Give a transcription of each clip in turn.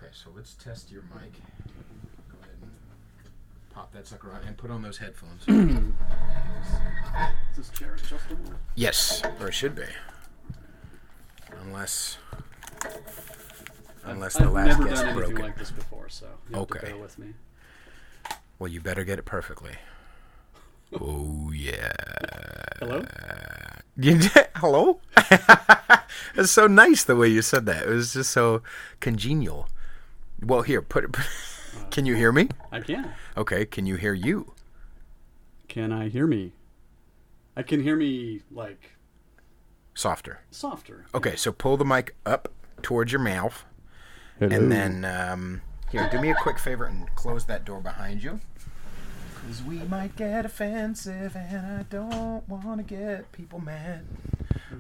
Okay, so let's test your mic. Go ahead and pop that sucker on and put on those headphones. Is this chair adjustable? Yes, or it should be. Unless the last I've never guest done broke anything it. like this before, so you have to Okay. bear with me. Well, you better get it perfectly. Oh, yeah. Hello? Hello? It's so nice the way you said that. It was just so congenial. Well, here, put it. Can you hear me? I can. Okay, can you hear you? Can I hear me? I can hear me, like, Softer. softer. Okay, so pull the mic up towards your mouth. Hello. And then, here, do me a quick favor and close that door behind you. Because we might get offensive and I don't want to get people mad.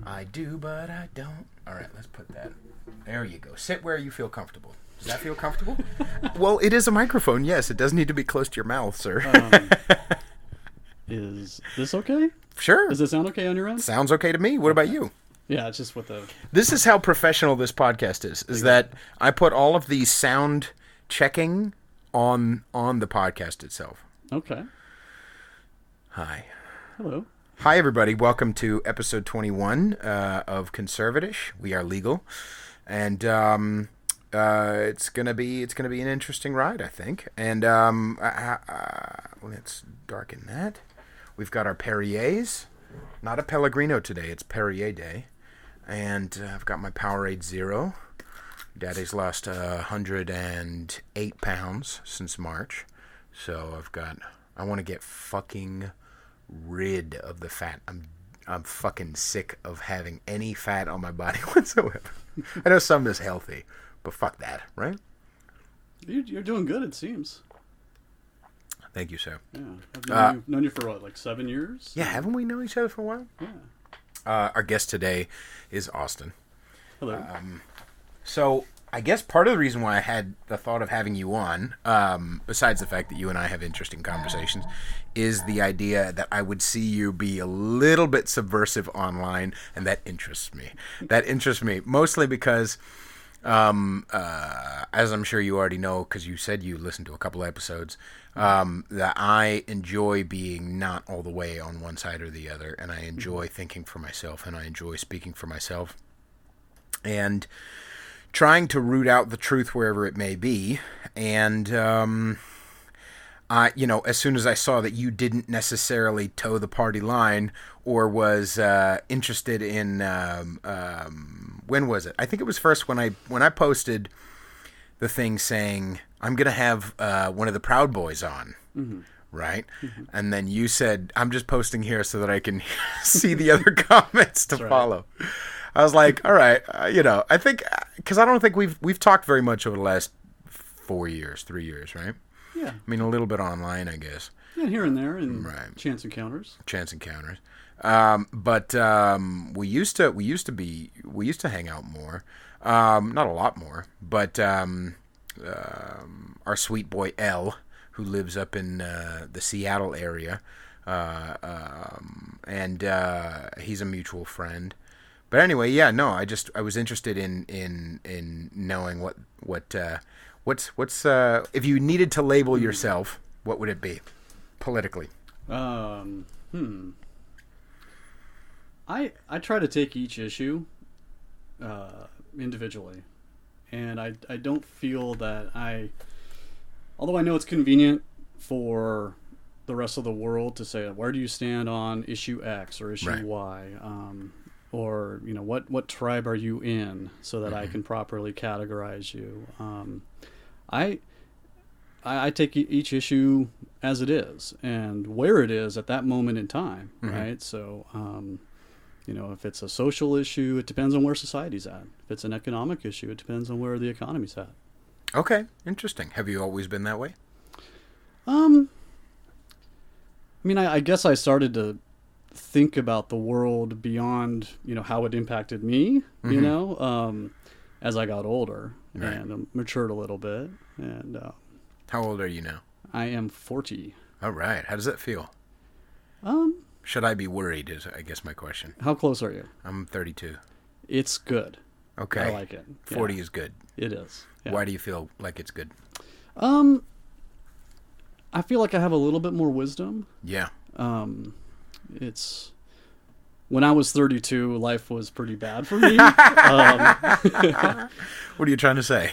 I do, but I don't. All right, let's put that. There you go. Sit where you feel comfortable. Does that feel comfortable? Well, it is a microphone, yes. It does need to be close to your mouth, sir. Is this okay? Sure. Does it sound okay on your end? Sounds okay to me. What about you? Yeah, it's just with the... This is how professional this podcast is that I put all of the sound checking on the podcast itself. Okay. Hi. Hello. Hi, everybody. Welcome to episode 21 of Conservatish. We are legal. And it's gonna be an interesting ride, I think. And let's darken that. We've got our Perriers. Not a Pellegrino today. It's Perrier Day. And I've got my Powerade Zero. Daddy's lost 108 pounds since March. So I want to get fucking rid of the fat. I'm fucking sick of having any fat on my body whatsoever. I know some is healthy, but fuck that, right? You're doing good, it seems. Thank you, sir. Yeah. I've known you for what, like 7 years? Yeah, haven't we known each other for a while? Yeah. Our guest today is Austin. Hello. So I guess part of the reason why I had the thought of having you on, besides the fact that you and I have interesting conversations, is the idea that I would see you be a little bit subversive online, and that interests me. That interests me mostly because, as I'm sure you already know, because you said you listened to a couple episodes, that I enjoy being not all the way on one side or the other, and I enjoy thinking for myself, and I enjoy speaking for myself, and trying to root out the truth wherever it may be. And as soon as I saw that you didn't necessarily toe the party line or was interested in when was it? I think it was first when I posted the thing saying I'm gonna have one of the Proud Boys on. Mm-hmm. Right? Mm-hmm. And then you said, I'm just posting here so that I can see the other comments to follow. I was like, all right, I think, because I don't think we've talked very much over the last 3 years, right? Yeah. I mean, a little bit online, I guess. Yeah, here and there, and right. Chance encounters. But we used to hang out more. Not a lot more, but our sweet boy L, who lives up in the Seattle area, and he's a mutual friend. But anyway, yeah, no, I was interested in knowing what's if you needed to label yourself, what would it be politically? I try to take each issue individually, and I don't feel that although I know it's convenient for the rest of the world to say, where do you stand on issue X or issue Y, or what tribe are you in, so that I can properly categorize you. I take each issue as it is and where it is at that moment in time, right? So if it's a social issue, it depends on where society's at. If it's an economic issue, it depends on where the economy's at. Okay, interesting. Have you always been that way? I guess I started to think about the world beyond, how it impacted me, as I got older and matured a little bit. And how old are you now? I am 40. All right. How does that feel? Should I be worried is, I guess, my question. How close are you? I'm 32. It's good. Okay. I like it. 40 is good. It is. Yeah. Why do you feel like it's good? I feel like I have a little bit more wisdom. Yeah. It's when I was 32, life was pretty bad for me. What are you trying to say?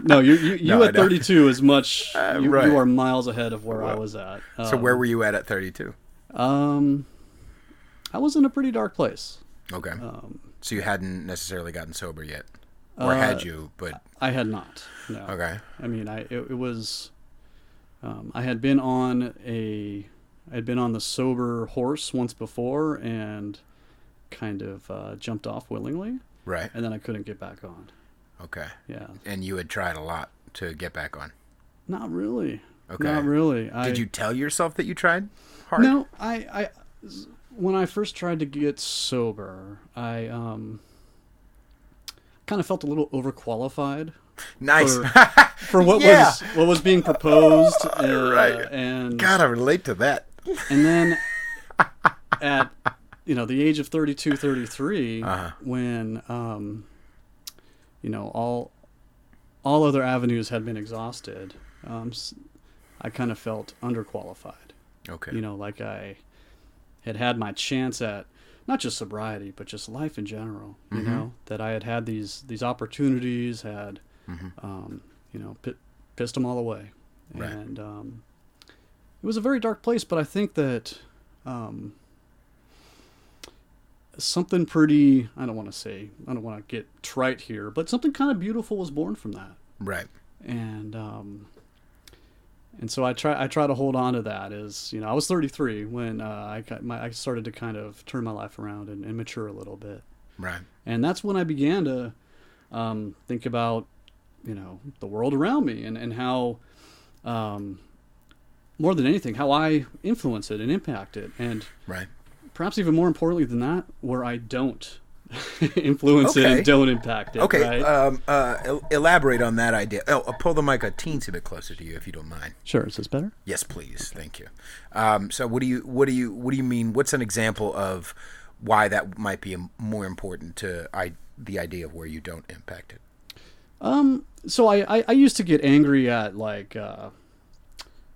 No, you No, I at know. 32 is much. Right. You are miles ahead of where I was at. So where were you at 32? I was in a pretty dark place. Okay. So you hadn't necessarily gotten sober yet, or had you? But I had not. No. okay. I mean, it was. I had been on the sober horse once before and kind of jumped off willingly. Right. And then I couldn't get back on. Okay. Yeah. And you had tried a lot to get back on. Not really. Okay. Not really. Did you tell yourself that you tried hard? No, I when I first tried to get sober, I kind of felt a little overqualified. Nice. For what was being proposed. Right. And God, I relate to that. And then at the age of 32, 33, when all other avenues had been exhausted, I kind of felt underqualified. Okay. Like I had my chance at not just sobriety, but just life in general. That I had these opportunities, had pissed them all away. Right. And it was a very dark place, but I think that something pretty, I don't want to get trite here, but something kind of beautiful was born from that. Right. And so I try to hold on to that. I was 33 when I started to kind of turn my life around and mature a little bit. Right. And that's when I began to think about the world around me and how, more than anything, how I influence it and impact it. And right. Perhaps even more importantly than that, where I don't influence it and don't impact it. Okay. Right? Elaborate on that idea. Oh, I'll pull the mic a teensy bit closer to you if you don't mind. Sure. Is this better? Yes, please. Okay. Thank you. So what do you mean? What's an example of why that might be more important to the idea of where you don't impact it? So I used to get angry at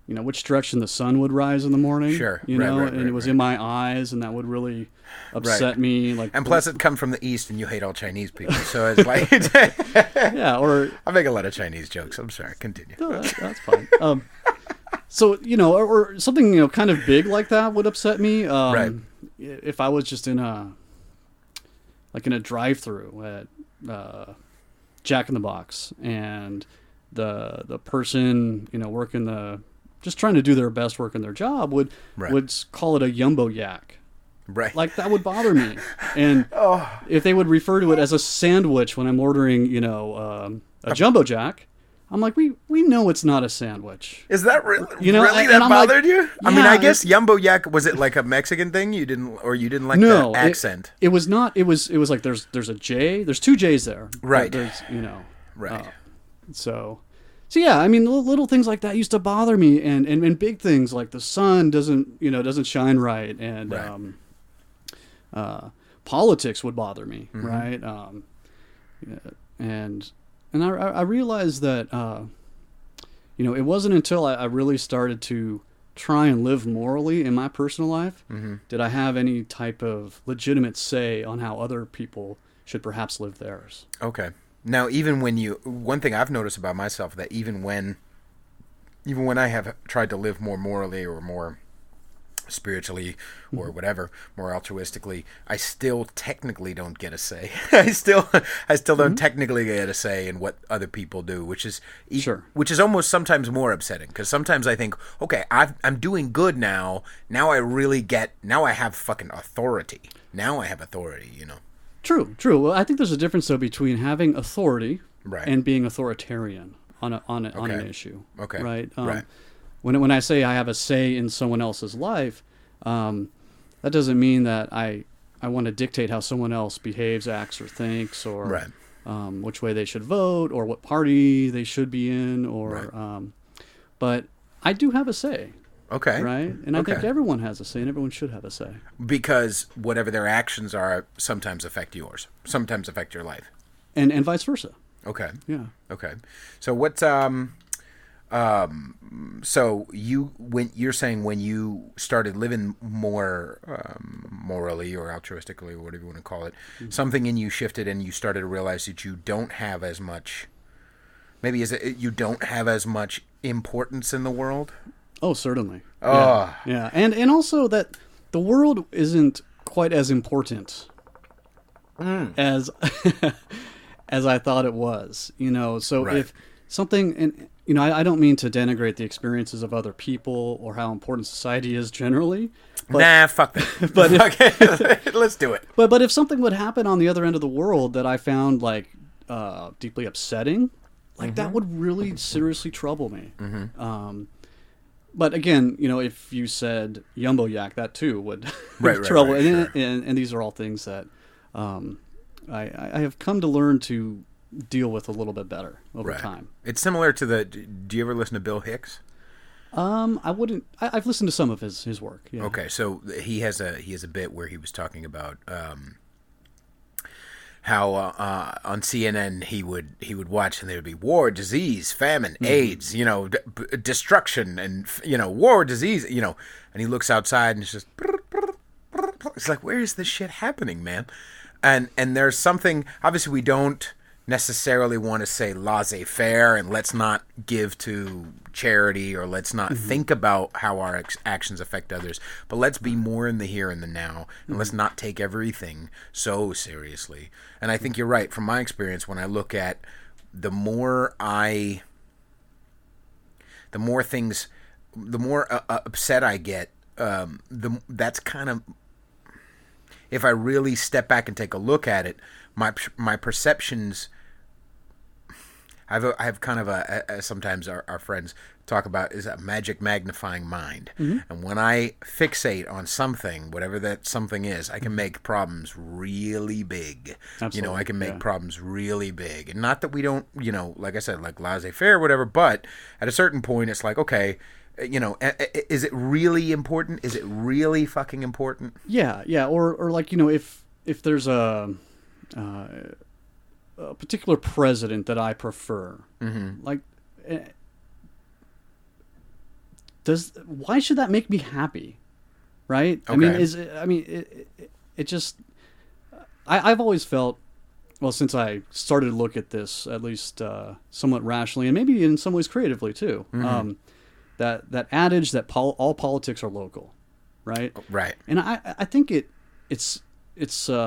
which direction the sun would rise in the morning. Sure. And it was in my eyes, and that would really upset me. And plus, it come from the East, and you hate all Chinese people, so it's like, yeah. Or I make a lot of Chinese jokes. I'm sorry. Continue. No, that's fine. So or something kind of big like that would upset me. Right. If I was just in a drive-through at Jack in the Box, and the person working just trying to do their best work in their job would call it a jumbo yak. Right. Like that would bother me. And if they would refer to it as a sandwich when I'm ordering, a jumbo jack, I'm like, we know it's not a sandwich. Is that really and that I'm bothered you? Yeah, I mean, I guess jumbo yak, was it like a Mexican thing? You didn't like the accent? It was not. It was like there's a J. There's two J's there. Right. There's Right. So yeah, I mean, little things like that used to bother me, and big things like the sun doesn't shine right, and politics would bother me, right? And I realized that it wasn't until I really started to try and live morally in my personal life did I have any type of legitimate say on how other people should perhaps live theirs. Okay. Now, one thing I've noticed about myself, that even when I have tried to live more morally or more spiritually or whatever, more altruistically, I still technically don't get a say. I still don't technically get a say in what other people do, which is almost sometimes more upsetting, because sometimes I think, okay, I'm doing good now. Now I have fucking authority. Now I have authority, True. Well, I think there's a difference though between having authority and being authoritarian on an issue. Okay. Right. When I say I have a say in someone else's life, that doesn't mean that I want to dictate how someone else behaves, acts, or thinks, or which way they should vote, or what party they should be in, or. But I do have a say. Okay. Right? And I think everyone has a say, and everyone should have a say. Because whatever their actions are sometimes affect yours, sometimes affect your life. And vice versa. Okay. Yeah. Okay. So what's so you're saying when you started living more morally or altruistically or whatever you want to call it, something in you shifted and you started to realize that you don't have as much. Maybe is it you don't have as much importance in the world? Oh, certainly. Oh. Yeah. And also that the world isn't quite as important as as I thought it was. So Right. if something, and I don't mean to denigrate the experiences of other people or how important society is generally. But, Nah, fuck that. But okay, let's do it. But if something would happen on the other end of the world that I found deeply upsetting, that would really seriously trouble me. But again, if you said Yumbo Yak, that too would trouble. Right, and these are all things that I have come to learn to deal with a little bit better over time. It's similar to do you ever listen to Bill Hicks? I wouldn't. I've listened to some of his work. Yeah. Okay, so he has a bit where he was talking about how on CNN he would watch and there would be war, disease, famine, AIDS, destruction, and war, disease, and he looks outside and it's just it's like, where is this shit happening, man? And there's something, obviously we don't necessarily want to say laissez-faire and let's not give to charity or let's not think about how our actions affect others, but let's be more in the here and the now, and let's not take everything so seriously. And I think you're right. From my experience, when I look at the more upset I get, that's kind of, if I really step back and take a look at it, my perceptions. I have kind of sometimes our friends talk about is a magic magnifying mind, and when I fixate on something, whatever that something is, I can make problems really big. Absolutely. I can make problems really big, and not that we don't, like I said, like laissez-faire or whatever, but at a certain point, it's like, okay. Is it really important? Is it really fucking important? Yeah. Or if there's a particular president that I prefer, why should that make me happy, right? Okay. It just I've always felt, well, since I started to look at this at least somewhat rationally and maybe in some ways creatively too. That adage that all politics are local, right? Right. And I think it's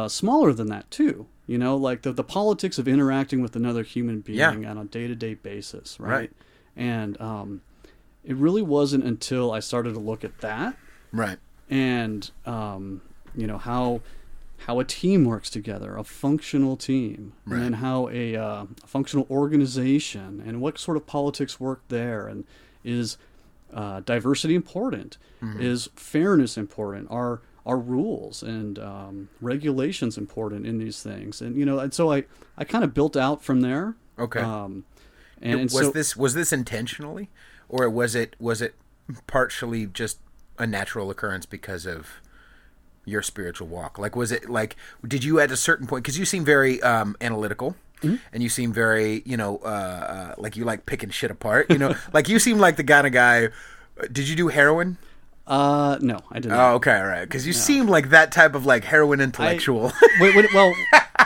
smaller than that too. Like the politics of interacting with another human being on a day-to-day basis, right? And it really wasn't until I started to look at that, right? And how a team works together, a functional team, right. And then how a functional organization and what sort of politics work there, and is diversity important? Is fairness important? Are rules and regulations important in these things? And and so I kind of built out from there. Okay. And was this intentionally, or was it partially just a natural occurrence because of your spiritual walk? Like, was it like, did you at a certain point, because you seem very analytical. And you seem very, like you like picking shit apart. Like you seem like the kind of guy. Did you do heroin? No, I didn't. Oh, okay, all right. Because you seem like that type of like heroin intellectual.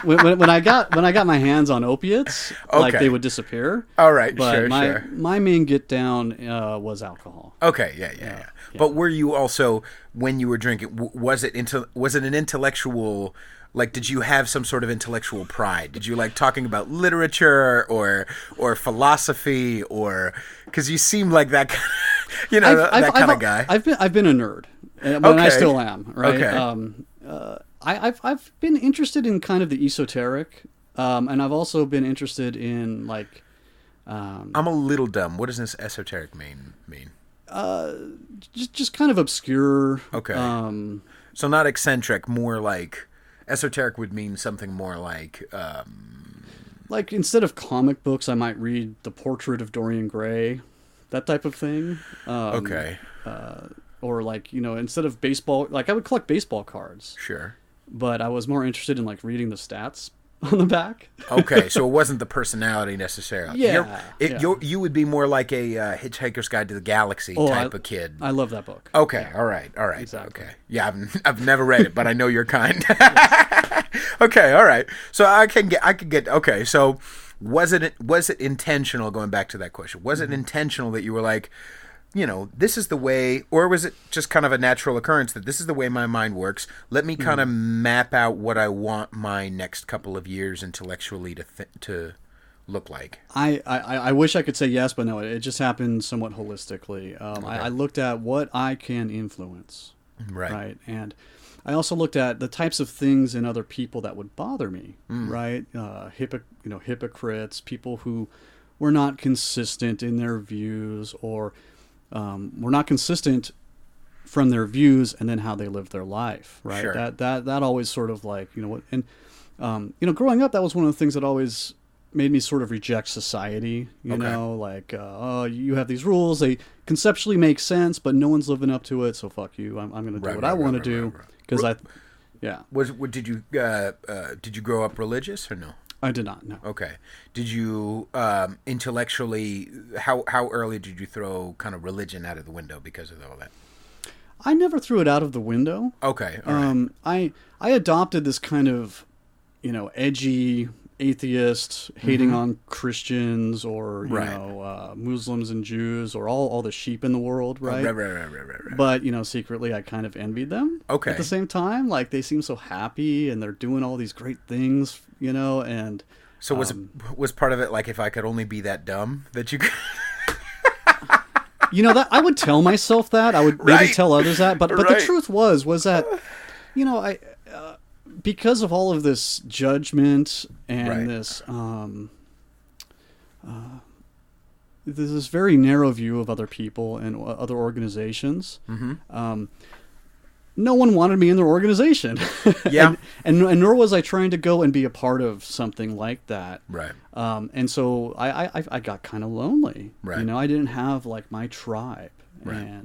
When I got my hands on opiates, like they would disappear. All right, but sure. My main get down was alcohol. Okay, yeah. But were you also, when you were drinking, was it an intellectual? Like, did you have some sort of intellectual pride? Did you like talking about literature or philosophy, or because you seem like that kind of, that kind of guy? I've been a nerd, and I still am, right? Okay. I've been interested in kind of the esoteric, and I've also been interested in like. I'm a little dumb. What does this esoteric mean? Just kind of obscure. Okay. So not eccentric, more like. Esoteric would mean something more like... Like, instead of comic books, I might read The Portrait of Dorian Gray. that type of thing. Okay. Or like, instead of baseball, like I would collect baseball cards. Sure. But I was more interested in like reading the stats on the back. Okay, so it wasn't the personality necessarily. Yeah. You would be more like a Hitchhiker's Guide to the Galaxy type of kid. I love that book. Okay, all right. Exactly. Okay. Yeah, I've never read it, but I know your kind. Okay, all right. So I could get. Okay, so was it intentional? Going back to that question, was it intentional that you were like, this is the way, or was it just kind of a natural occurrence that this is the way my mind works? Let me kind of map out what I want my next couple of years intellectually to look like. I wish I could say yes, but no, it just happened somewhat holistically. Okay. I looked at what I can influence. Right. And I also looked at the types of things in other people that would bother me, right? Hypocrites, people who were not consistent in their views, or were not consistent from their views and then how they lived their life, right? Sure. That always sort of like, growing up, that was one of the things that always made me sort of reject society, like, you have these rules, they conceptually make sense, but no one's living up to it, so fuck you. I'm going to do what I want to do. Because did you grow up religious or no? I did not, no. Okay. Did you intellectually, how early did you throw kind of religion out of the window because of all that? I never threw it out of the window. Okay. All right. I adopted this kind of, edgy atheist, hating on Christians, or Muslims and Jews, or all the sheep in the world, right? Right. But secretly, I kind of envied them. Okay. At the same time, like they seem so happy and they're doing all these great things, and so was part of it like, if I could only be that dumb that you could. That I would tell myself that. I would maybe tell others that, but the truth was that I because of all of this judgment and this there's this very narrow view of other people and other organizations. No one wanted me in their organization. Yeah. and nor was I trying to go and be a part of something like that. Right. And so I got kind of lonely. Right. I didn't have like my tribe. Right.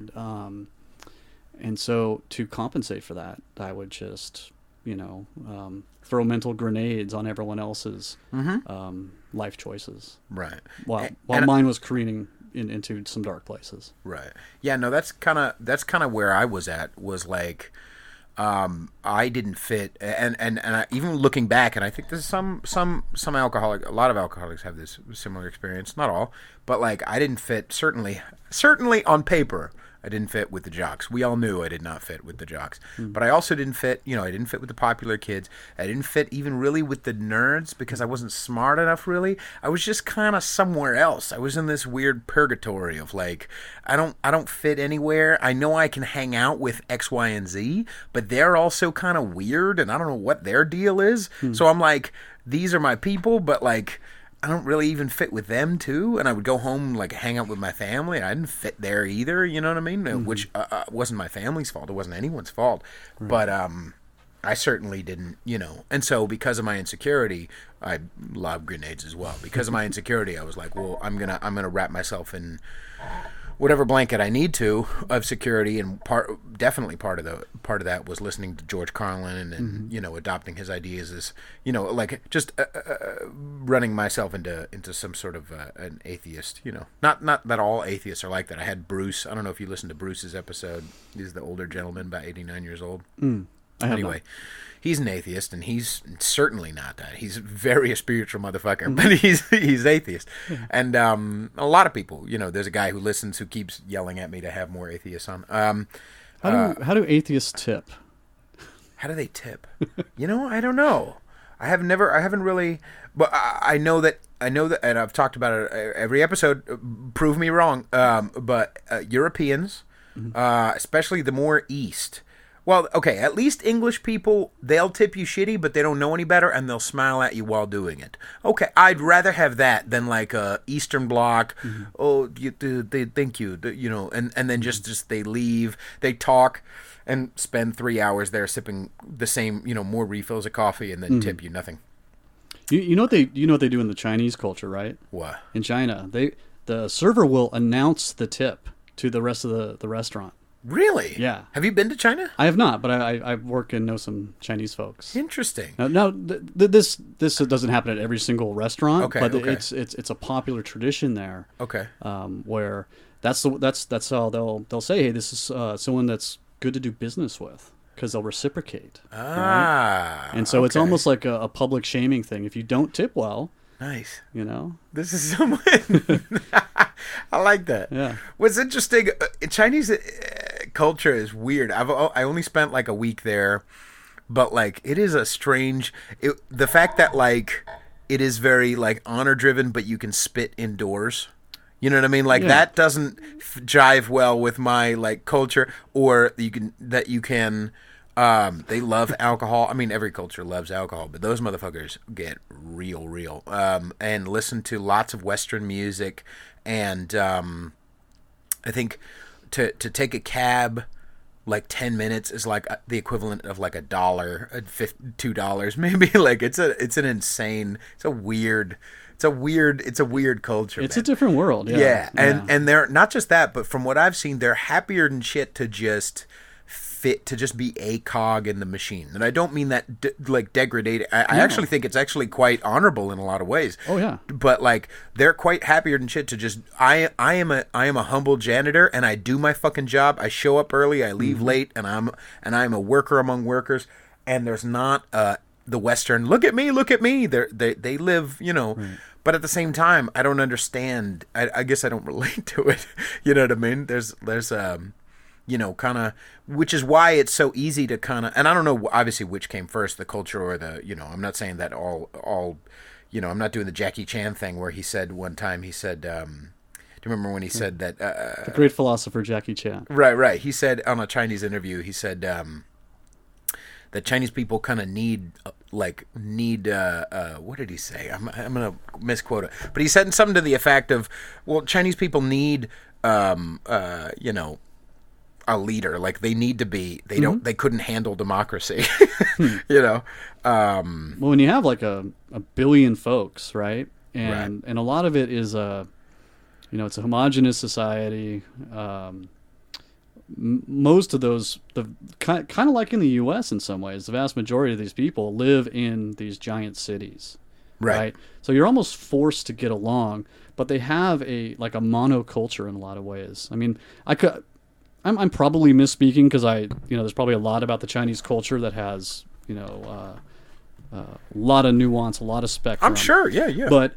And so to compensate for that, I would just, throw mental grenades on everyone else's life choices. Right. While mine was careening into some dark places. Right. Yeah. No. That's kind of where I was at. Was like, I didn't fit, and I, even looking back, and I think there's some alcoholic, a lot of alcoholics have this similar experience. Not all, but like I didn't fit. Certainly on paper, I didn't fit with the jocks. We all knew I did not fit with the jocks. But I also didn't fit, I didn't fit with the popular kids. I didn't fit even really with the nerds because I wasn't smart enough really. I was just kind of somewhere else. I was in this weird purgatory of like, I don't fit anywhere. I know I can hang out with X, Y, and Z, but they're also kind of weird and I don't know what their deal is. So I'm like, these are my people, but like, I don't really even fit with them too, and I would go home like hang out with my family. I didn't fit there either, you know what I mean? Which wasn't my family's fault. It wasn't anyone's fault, but I certainly didn't, And so because of my insecurity, I lobbed grenades as well. Because of my insecurity, I was like, well, I'm gonna wrap myself in whatever blanket I need to of security, and definitely part of that was listening to George Carlin and adopting his ideas as like just running myself into some sort of an atheist. Not that all atheists are like that. I had Bruce. I don't know if you listened to Bruce's episode. He's the older gentleman, about 89 years old. Anyway, he's an atheist, and he's certainly not that. He's very a spiritual motherfucker, but he's atheist. And a lot of people, there's a guy who listens who keeps yelling at me to have more atheists on. How do atheists tip? How do they tip? I don't know. I haven't really, but I know that, and I've talked about it every episode. Prove me wrong. But Europeans, especially the more east. Well, okay, at least English people, they'll tip you shitty, but they don't know any better, and they'll smile at you while doing it. Okay, I'd rather have that than like a Eastern Bloc. Oh, they thank you, and then just they leave, they talk, and spend 3 hours there sipping the same, more refills of coffee, and then tip you nothing. You know what they do in the Chinese culture, right? What? In China, the server will announce the tip to the rest of the restaurant. Really? Yeah. Have you been to China? I have not, but I work and know some Chinese folks. Interesting. Now this doesn't happen at every single restaurant, but okay. it's a popular tradition there. Okay. Where that's how they'll say, hey, this is someone that's good to do business with, because they'll reciprocate. Right? And so it's almost like a public shaming thing. If you don't tip well, nice. You know, this is so I like that. Yeah. What's interesting, Chinese culture is weird. I only spent like a week there, but like it is a strange. The fact that like it is very like honor driven, but you can spit indoors. You know what I mean? Like that doesn't jive well with my like culture. Or you can. They love alcohol. I mean, every culture loves alcohol, but those motherfuckers get real. And listen to lots of Western music. And I think to take a cab like 10 minutes is like the equivalent of like $1, $2 maybe. Like it's a weird culture. It's man. a different world. Yeah. And they're not just that, but from what I've seen, they're happier than shit to just be a cog in the machine. And I don't mean that degrading. I actually think it's actually quite honorable in a lot of ways. Oh yeah. But like they're quite happier than shit to just I am a humble janitor, and I do my fucking job. I show up early, I leave late, and I'm a worker among workers. And there's not the Western look at me. They live, you know. Right. But at the same time, I don't understand. I guess I don't relate to it. You know what I mean? There's you know, kind of, which is why it's so easy to kind of, and I don't know, obviously, which came first, the culture or the, you know, I'm not saying that all, you know, I'm not doing the Jackie Chan thing where he said one time, do you remember when he said that? The great philosopher Jackie Chan. Right. He said on a Chinese interview, he said that Chinese people kind of need, what did he say? I'm going to misquote it. But he said something to the effect of, well, Chinese people need, you know, a leader. Like they need to be, they couldn't handle democracy. You know? Well, when you have like a billion folks, right? And a lot of it is you know, it's a homogenous society. Most of those, kind of like in the U.S. in some ways, the vast majority of these people live in these giant cities, right? So you're almost forced to get along, but they have a monoculture in a lot of ways. I mean, I'm probably misspeaking because there's probably a lot about the Chinese culture that has, you know, a lot of nuance, a lot of spectrum. I'm sure, yeah. But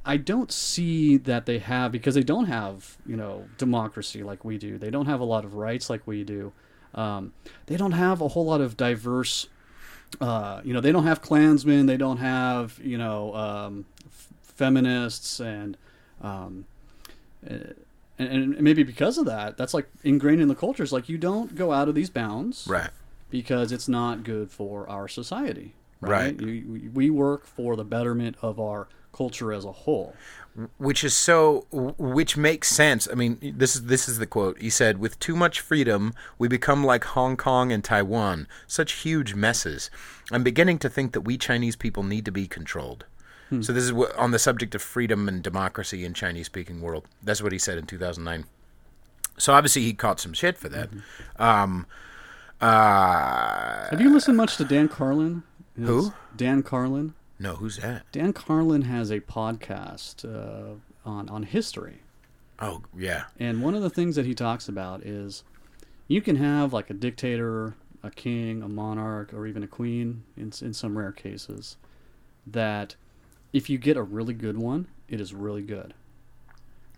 I don't see that they have, because they don't have, you know, democracy like we do. They don't have a lot of rights like we do. They don't have a whole lot of diverse, you know, they don't have Klansmen. They don't have, you know, feminists and maybe because of that, that's like ingrained in the culture. It's like you don't go out of these bounds, right? Because it's not good for our society, right? We work for the betterment of our culture as a whole, which makes sense. I mean, this is the quote. He said, "With too much freedom, we become like Hong Kong and Taiwan, such huge messes. I'm beginning to think that we Chinese people need to be controlled." So this is on the subject of freedom and democracy in Chinese-speaking world. That's what he said in 2009. So obviously he caught some shit for that. Have you listened much to Dan Carlin? Who? Dan Carlin. No, who's that? Dan Carlin has a podcast on history. Oh, yeah. And one of the things that he talks about is you can have like a dictator, a king, a monarch, or even a queen in some rare cases that... if you get a really good one, it is really good.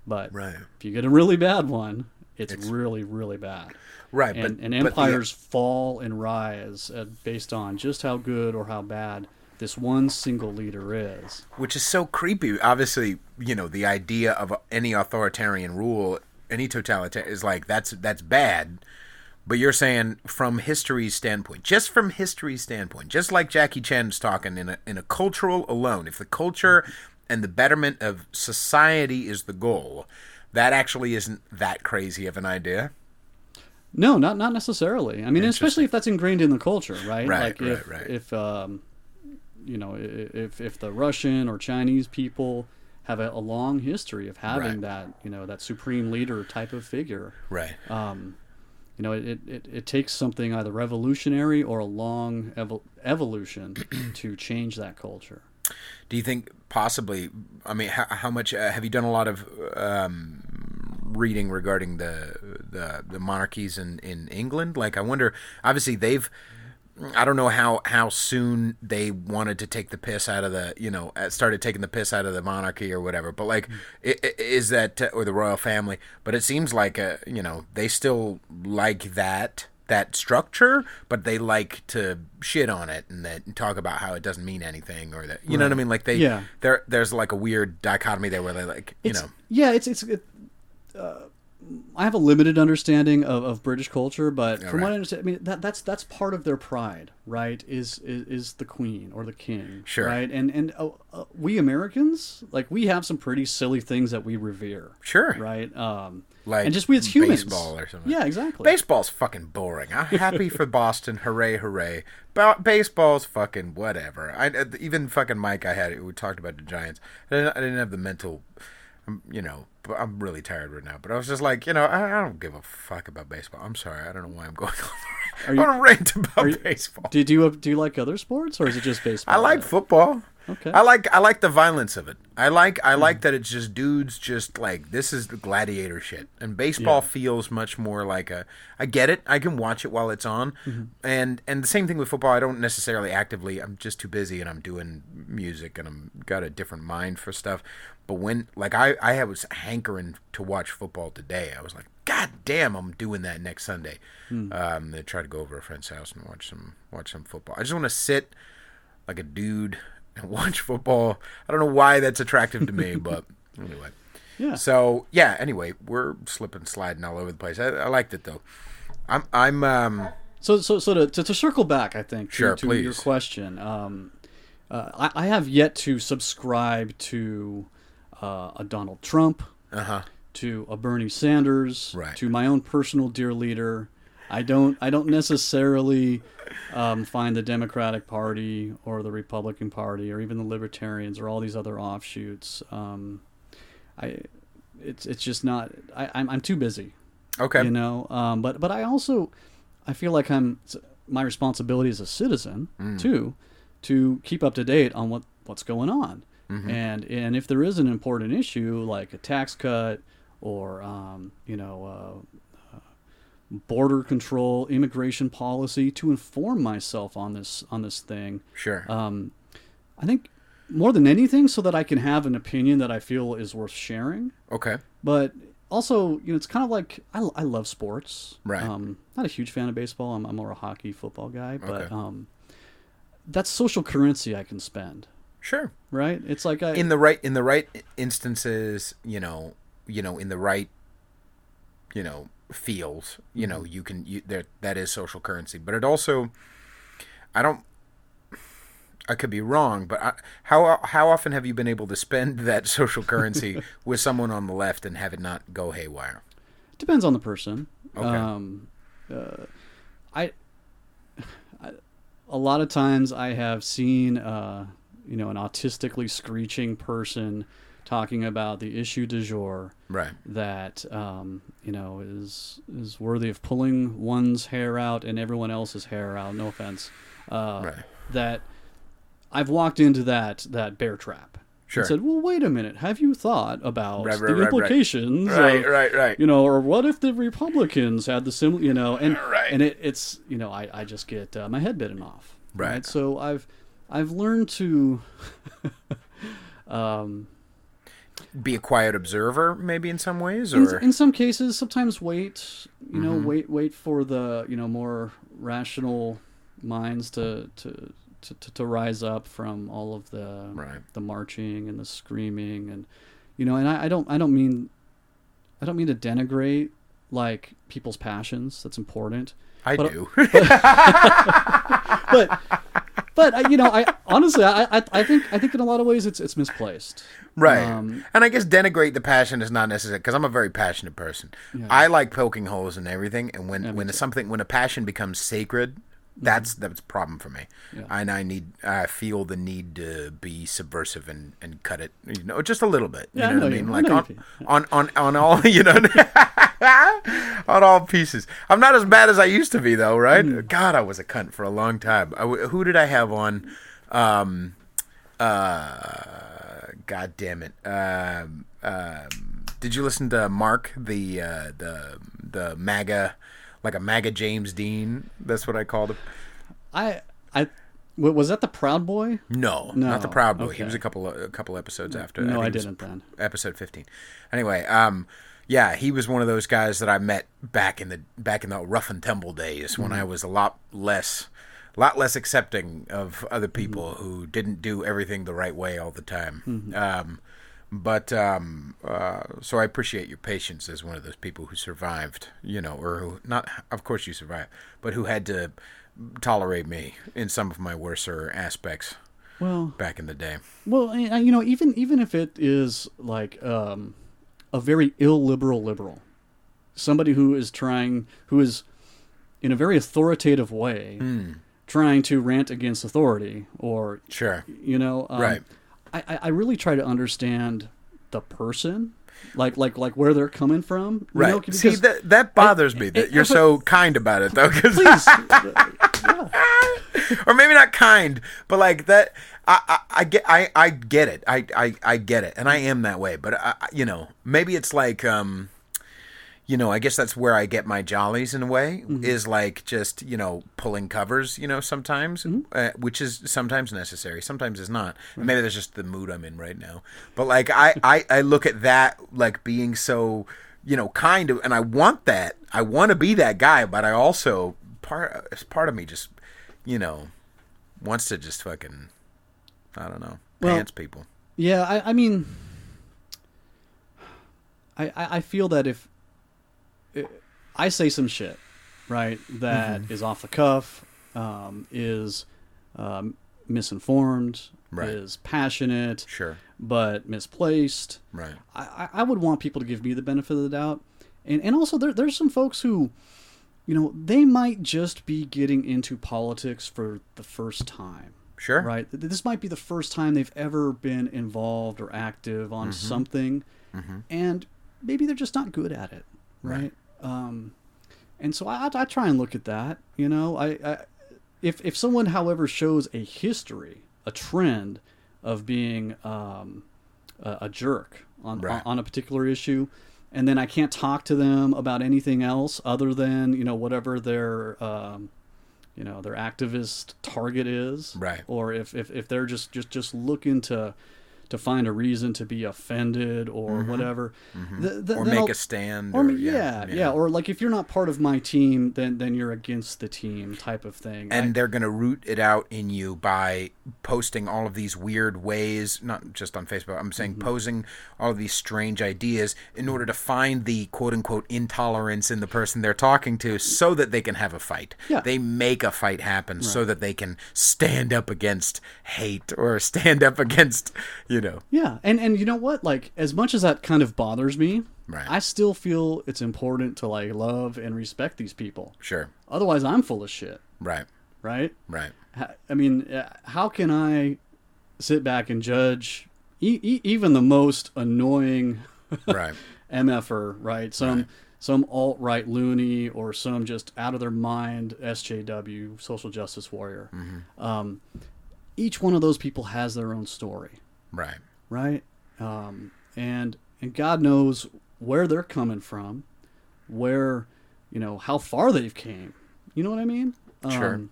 But if you get a really bad one, it's really, really bad. Right. And empires fall and rise based on just how good or how bad this one single leader is. Which is so creepy. Obviously, you know, the idea of any authoritarian rule, any totalitarian, is like, that's bad. But you're saying from history's standpoint, just like Jackie Chan's talking in a cultural alone, if the culture and the betterment of society is the goal, that actually isn't that crazy of an idea. No, not necessarily. I mean, especially if that's ingrained in the culture, right? Right, like if you know, if the Russian or Chinese people have a long history of having that, that supreme leader type of figure. Right. It takes something either revolutionary or a long evolution to change that culture. Do you think possibly, I mean, how much, have you done a lot of reading regarding the monarchies in England? Like, I wonder, obviously I don't know how soon they wanted to take the piss out of started taking the piss out of the monarchy or whatever. But like, is that, or the royal family? But it seems like, they still like that structure, but they like to shit on it and talk about how it doesn't mean anything, or that, you know what I mean? Like there's like a weird dichotomy there where they like, I have a limited understanding of British culture, but from what I understand, I mean that's part of their pride, right? Is the Queen or the King, sure, right? And we Americans, like, we have some pretty silly things that we revere, sure, right? Like, and just we as humans, baseball or something. Yeah, exactly. Baseball's fucking boring. I'm happy for Boston, hooray, hooray. Baseball's fucking whatever. Even fucking Mike, we talked about the Giants. I didn't have the mental. I'm really tired right now. But I was just like, I don't give a fuck about baseball. I'm sorry, I don't know why I'm going on. I want to rant about baseball. Do you like other sports, or is it just baseball? I like football. Okay. I like the violence of it. I like that it's just dudes just like, this is the gladiator shit. And baseball feels much more like I get it. I can watch it while it's on. Mm-hmm. And the same thing with football. I don't necessarily actively, I'm just too busy and I'm doing music and I'm got a different mind for stuff. But when, like, I was hankering to watch football today. I was like, God damn, I'm doing that next Sunday. They try to go over to a friend's house and watch some football. I just want to sit like a dude and watch football. I don't know why that's attractive to me, but anyway. Yeah. So anyway, we're sliding all over the place. I liked it though. So to circle back, I think, to your question. I have yet to subscribe to a Donald Trump, to a Bernie Sanders, to my own personal dear leader. I don't necessarily find the Democratic Party or the Republican Party or even the Libertarians or all these other offshoots. It's just not. I'm too busy. Okay. But I feel like my responsibility as a citizen too, to keep up to date on what's going on. Mm-hmm. And if there is an important issue like a tax cut or border control, immigration policy, to inform myself on this thing. Sure. I think more than anything, so that I can have an opinion that I feel is worth sharing. Okay. But also, it's kind of like I love sports. Right. Not a huge fan of baseball. I'm more a hockey, football guy. But that's social currency I can spend. Sure. Right. It's like in the right instances, in the right, fields, you can that is social currency. But it also, I could be wrong, but how often have you been able to spend that social currency with someone on the left and have it not go haywire? Depends on the person. Okay. A lot of times I have seen an autistically screeching person talking about the issue du jour, right? That is worthy of pulling one's hair out and everyone else's hair out. No offense. Right. That I've walked into that bear trap. Sure. And said, well, wait a minute. Have you thought about the implications? Right. Or what if the Republicans had the similar, and right. And it's I just get my head bitten off. Right. So I've learned to be a quiet observer, maybe in some ways, or in some cases, sometimes wait. Wait for the more rational minds to rise up from all of the marching and the screaming and and I don't mean to denigrate like people's passions. That's important. I do. But I honestly I think in a lot of ways it's misplaced. Right. And I guess denigrate the passion is not necessary, because I'm a very passionate person. Yeah. I like poking holes in everything, and when a passion becomes sacred, That's a problem for me. Yeah. And I feel the need to be subversive and cut it, just a little bit. You know what I mean? Like on all, on all pieces. I'm not as bad as I used to be, though, right? God, I was a cunt for a long time. Who did I have on? God damn it. Did you listen to Mark, the MAGA, like a MAGA James Dean? That's what I called him. Was that the Proud Boy? No, not the Proud Boy. Okay. He was a couple episodes after. No, I didn't then. Episode 15. Anyway, yeah, he was one of those guys that I met back in the rough and tumble days when I was a lot less accepting of other people who didn't do everything the right way all the time. So I appreciate your patience as one of those people who survived, or who not, of course you survived, but who had to tolerate me in some of my worser aspects. Well, back in the day. Well, even if it is like a very illiberal liberal, somebody who is in a very authoritative way, trying to rant against authority, or sure, right. I really try to understand the person, like where they're coming from. Right. See, that bothers me that you're so kind about it, though. Please. Or maybe not kind, but like that. I get it. I get it, and I am that way. But maybe it's like I guess that's where I get my jollies in a way, is like just, pulling covers, sometimes, which is sometimes necessary, sometimes is not. Right. Maybe that's just the mood I'm in right now. But like, I look at that like being so, kind of, and I want that. I want to be that guy, but I also, part of me just, wants to just fucking, I don't know, pants people. Yeah, I mean, I feel that if I say some shit, right, that is off the cuff, is misinformed, right, is passionate, sure, but misplaced, right. I would want people to give me the benefit of the doubt, and also there's some folks who, they might just be getting into politics for the first time. Sure. Right. This might be the first time they've ever been involved or active on something, and maybe they're just not good at it. Right. And so I try and look at that. If someone, however, shows a history, a trend of being a jerk on a particular issue, and then I can't talk to them about anything else other than whatever their their activist target is, right? Or if they're just looking to find a reason to be offended or whatever, or make a stand, or or like if you're not part of my team, then you're against the team type of thing. And they're going to root it out in you by posting all of these weird ways, not just on Facebook. I'm saying posing all of these strange ideas in order to find the quote unquote intolerance in the person they're talking to, so that they can have a fight. Yeah. They make a fight happen so that they can stand up against hate or stand up against Yeah, and you know what? Like, as much as that kind of bothers me, right, I still feel it's important to like love and respect these people. Sure. Otherwise, I'm full of shit. Right. Right. Right. I mean, how can I sit back and judge even the most annoying right MFer, right? Some alt-right loony or some just out of their mind SJW, social justice warrior. Each one of those people has their own story. Right. Right. And God knows where they're coming from, where, how far they've came. You know what I mean? Sure.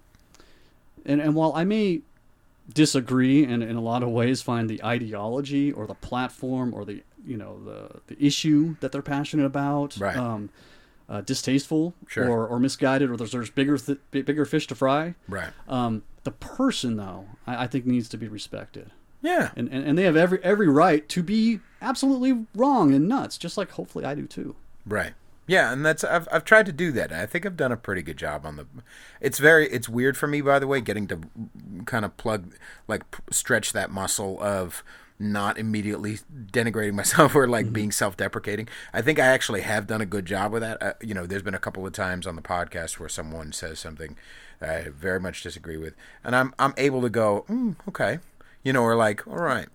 And while I may disagree and in a lot of ways find the ideology or the platform or the issue that they're passionate about, right, distasteful, sure, or misguided, or there's bigger fish to fry. Right. The person, though, I think needs to be respected. Yeah. And they have every right to be absolutely wrong and nuts, just like hopefully I do too. Right. Yeah, and that's I've tried to do that. I think I've done a pretty good job on the. It's weird for me, by the way, getting to kind of stretch that muscle of not immediately denigrating myself or being self-deprecating. I think I actually have done a good job with that. There's been a couple of times on the podcast where someone says something I very much disagree with. And I'm able to go, okay. Or like, all right,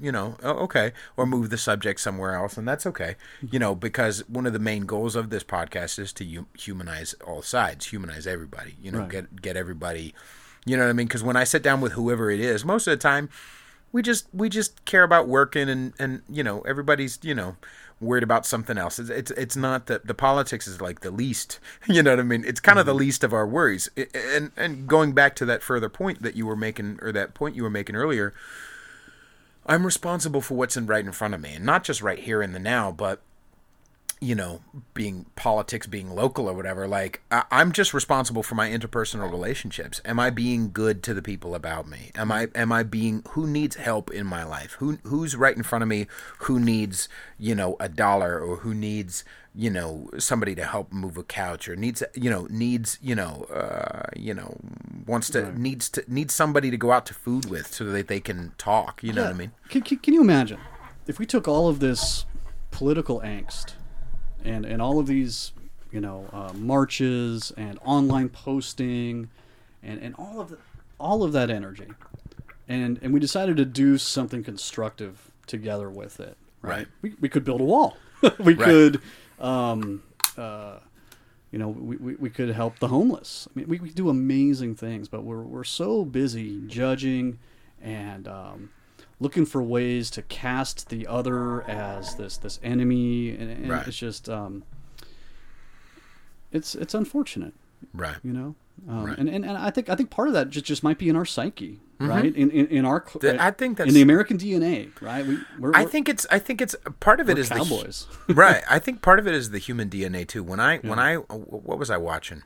okay. Or move the subject somewhere else, and that's okay. Because one of the main goals of this podcast is to humanize all sides, humanize everybody, right. get everybody, you know what I mean? Because when I sit down with whoever it is, most of the time, we just care about working and everybody's, worried about something else. It's not the politics is like the least, you know what I mean? It's kind of the least of our worries. And going back to that further point that you were making, or that point you were making earlier, I'm responsible for what's right in front of me, and not just right here in the now, but being politics, being local or whatever, like I'm just responsible for my interpersonal relationships. Am I being good to the people about me? Am I being, who needs help in my life? Who's right in front of me? Who needs, $1, or who needs, somebody to help move a couch, or needs somebody to go out to food with so that they can talk. You know what I mean? Can you imagine if we took all of this political angst and all of these, marches and online posting and all of that energy, and we decided to do something constructive together with it, right? We could build a wall. We could, we could help the homeless. I mean, we do amazing things, but we're so busy judging and looking for ways to cast the other as this enemy, and right. It's just it's unfortunate, right? Right. And I think part of that just might be in our psyche, right? In our I think that's in the American DNA, right? I think it's part of it is cowboys, right? I think part of it is the human DNA too. When I what was I watching?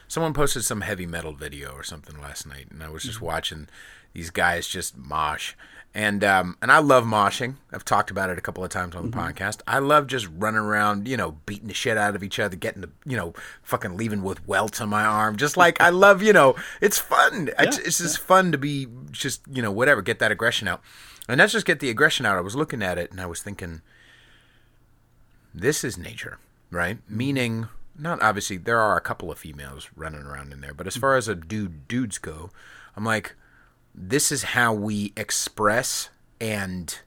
Someone posted some heavy metal video or something last night, and I was just watching these guys just mosh. And I love moshing. I've talked about it a couple of times on the podcast. I love just running around, beating the shit out of each other, getting the, fucking leaving with welts on my arm. Just like I love, it's fun. Yeah, it's just fun to be just, whatever, get that aggression out. And not just get the aggression out. I was looking at it and I was thinking, this is nature, right? Meaning, not obviously, there are a couple of females running around in there, but as far as dudes go, I'm like, this is how we express and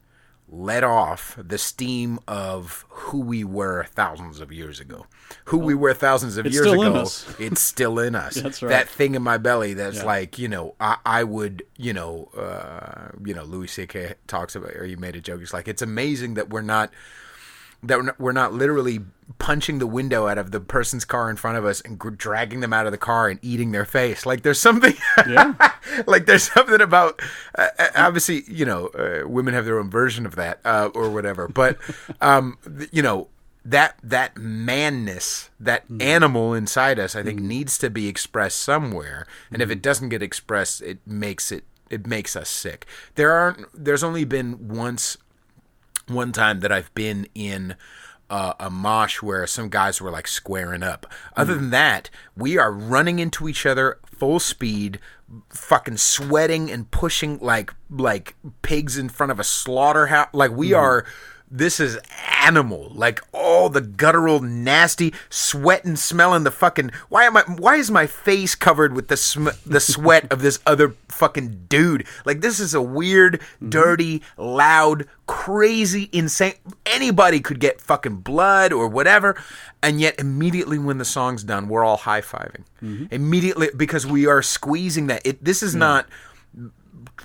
let off the steam of who we were thousands of years ago. We were thousands of years ago, it's still in us. That's right. That thing in my belly that's like, I would, Louis C.K. talks about, or he made a joke. He's like, it's amazing that we're not literally punching the window out of the person's car in front of us and dragging them out of the car and eating their face. Like there's something, like there's something about, obviously, women have their own version of that, or whatever. But, that manness, that animal inside us, I think needs to be expressed somewhere. And if it doesn't get expressed, it makes us sick. There's only been one time that I've been in a mosh where some guys were like squaring up. Other than that, we are running into each other full speed, fucking sweating and pushing like pigs in front of a slaughterhouse. Like we are. This is animal, like all the guttural, nasty, sweating, smelling the fucking. Why is my face covered with the sweat of this other fucking dude? Like this is a weird, dirty, loud, crazy, insane. Anybody could get fucking blood or whatever, and yet immediately when the song's done, we're all high fiving. Immediately because we are squeezing that. This is not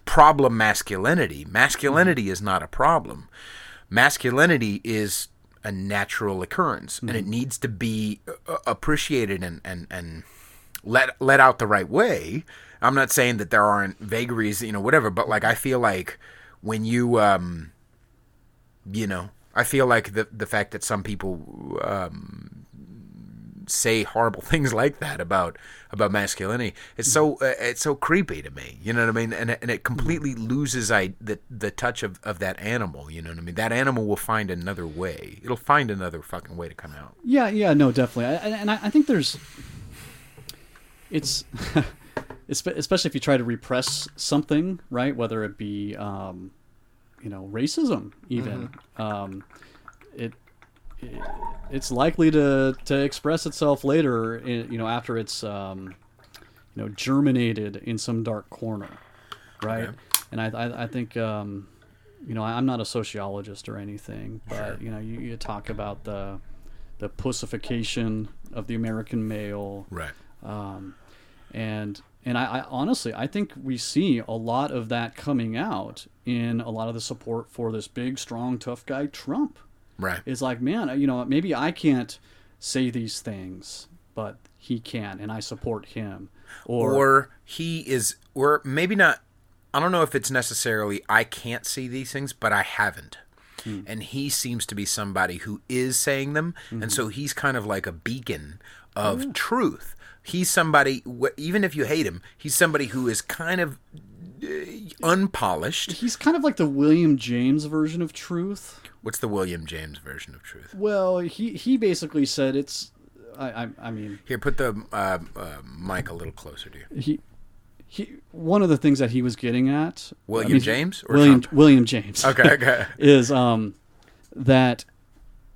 problem masculinity. Masculinity is not a problem. Masculinity is a natural occurrence, and it needs to be appreciated and let out the right way. I'm not saying that there aren't vagaries, whatever, but like I feel like when you, I feel like the fact that some people say horrible things like that about masculinity, it's so creepy to me. You know what I mean? And it completely loses the touch of that animal. You know what I mean? That animal will find another way. It'll find another fucking way to come out. Yeah, no, definitely. I think it's especially if you try to repress something, right? Whether it be racism, even it's likely to express itself later, after it's germinated in some dark corner, right? Okay. And I think I'm not a sociologist or anything, but sure. You talk about the Pacification of the American male, right? And I honestly, I think we see a lot of that coming out in a lot of the support for this big, strong, tough guy, Trump. Right. It's like, man, maybe I can't say these things, but he can, and I support him. Or he is, or maybe not, I don't know if it's necessarily I can't see these things, but I haven't. And he seems to be somebody who is saying them, and so he's kind of like a beacon of truth. He's somebody, even if you hate him, he's somebody who is kind of unpolished. He's kind of like the William James version of truth. What's the William James version of truth? Well, he basically said it's, I mean... Here, put the mic a little closer to you. He one of the things that he was getting at... James? Or William James. Okay. is that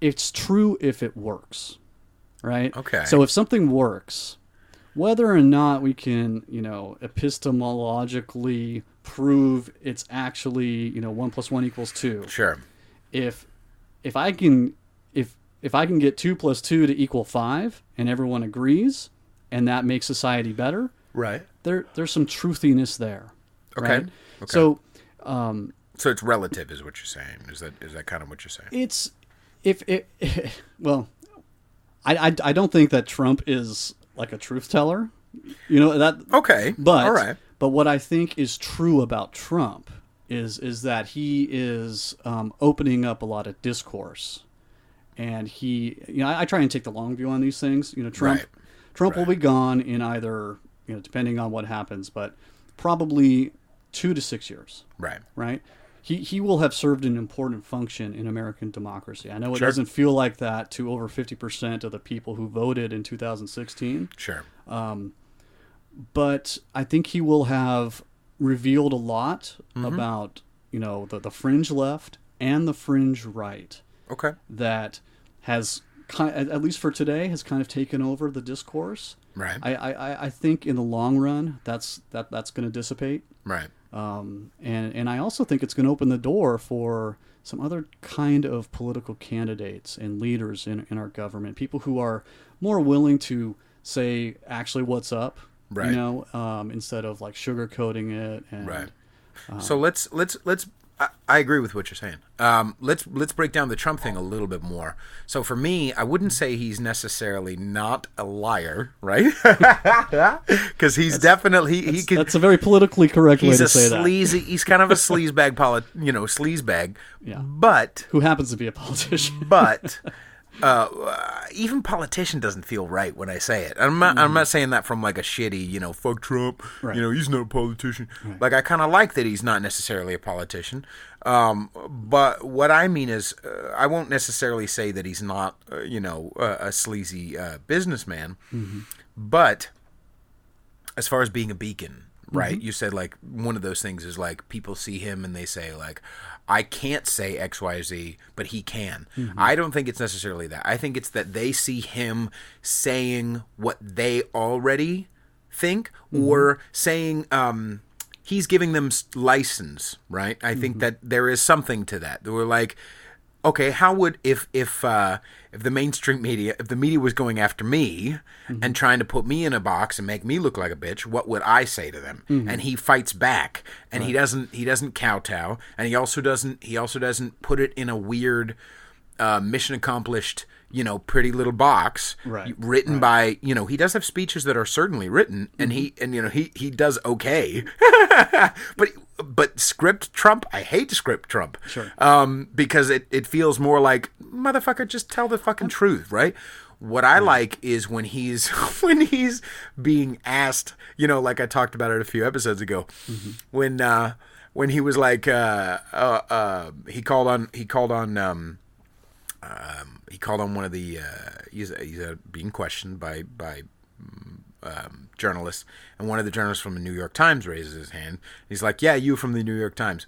it's true if it works, right? Okay. So if something works, whether or not we can, epistemologically prove it's actually, 1 + 1 = 2. Sure. If I can get 2 + 2 to = 5 and everyone agrees and that makes society better, right? There's some truthiness there. Okay. Right? Okay. So it's relative, is what you're saying. Is that kind of what you're saying? It's well, I don't think that Trump is like a truth teller. That okay. But all right. But what I think is true about Trump is that he is opening up a lot of discourse, and he, I try and take the long view on these things. Trump will be gone in either, depending on what happens, but probably 2 to 6 years. Right. Right. He will have served an important function in American democracy. I know it Sure. doesn't feel like that to over 50% of the people who voted in 2016. Sure. But I think he will have revealed a lot about, the fringe left and the fringe right. Okay. That has, at least for today, has kind of taken over the discourse. Right. I think in the long run, that's going to dissipate. Right. And I also think it's going to open the door for some other kind of political candidates and leaders in our government, people who are more willing to say actually what's up, right. Instead of like sugarcoating it. And, right. So let's. I agree with what you're saying. Let's break down the Trump thing a little bit more. So for me, I wouldn't say he's necessarily not a liar, right? Because he's definitely that's a very politically correct way to say that. He's kind of a sleazebag, sleazebag. Yeah. But who happens to be a politician? But even politician doesn't feel right when I say it. I'm not saying that from like a shitty, fuck Trump. Right. He's not a politician. Right. Like I kind of like that he's not necessarily a politician. But what I mean is, I won't necessarily say that he's not, a sleazy businessman. Mm-hmm. But as far as being a beacon, right? You said like one of those things is like people see him and they say like, I can't say X, Y, Z, but he can. Mm-hmm. I don't think it's necessarily that. I think it's that they see him saying what they already think or saying he's giving them license, right? I think that there is something to that. They were like, okay, how would if the mainstream media, if the media was going after me and trying to put me in a box and make me look like a bitch, what would I say to them? And he fights back, and he doesn't kowtow, and he also doesn't put it in a weird mission accomplished, pretty little box written by, he does have speeches that are certainly written, and he does okay. But script Trump, I hate script Trump. Sure. Because it feels more like, motherfucker, just tell the fucking truth, right? What I like is when he's being asked, like I talked about it a few episodes ago, when he was like, he called on one of the he's being questioned by journalists, and one of the journalists from the New York Times raises his hand. He's like, "Yeah, you from the New York Times."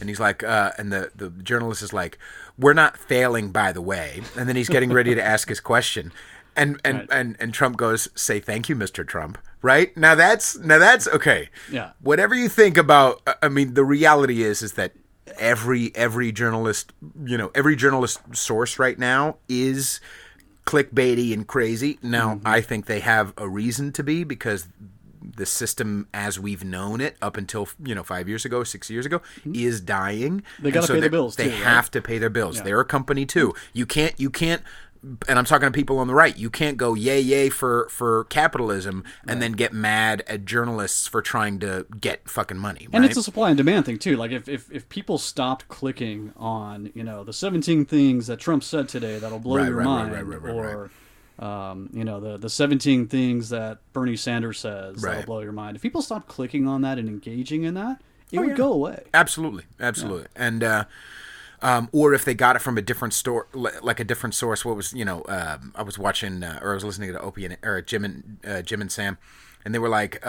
And he's like, and the journalist is like, "We're not failing, by the way." And then he's getting ready to ask his question. And Trump goes, "Say thank you, Mr. Trump." Right? Now that's okay. Yeah. Whatever you think about, I mean, the reality is that every journalist, every journalist source right now is clickbaity and crazy. Now, I think they have a reason to be, because the system as we've known it up until 5 years ago, 6 years ago, is dying. They got to pay their bills too. They have to pay their bills. They're a company too. You can't. And I'm talking to people on the right. You can't go yay for capitalism and then get mad at journalists for trying to get fucking money. Right? And it's a supply and demand thing too. Like if people stopped clicking on the 17 things that Trump said today that'll blow your mind, or the 17 things that Bernie Sanders says that'll blow your mind. If people stopped clicking on that and engaging in that, it would go away. Absolutely. And or if they got it from a different store, like a different source. What was I was watching or I was listening to Opie or Jim and Sam, and they were like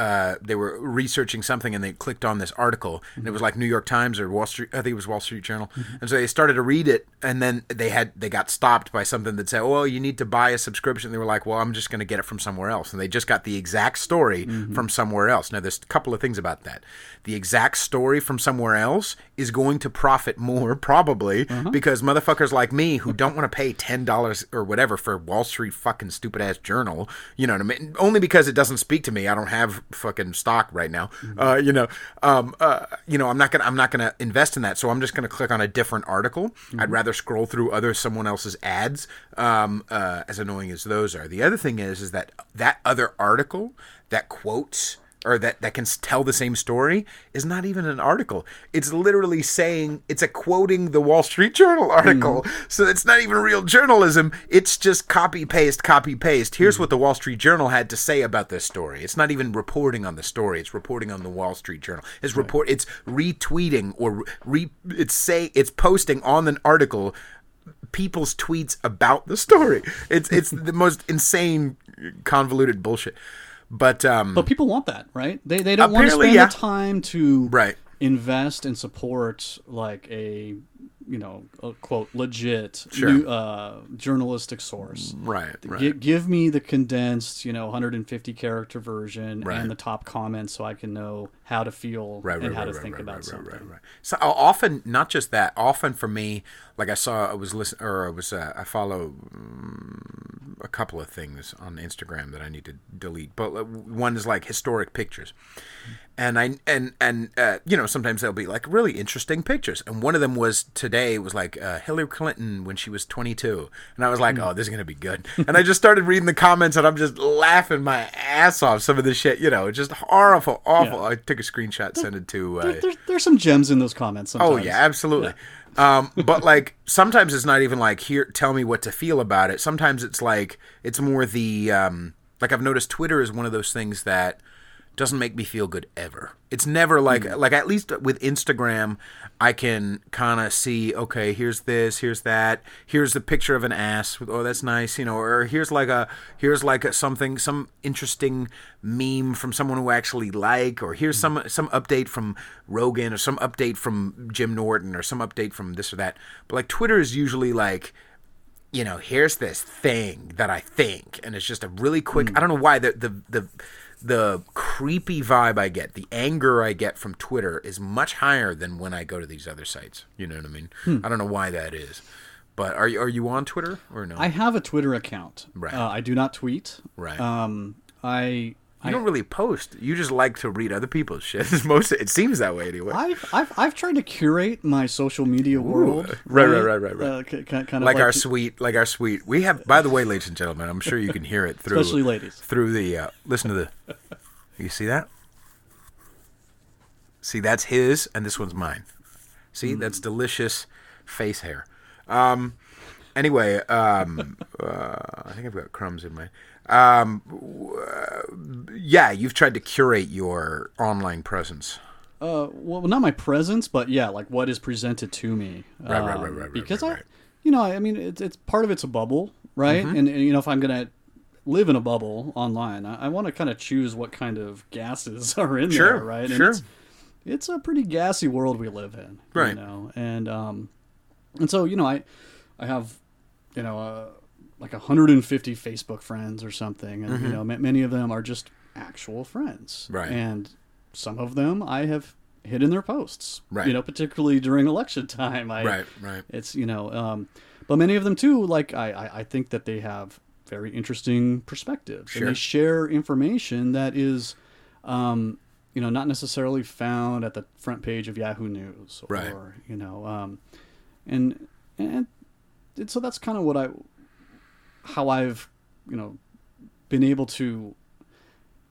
they were researching something, and they clicked on this article, and it was like New York Times or Wall Street. I think it was Wall Street Journal, and so they started to read it, and then they got stopped by something that said, "Oh, well, you need to buy a subscription." They were like, "Well, I'm just going to get it from somewhere else," and they just got the exact story from somewhere else. Now, there's a couple of things about that. The exact story from somewhere else is going to profit more, probably, because motherfuckers like me who don't want to pay $10 or whatever for Wall Street fucking stupid ass journal, you know what I mean? Only because it doesn't speak to me. I don't have fucking stock right now. I'm not gonna invest in that. So I'm just gonna click on a different article. I'd rather scroll through someone else's ads, as annoying as those are. The other thing is that other article that quotes, or that can tell the same story, is not even an article. It's literally saying, it's quoting the Wall Street Journal article. So it's not even real journalism. It's just copy paste. Here's what the Wall Street Journal had to say about this story. It's not even reporting on the story. It's reporting on the Wall Street Journal. It's retweeting or it's posting on an article people's tweets about the story. It's the most insane, convoluted bullshit. But people want that, right? They don't want to spend the time to invest and support like a quote legit journalistic source. Right. Give me the condensed 150 character version and the top comments so I can know how to feel and how to think about something. Right. So often, not just that. Often for me, like I follow a couple of things on Instagram that I need to delete. But one is like historic pictures. And sometimes they'll be like really interesting pictures. And one of them was today, was like Hillary Clinton when she was 22. And I was like, oh, this is going to be good. And I just started reading the comments, and I'm just laughing my ass off. Some of this shit, just horrible, awful. Yeah. I took a screenshot, sent it to... There's some gems in those comments sometimes. Oh, yeah, absolutely. Yeah. But like sometimes it's not even like, here, tell me what to feel about it. Sometimes it's like, it's more the... like I've noticed Twitter is one of those things that doesn't make me feel good ever. It's never like at least with Instagram, I can kind of see, okay, here's this, here's that, here's the picture of an ass. Oh, that's nice, or here's some interesting meme from someone who I actually like, or here's some update from Rogan, or some update from Jim Norton, or some update from this or that. But like Twitter is usually like, here's this thing that I think, and it's just a really quick. I don't know why the creepy vibe I get, the anger I get from Twitter is much higher than when I go to these other sites. You know what I mean? I don't know why that is. But are you on Twitter or no? I have a Twitter account. Right. I do not tweet. Right. I don't really post. You just like to read other people's shit. It seems that way anyway. I've tried to curate my social media world. Right. Kind of like our sweet. We have, by the way, ladies and gentlemen, I'm sure you can hear it through, especially ladies, through the listen to the. You see that? See, that's his, and this one's mine. See, that's delicious face hair. Anyway, I think I've got crumbs in my. Yeah, you've tried to curate your online presence. Well, not my presence, but yeah, like what is presented to me. Right. Because I mean, it's part of it's a bubble, right? And if I'm gonna live in a bubble online, I want to kind of choose what kind of gases are in there, right? And it's a pretty gassy world we live in, right? You know, and so I have like 150 Facebook friends or something, and many of them are just actual friends, right? And some of them I have hidden their posts, right? Particularly during election time, right. It's but many of them too, like I think that they have very interesting perspectives, sure. And they share information that is, not necessarily found at the front page of Yahoo News, or right. And so that's kind of how I've, been able to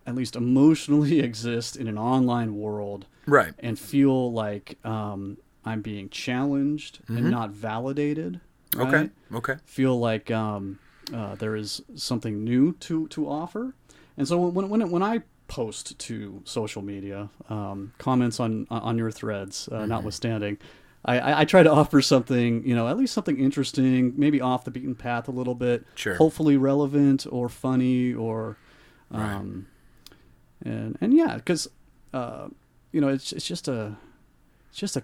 at least emotionally exist in an online world, right, and feel like I'm being challenged and not validated. Right? Okay. Feel like there is something new to offer, and so when I post to social media, comments on your threads, notwithstanding, I try to offer something, at least something interesting, maybe off the beaten path a little bit, sure. Hopefully relevant or funny, or, right. and yeah, because it's just a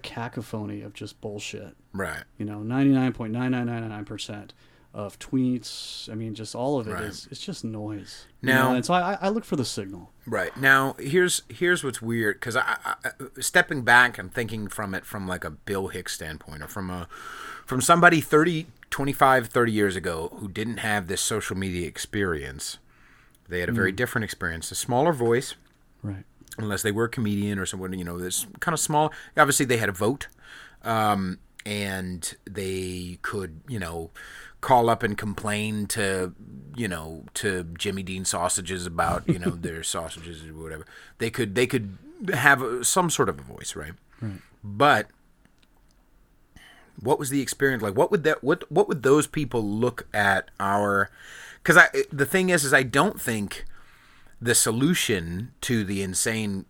cacophony of just bullshit, right? 99.9999% of tweets. I mean, just all of it right. it's just noise. Now, and so I look for the signal. Right. Now, here's what's weird, because I stepping back and thinking from it from like a Bill Hicks standpoint, or from somebody 25, 30 years ago who didn't have this social media experience. They had a very different experience, a smaller voice. Right. Unless they were a comedian or someone, this kind of small. Obviously, they had a vote, and they could, call up and complain to Jimmy Dean Sausages about, their sausages or whatever. They could have some sort of a voice, right? Right. But what was the experience like? What would those people look at our? Because the thing is I don't think the solution to the insane,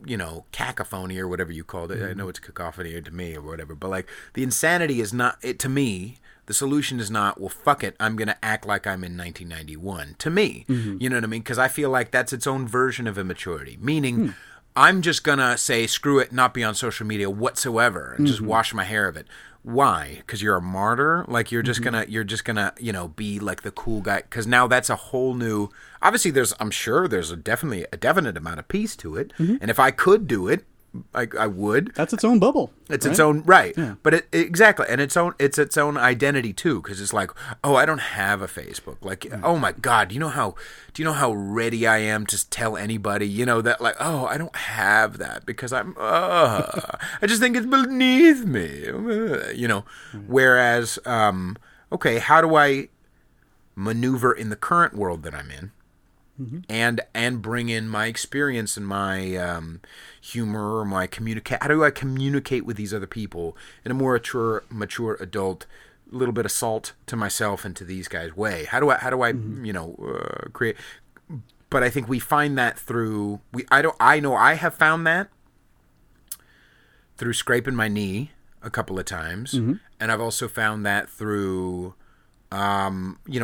cacophony or whatever you called it. I know it's cacophony to me or whatever, but like the insanity is not it to me. The solution is not, well, fuck it, I'm going to act like I'm in 1991. To me, you know what I mean? Because I feel like that's its own version of immaturity. Meaning, I'm just going to say, screw it, not be on social media whatsoever, and just wash my hair of it. Why? Because you're a martyr? Like, you're just gonna, be like the cool guy? Because now that's a whole new... Obviously, I'm sure there's a definite amount of peace to it. And if I could do it, I would. That's its own bubble. It's right? its own right, yeah. But exactly, and it's its own identity too. Because it's like, oh, I don't have a Facebook. Like, oh my God, do you know how ready I am to tell anybody? That like, oh, I don't have that because I just think it's beneath me. Whereas, okay, how do I maneuver in the current world that I'm in? And bring in my experience and my humor or my communicate. How do I communicate with these other people in a more mature adult, a little bit of salt to myself and to these guys' way? How do I create? But I think we find that through I know I have found that through scraping my knee a couple of times, and I've also found that through. I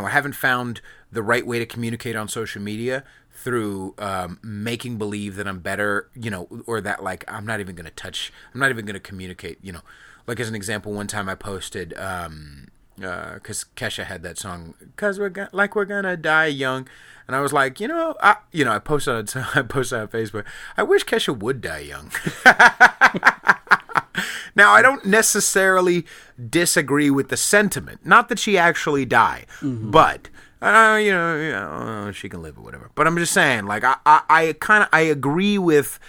haven't found the right way to communicate on social media through making believe that I'm better, or that like I'm not even going to communicate, like as an example, one time I posted, because Kesha had that song, "Cause we're gonna die young," and I was like, I posted on Facebook, I wish Kesha would die young. Now, I don't necessarily disagree with the sentiment. Not that she actually died, but she can live or whatever. But I'm just saying, like, I agree with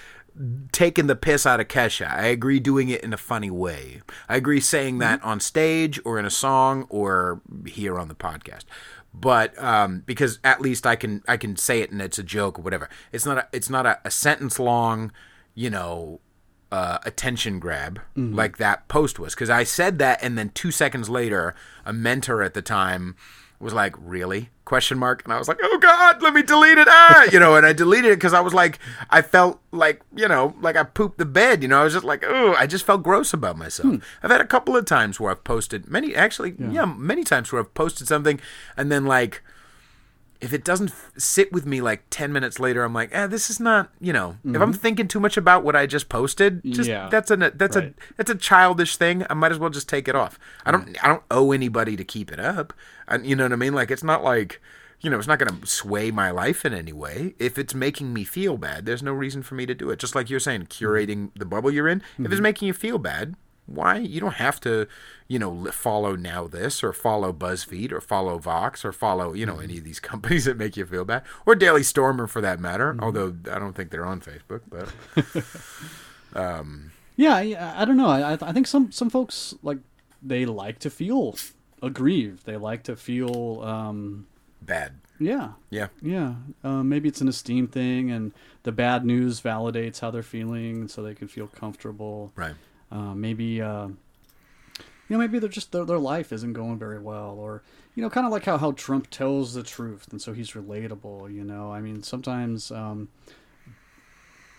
taking the piss out of Kesha. I agree doing it in a funny way. I agree saying that on stage or in a song or here on the podcast. But because at least I can say it and it's a joke or whatever. It's not a sentence long, attention grab like that post was, because I said that and then 2 seconds later a mentor at the time was like, really? ? And I was like, oh God, let me delete it. And I deleted it because I was like, I felt like, like I pooped the bed. I was just like, oh, I just felt gross about myself. I've had a couple of times where I've posted many times where I've posted something and then like if it doesn't sit with me like 10 minutes later, I'm like, this is not, if I'm thinking too much about what I just posted, that's a childish thing. I might as well just take it off. I don't owe anybody to keep it up. You know what I mean? Like, it's not like, it's not going to sway my life in any way. If it's making me feel bad, there's no reason for me to do it. Just like you're saying, curating the bubble you're in. If it's making you feel bad, why? You don't have to, follow Now This or follow BuzzFeed or follow Vox or follow, any of these companies that make you feel bad, or Daily Stormer for that matter. Although I don't think they're on Facebook, but I don't know. I think some folks, like, they like to feel aggrieved. They like to feel bad. Yeah. Maybe it's an esteem thing, and the bad news validates how they're feeling, so they can feel comfortable. Right. Maybe they're just their life isn't going very well, or kind of like how Trump tells the truth, and so he's relatable. I mean, sometimes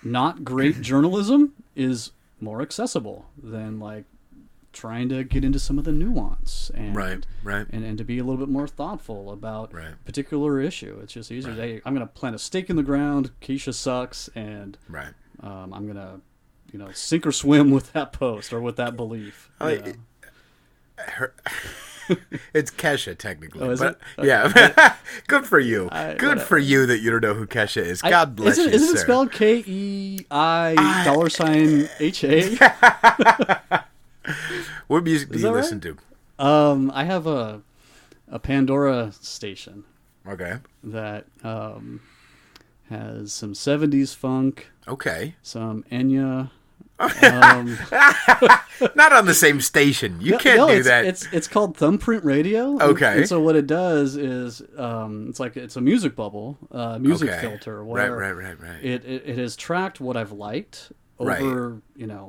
not great journalism is more accessible than like trying to get into some of the nuance and right. and to be a little bit more thoughtful about right. a particular issue. It's just easier. Hey, I'm going to plant a stake in the ground. Kesha sucks, and right. I'm going to sink or swim with that post or with that belief. It's Kesha, technically. Oh, is but it? Yeah. Good for you. Good for you that you don't know who Kesha is. God bless you, Isn't sir. it spelled $KEI $HA? What music do you listen to? I have a Pandora station. Okay. That has some 70s funk. Okay. Some Enya. Not on the same station. You can't do that. It's called Thumbprint Radio. Okay. And so what it does is it's a music bubble, music filter where right. It has tracked what I've liked over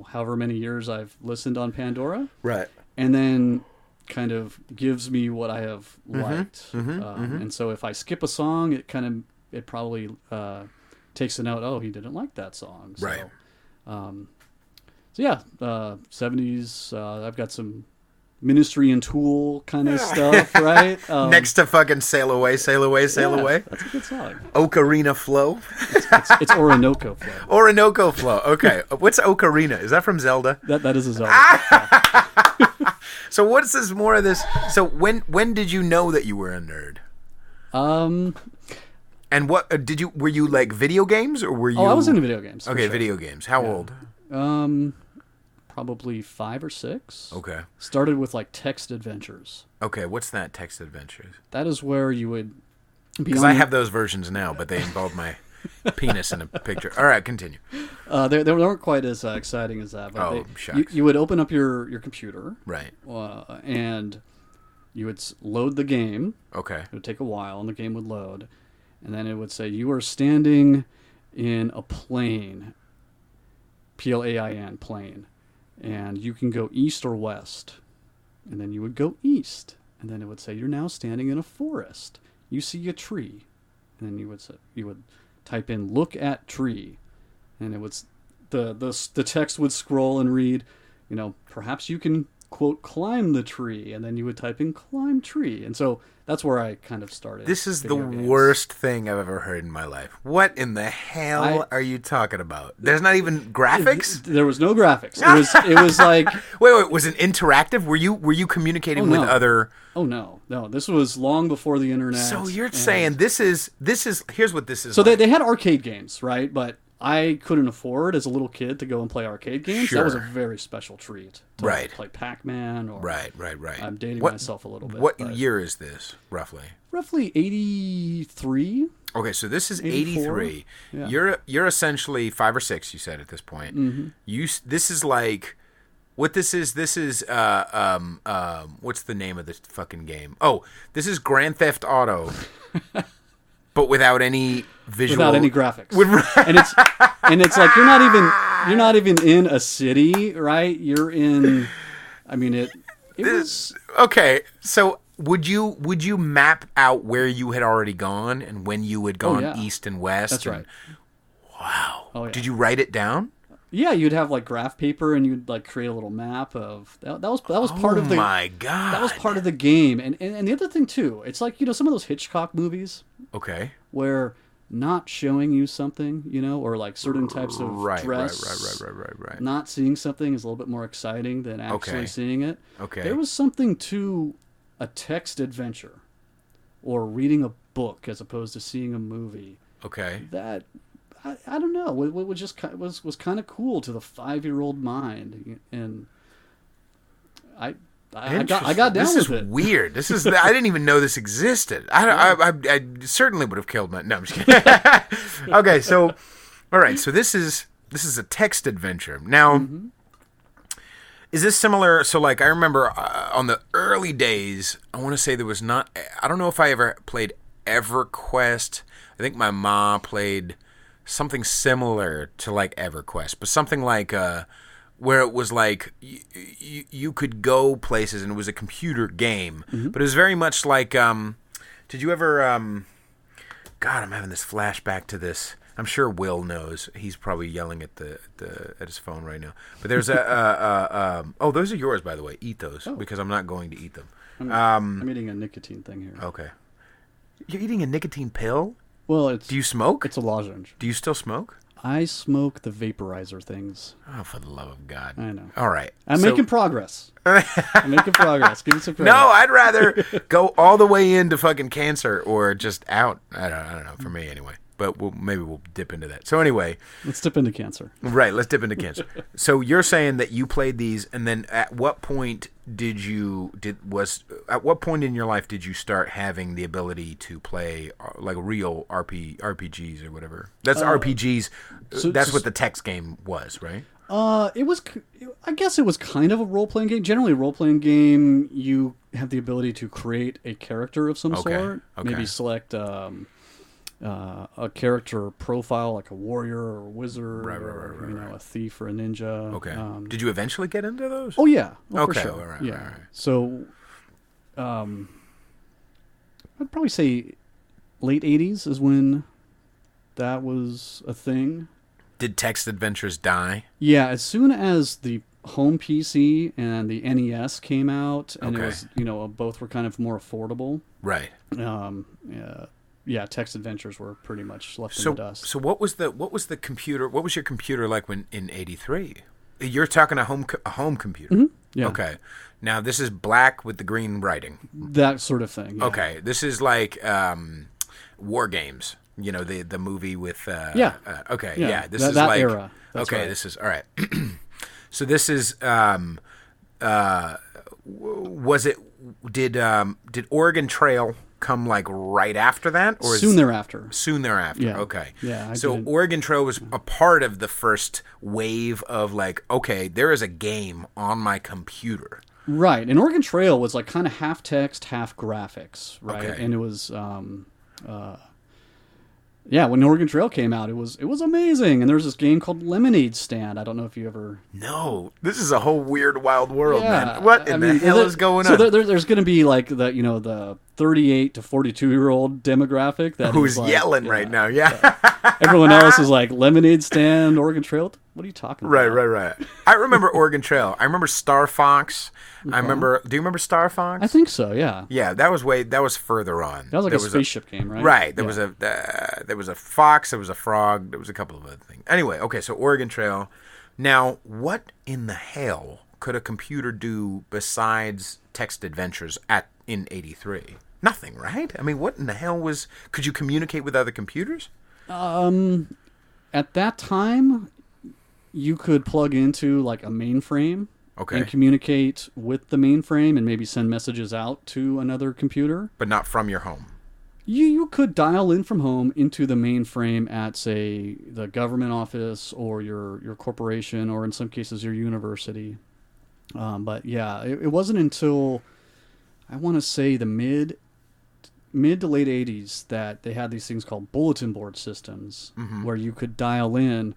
however many years I've listened on Pandora. Right. And then kind of gives me what I have liked. And so if I skip a song, it probably takes a note. Oh, he didn't like that song. So, right. So yeah, 70s. I've got some Ministry and Tool kind of stuff, right? Next to fucking Sail Away, Sail Away, Sail Away. That's a good song. Ocarina Flow. It's Orinoco Flow. Orinoco Flow. Okay. What's Ocarina? Is that from Zelda? That is a Zelda. So what's this more of this? So when did you know that you were a nerd? And what were you like video games or were you? Oh, I was into video games. Okay, sure. video games. How old? Probably 5 or 6. Okay. Started with like text adventures. Okay, what's that, text adventures? That is where you would be. Because I have those versions now, but they involve my penis in a picture. All right, continue. They weren't quite as exciting as that. But shucks. You would open up your computer. Right. And you would load the game. Okay. It would take a while, and the game would load. And then it would say, you are standing in a plane. Plain, plane. And you can go east or west. And then you would go east. And then it would say, you're now standing in a forest. You see a tree. And then you would type in, look at tree. And it would, the text would scroll and read, perhaps you can, quote, climb the tree. And then you would type in climb tree. And so that's where I kind of started. This is the worst thing I've ever heard in my life. What in the hell are you talking about? There's not even graphics? There was no graphics. It was like... Wait, was it interactive? Were you communicating with other... Oh, no. This was long before the internet. So you're saying this is... Here's what this is. So they had arcade games, right? But I couldn't afford, as a little kid, to go and play arcade games. Sure. That was a very special treat. To play Pac-Man or... Right. I'm dating myself a little bit. What year is this, roughly? Roughly 83. Okay, so this is 83. Yeah. You're essentially 5 or 6, you said, at this point. Mm-hmm. This is like... What this is what's the name of this fucking game? Oh, this is Grand Theft Auto. But without any visual, without any graphics, and it's like you're not even in a city, right? You're in. I mean, it was okay. So would you map out where you had already gone and when you had gone east and west? That's right. Wow. Oh, yeah. Did you write it down? Yeah, you'd have like graph paper, and you'd like create a little map of that. That was part of the. Oh my god! That was part of the game, and the other thing too. It's like some of those Hitchcock movies. Okay. Where not showing you something, or like certain types of dress. Right. Not seeing something is a little bit more exciting than actually seeing it. Okay. There was something to a text adventure, or reading a book as opposed to seeing a movie. Okay. That. I don't know. It was just was kind of cool to the 5-year-old mind, and I got down with it. This is weird. This is I didn't even know this existed. I certainly would have killed my. No, I'm just kidding. Okay, so all right, so this is a text adventure. Now, is this similar? So, like, I remember on the early days, I want to say there was not. I don't know if I ever played EverQuest. I think my mom played something similar to like EverQuest, but something like where it was like you could go places and it was a computer game, but it was very much like did you ever God, I'm having this flashback to this. I'm sure Will knows. He's probably yelling at at his phone right now. But there's oh, those are yours, by the way. Eat those because I'm not going to eat them. I'm eating a nicotine thing here. Okay. You're eating a nicotine pill? Well, do you smoke? It's a lozenge. Do you still smoke? I smoke the vaporizer things. Oh, for the love of God! I know. All right, I'm making progress. I'm making progress. Give me some credit. No, I'd rather go all the way into fucking cancer or just out. I don't know. For me, anyway. But maybe we'll dip into that. So anyway, let's dip into cancer. Right, let's dip into cancer. So you're saying that you played these, and then at what point at what point in your life did you start having the ability to play like real RPGs or whatever? That's RPGs. That's what the text game was, right? It was. I guess it was kind of a role playing game. Generally, a role playing game, you have the ability to create a character of some sort. Okay. Maybe select. A character profile like a warrior or a wizard or a thief or a ninja. Okay. Did you eventually get into those? Oh yeah. Okay. For sure. All right. Yeah. All right. So, I'd probably say late 80s is when that was a thing. Did text adventures die? Yeah. As soon as the home PC and the NES came out, and it was both were kind of more affordable. Right. Yeah, text adventures were pretty much left in the dust. So what was the computer? What was your computer like when in '83? You're talking a home computer. Mm-hmm. Yeah. Okay. Now this is black with the green writing. That sort of thing. Yeah. Okay. This is like War Games. You know the movie with. Yeah. Okay. Yeah. This is that like era. That's okay. Right. This is all right. So this is was it? Did Oregon Trail come like right after that, or soon thereafter? Soon thereafter. Yeah. Okay. Yeah. So Oregon Trail was a part of the first wave of like, okay, there is a game on my computer. Right, and Oregon Trail was like kind of half text, half graphics, right? Okay. And it was, when Oregon Trail came out, it was amazing. And there was this game called Lemonade Stand. I don't know if you ever. No, this is a whole weird, wild world, Yeah. man. What in the hell is going on? So there's going to be like the 38 to 42-year-old demographic that who's like, yelling right now? Yeah. Everyone else is like Lemonade Stand, Oregon Trail. What are you talking about? Right. I remember Oregon Trail. I remember Star Fox. Okay. I remember. Do you remember Star Fox? I think so. Yeah. Yeah, that was further on. That was like a spaceship game, right? Right. There was a fox. There was a frog. There was a couple of other things. Anyway, okay. So Oregon Trail. Now, what in the hell could a computer do besides text adventures in '83? Nothing, right? I mean, what in the hell could you communicate with other computers? At that time, you could plug into like a mainframe and communicate with the mainframe and maybe send messages out to another computer. But not from your home. You could dial in from home into the mainframe at, say, the government office or your corporation, or in some cases your university. But yeah, it wasn't until, I want to say, the mid to late 80s that they had these things called bulletin board systems, where you could dial in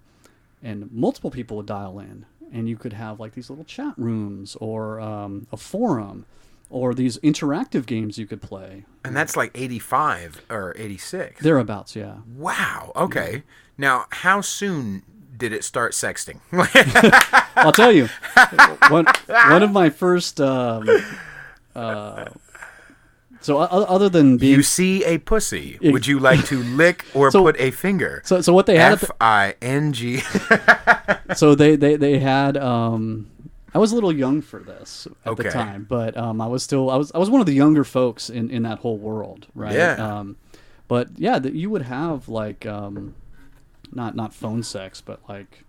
and multiple people would dial in, and you could have like these little chat rooms or a forum or these interactive games you could play. And that's like 85 or 86. Thereabouts, yeah. Wow. Okay. Now, how soon did it start sexting? I'll tell you, one of my first. So other than being, you see a pussy, would you like to lick or put a finger? So what they had FING. So they had. I was a little young for this at the time, but I was one of the younger folks in that whole world, right? Yeah. But yeah, you would have like not phone sex, but like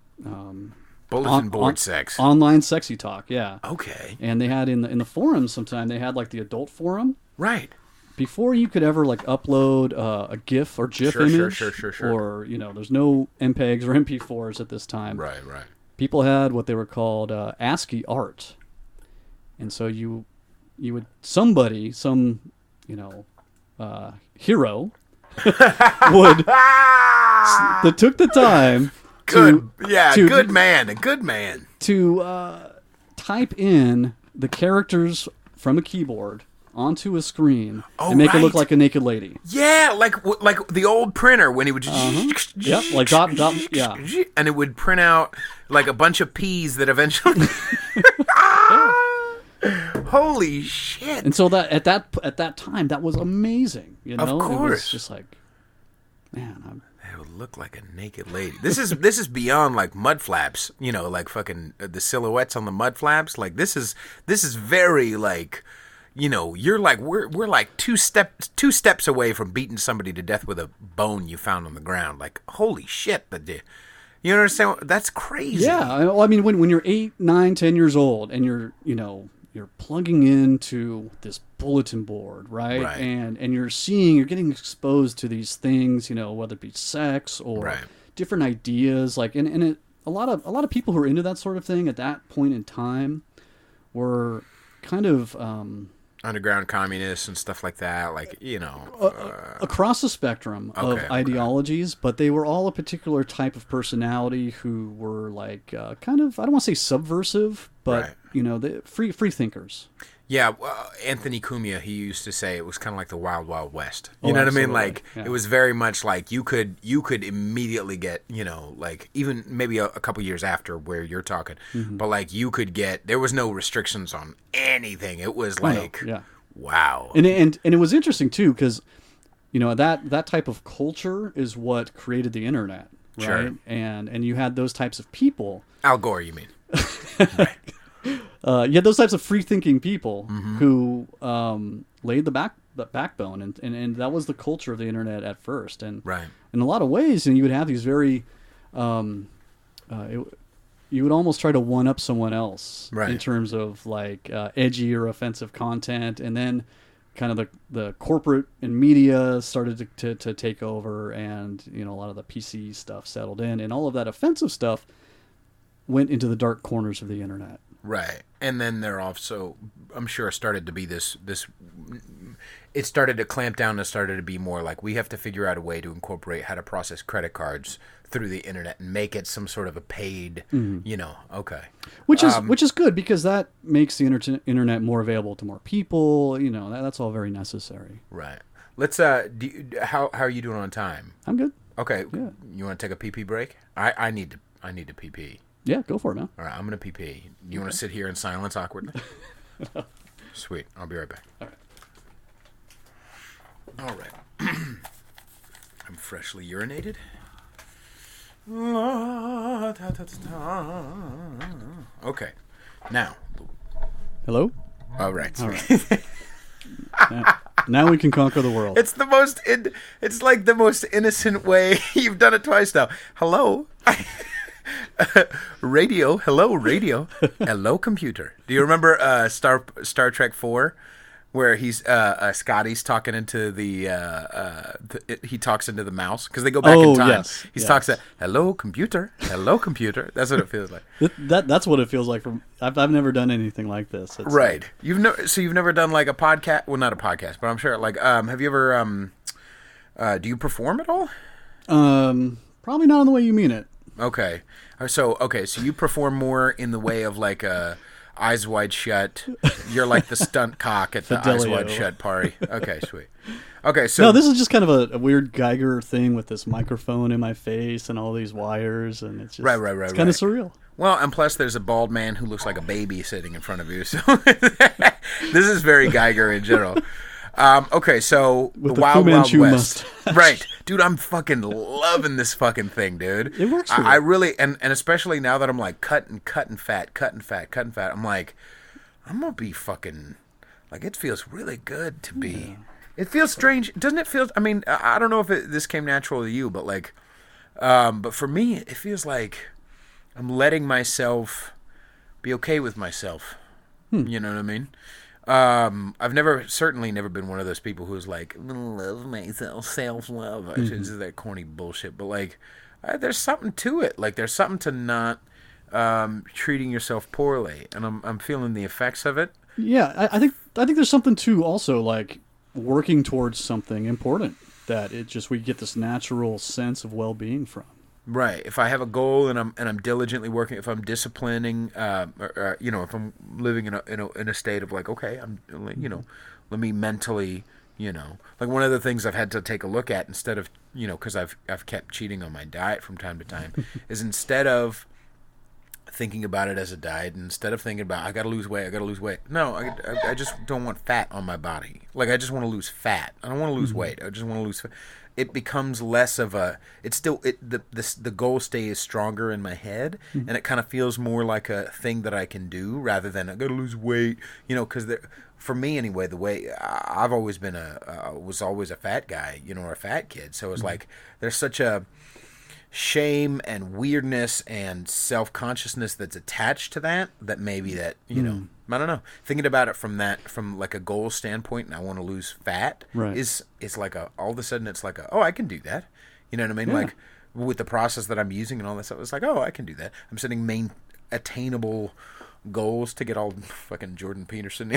bulletin board sex, online sexy talk. Yeah. Okay. And they had in the forums sometime they had like the adult forum. Right. Before you could ever like upload a GIF or GIF image, sure. or there's no MPEGs or MP4s at this time. Right. People had what they were called ASCII art, and so you would some hero that took the time good man to type in the characters from a keyboard onto a screen and make it look like a naked lady. Yeah, like the old printer when he would just yep, like dot, yeah, and it would print out like a bunch of P's that eventually holy shit. And so that at that time that was amazing, Of course. It was just like, man, it would look like a naked lady. This is beyond like mud flaps, like fucking the silhouettes on the mud flaps. Like this is very like, you're like we're like two steps away from beating somebody to death with a bone you found on the ground. Like holy shit, you understand? That's crazy. Yeah, I mean when you're 8, 9, 10 years old and you're plugging into this bulletin board, right? And you're getting exposed to these things, whether it be sex or different ideas, like and a lot of people who are into that sort of thing at that point in time were kind of underground communists and stuff like that, like across the spectrum of ideologies, but they were all a particular type of personality who were like kind of, I don't want to say subversive, but the free thinkers. Yeah, Anthony Cumia, he used to say it was kind of like the Wild Wild West. You know what I mean? Like it was very much like you could immediately get, like even maybe a couple years after where you're talking, but like you could get, there was no restrictions on anything. It was like, wow. And it was interesting too because, that type of culture is what created the internet, right? Sure. And you had those types of people. Al Gore, you mean? Right. You had those types of free-thinking people who laid the backbone, and that was the culture of the internet at first. And in a lot of ways, and you would have these very, you would almost try to one-up someone else in terms of like edgy or offensive content, and then kind of the corporate and media started to take over, and a lot of the PC stuff settled in, and all of that offensive stuff went into the dark corners of the internet. Right. And then there also, I'm sure, started to be this, it started to clamp down and started to be more like, we have to figure out a way to incorporate how to process credit cards through the internet and make it some sort of a paid, okay. Which is good because that makes the internet more available to more people, that's all very necessary. Right. Let's, how are you doing on time? I'm good. Okay. Yeah. You want to take a pee break? I need to pee. Yeah, go for it, man. All right, I'm going to pee. You want to sit here in silence awkwardly? Sweet. I'll be right back. All right. I'm freshly urinated. Okay. Now. Hello? All right. Now we can conquer the world. It's it's like the most innocent way. You've done it twice now. Hello? Radio, hello radio, hello computer. Do you remember Star Trek 4, where he's Scotty's talking into he talks into the mouse because they go back in time. Yes, he talks to hello computer. That's what it feels like. That's what it feels like. I've never done anything like this. It's right. You've never done like a podcast. Well, not a podcast, but I'm sure. Like, have you ever? Do you perform at all? Probably not in the way you mean it. Okay. So you perform more in the way of like a Eyes Wide Shut. You're like the stunt cock at the Eyes Wide Shut party. Okay, sweet. Okay, so... No, this is just kind of a weird Geiger thing with this microphone in my face and all these wires, and it's just... Right. It's kind of surreal. Well, and plus there's a bald man who looks like a baby sitting in front of you, so... This is very Geiger in general. Okay, so with the Wild Wild West. Mustache. Right. Dude, I'm fucking loving this fucking thing, dude. It works for I you. really, and especially now that I'm like cutting fat, I'm like, I'm gonna be fucking, like, it feels really good to be. Yeah. It feels strange. Doesn't it feel, I mean, I don't know if this came natural to you, but like, but for me, it feels like I'm letting myself be okay with myself. You know what I mean? I've certainly never been one of those people who's like, love myself, self-love. It's just that corny bullshit. But like, there's something to it. Like, there's something to not treating yourself poorly, and I'm feeling the effects of it. Yeah, I think there's something to also like working towards something important that we get this natural sense of well-being from. Right. If I have a goal and I'm diligently working, if I'm disciplining, or, you know, if I'm living in a state of like, okay, I'm, you know, let me mentally, you know, like one of the things I've had to take a look at instead of, you know, because I've kept cheating on my diet from time to time, is instead of thinking about it as a diet, and instead of thinking about I got to lose weight. No, I just don't want fat on my body. Like, I just want to lose fat. I don't want to lose weight. I just want to lose fat. It becomes less of a. It's still the goal stays stronger in my head, and it kind of feels more like a thing that I can do rather than I got to lose weight. You know, because for me anyway, the way I've always been was always a fat guy, you know, or a fat kid. So it's like there's such a shame and weirdness and self-consciousness that's attached to that maybe that, you know, I don't know, thinking about it from like a goal standpoint, and I want to lose fat, right, is like all of a sudden it's like oh, I can do that, you know what I mean? Yeah. Like with the process that I'm using and all that stuff, it's like, oh, I can do that. I'm setting attainable goals to get all fucking Jordan Peterson.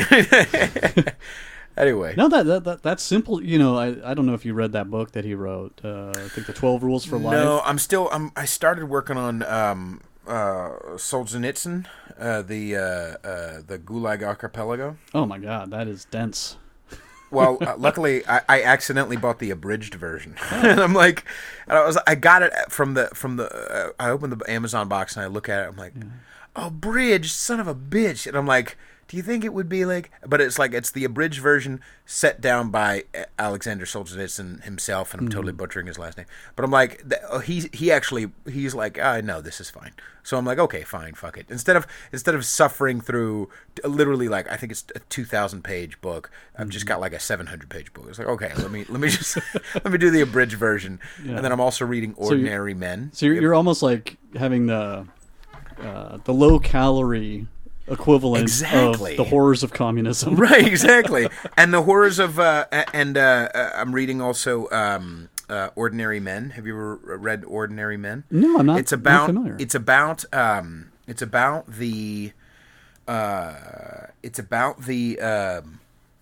Anyway, no, that's simple. You know, I don't know if you read that book that he wrote. I think the 12 Rules for Life. No, I started working on Solzhenitsyn, the Gulag Archipelago. Oh my God, that is dense. Well, luckily I accidentally bought the abridged version, and I'm like, I got it from the I opened the Amazon box and I look at it. I'm like, abridged, son of a bitch, and I'm like, do you think it would be like... But it's like, it's the abridged version set down by Alexander Solzhenitsyn himself, and I'm totally butchering his last name. But I'm like, he's like, no, this is fine. So I'm like, okay, fine, fuck it. Instead of suffering through, literally, like, I think it's a 2,000-page book, I've just got like a 700-page book. It's like, okay, let me just, let me do the abridged version. Yeah. And then I'm also reading Ordinary Men. So you're almost like having the low-calorie equivalent of the horrors of communism. Right, exactly. And the horrors of I'm reading also Ordinary Men. Have you ever read Ordinary Men? No, I'm not. It's about not familiar. It's about the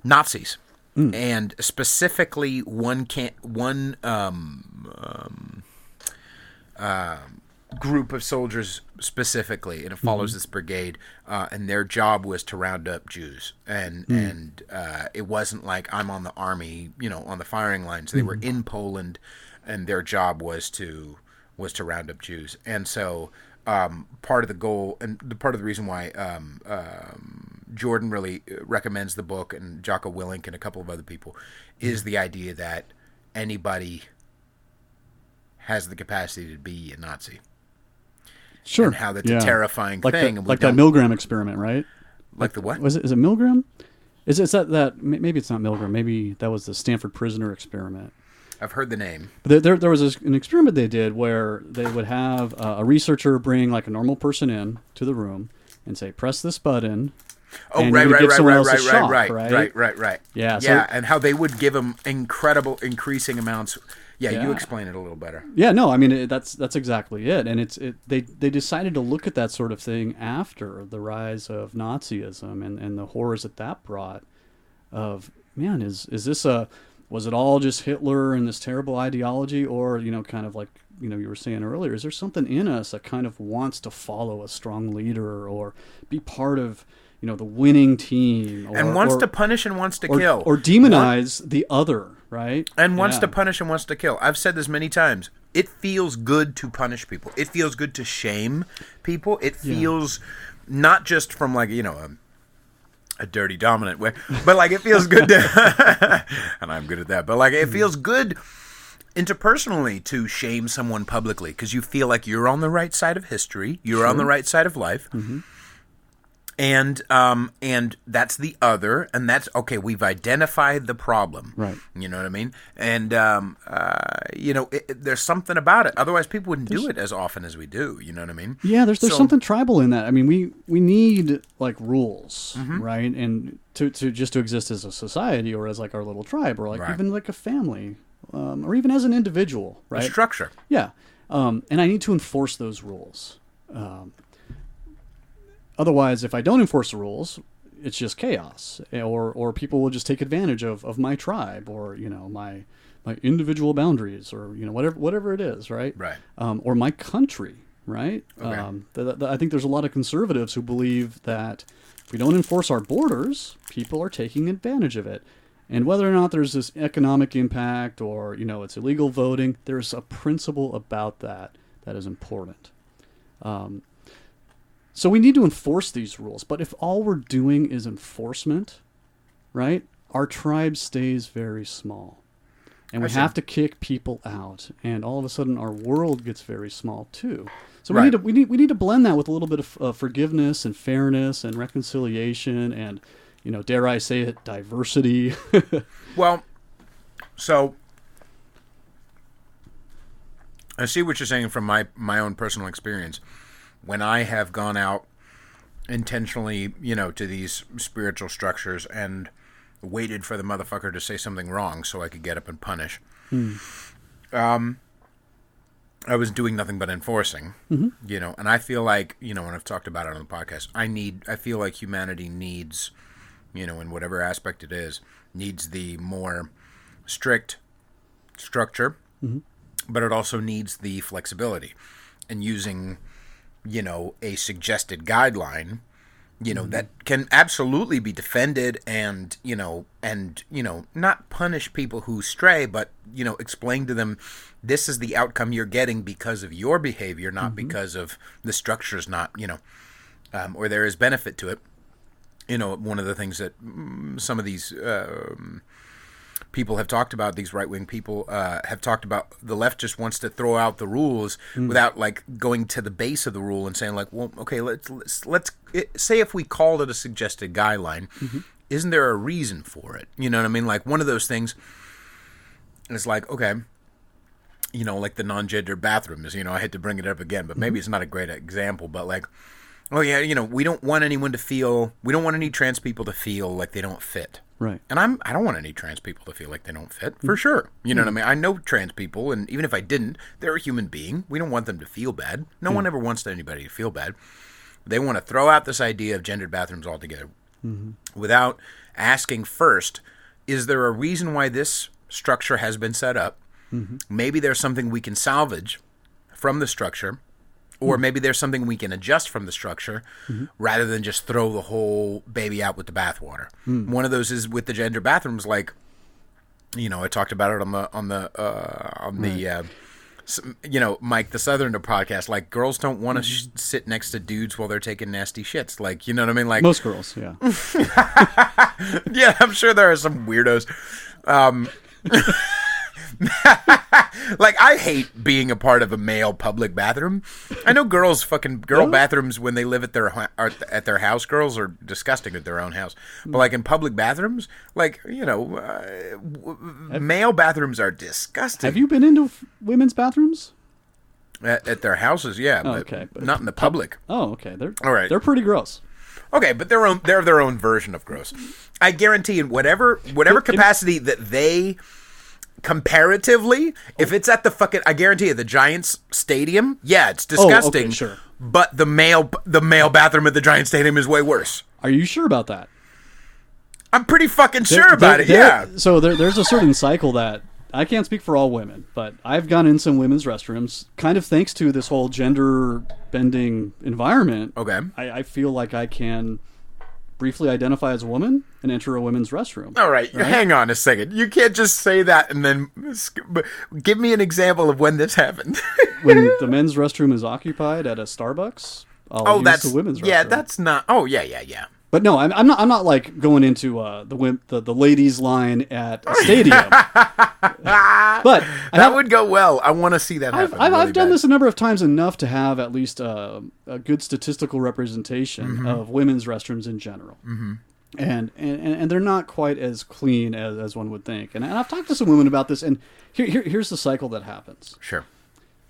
Nazis. And specifically one group of soldiers specifically, and it follows this brigade, and their job was to round up Jews, and it wasn't like I'm on the army, you know, on the firing lines. They were in Poland, and their job was to round up Jews. And so part of the goal, and part of the reason why Jordan really recommends the book, and Jocko Willink and a couple of other people, is the idea that anybody has the capacity to be a Nazi. Sure. And how that's a terrifying thing. Like that Milgram experiment, right? Like the what? Is it Milgram? Is that maybe it's not Milgram. Maybe that was the Stanford prisoner experiment. I've heard the name. But there was an experiment they did where they would have a researcher bring like a normal person in to the room and say, press this button. Oh, right. Yeah. Yeah, and how they would give them increasing amounts. Yeah, you explain it a little better. Yeah, no, I mean that's exactly it, and they decided to look at that sort of thing after the rise of Nazism and the horrors that brought. Of man, is this was it all just Hitler and this terrible ideology, or kind of like you were saying earlier, is there something in us that kind of wants to follow a strong leader or be part of the winning team, and wants to punish and wants to kill, or demonize the other, right? And wants to punish and wants to kill. I've said this many times. It feels good to punish people. It feels good to shame people. It feels not just from like a dirty dominant way, but like it feels good to, and I'm good at that. But like it feels good interpersonally to shame someone publicly because you feel like you're on the right side of history. You're on the right side of life. Mm-hmm. And that's the other, and that's okay. We've identified the problem, right? You know what I mean? And there's something about it. Otherwise, people wouldn't do it as often as we do. You know what I mean? Yeah, there's something tribal in that. I mean, we need like rules, right? And to exist as a society or as like our little tribe or like even like a family, or even as an individual, right? A structure. Yeah, and I need to enforce those rules. Otherwise, if I don't enforce the rules, it's just chaos, or people will just take advantage of my tribe, or my individual boundaries, or whatever it is, right? Right. Or my country, right? Okay. I think there's a lot of conservatives who believe that if we don't enforce our borders, people are taking advantage of it, and whether or not there's this economic impact or it's illegal voting, there's a principle about that is important. So we need to enforce these rules. But if all we're doing is enforcement, right, our tribe stays very small. And we have to kick people out. And all of a sudden our world gets very small too. So we need to blend that with a little bit of forgiveness and fairness and reconciliation and, dare I say it, diversity. Well, so I see what you're saying from my own personal experience. When I have gone out intentionally, to these spiritual structures and waited for the motherfucker to say something wrong so I could get up and punish, I was doing nothing but enforcing, and I feel like, when I've talked about it on the podcast, I feel like humanity needs, in whatever aspect it is, needs the more strict structure, but it also needs the flexibility and using a suggested guideline, that can absolutely be defended and not punish people who stray, but, explain to them this is the outcome you're getting because of your behavior, not because of the structure's not, or there is benefit to it. One of the things that some of these people have talked about, these right-wing people have talked about, the left just wants to throw out the rules without like going to the base of the rule and saying like, well, okay, let's say if we called it a suggested guideline, isn't there a reason for it? You know what I mean? Like one of those things is like, okay, like the non-gender bathrooms, I had to bring it up again, but maybe it's not a great example, but like, oh yeah, we don't want any trans people to feel like they don't fit. Right. And I don't want any trans people to feel like they don't fit, for sure. You know what I mean? I know trans people, and even if I didn't, they're a human being. We don't want them to feel bad. No one ever wants anybody to feel bad. They want to throw out this idea of gendered bathrooms altogether without asking first, is there a reason why this structure has been set up? Maybe there's something we can salvage from the structure, or maybe there's something we can adjust from the structure rather than just throw the whole baby out with the bathwater. One of those is with the gender bathrooms, like, I talked about it on the Mike the Southerner podcast. Like, girls don't want to sit next to dudes while they're taking nasty shits. Like, you know what I mean? Like most girls, yeah. Yeah, I'm sure there are some weirdos. Like, I hate being a part of a male public bathroom. I know girl bathrooms when they live at their house. Girls are disgusting at their own house, but like in public bathrooms, like male bathrooms are disgusting. Have you been into women's bathrooms? At their houses, yeah, but not in the public. Oh, okay. All right. They're pretty gross. Okay, but they're their own version of gross. I guarantee in whatever capacity that they. Comparatively, if it's at I guarantee you, the Giants stadium, yeah, it's disgusting. Oh, okay, sure. But the male bathroom at the Giants stadium is way worse. Are you sure about that? I'm pretty fucking sure about it, yeah. So there's a certain cycle that, I can't speak for all women, but I've gone in some women's restrooms, kind of thanks to this whole gender bending environment. Okay. I feel like I can briefly identify as a woman and enter a women's restroom. All right, hang on a second. You can't just say that and then give me an example of when this happened. When the men's restroom is occupied at a Starbucks, I'll use the women's restroom. Yeah, that's not. Oh, yeah. But no, I'm not like going into the ladies' line at a stadium. But that would go well. I want to see that happen. I've done this a number of times, enough to have at least a good statistical representation of women's restrooms in general. Mm-hmm. And they're not quite as clean as one would think. And I've talked to some women about this, and here's the cycle that happens. Sure.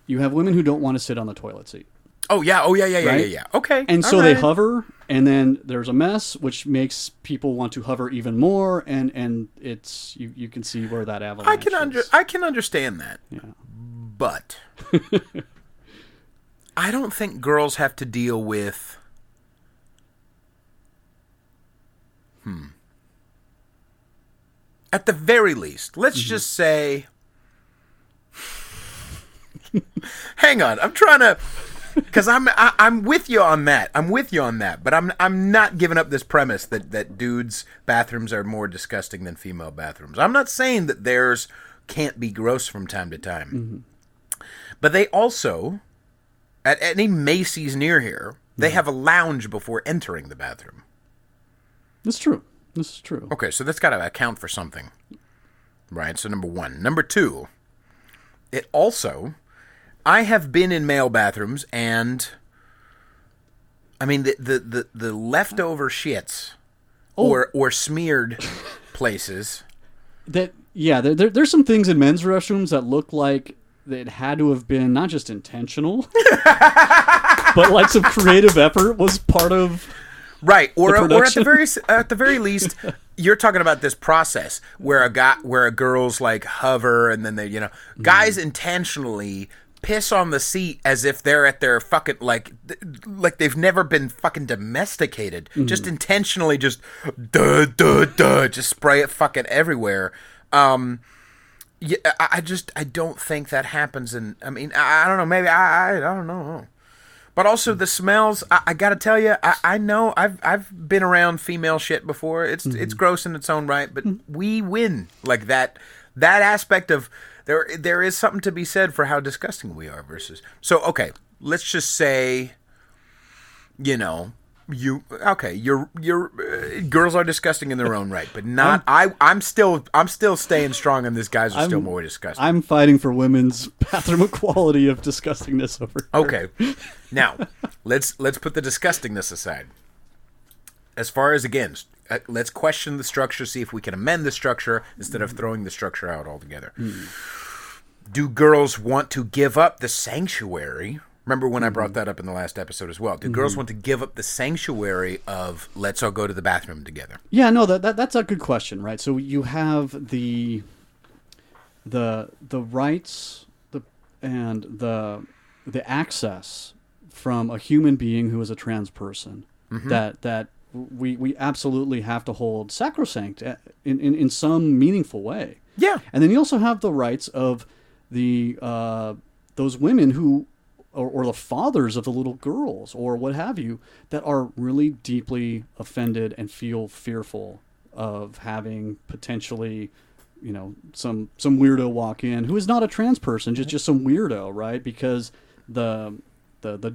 You have women who don't want to sit on the toilet seat. Oh yeah. Yeah. Okay. And so they hover, and then there's a mess, which makes people want to hover even more, and it's you can see where that avalanche is. I can understand that. Yeah. But I don't think girls have to deal with at the very least, let's just say hang on, I'm trying to, because I'm with you on that. But I'm not giving up this premise that dudes' bathrooms are more disgusting than female bathrooms. I'm not saying that theirs can't be gross from time to time. Mm-hmm. But they also, at any Macy's near here, they have a lounge before entering the bathroom. This is true. Okay, so that's got to account for something. Right, so number one. Number two, it also... I have been in male bathrooms, and I mean the leftover shits or smeared places. There's some things in men's restrooms that look like it had to have been not just intentional, but like some creative effort was part of. Right, or at the very least, you're talking about this process where a girl's like hover, and then they guys intentionally piss on the seat as if they're at their fucking like they've never been fucking domesticated. Just intentionally, just just spray it fucking everywhere. Yeah, I don't think that happens. And I mean, I don't know. Maybe I don't know. But also the smells. I gotta tell you, I know I've been around female shit before. It's gross in its own right, but we win like that. That aspect of there is something to be said for how disgusting we are versus. So okay, let's just say, your girls are disgusting in their own right, but not. I'm still staying strong on this. Guys are still more disgusting. I'm fighting for women's bathroom equality of disgustingness over here. Okay, now let's put the disgustingness aside. As far as let's question the structure, see if we can amend the structure instead of throwing the structure out altogether. Do girls want to give up the sanctuary? Remember when I brought that up in the last episode as well. Do girls want to give up the sanctuary of let's all go to the bathroom together? Yeah, no, that's a good question, right? So you have the rights and the access from a human being who is a trans person that we absolutely have to hold sacrosanct in some meaningful way. Yeah. And then you also have the rights of the those women who or the fathers of the little girls or what have you that are really deeply offended and feel fearful of having potentially some weirdo walk in who is not a trans person, just some weirdo, right? Because the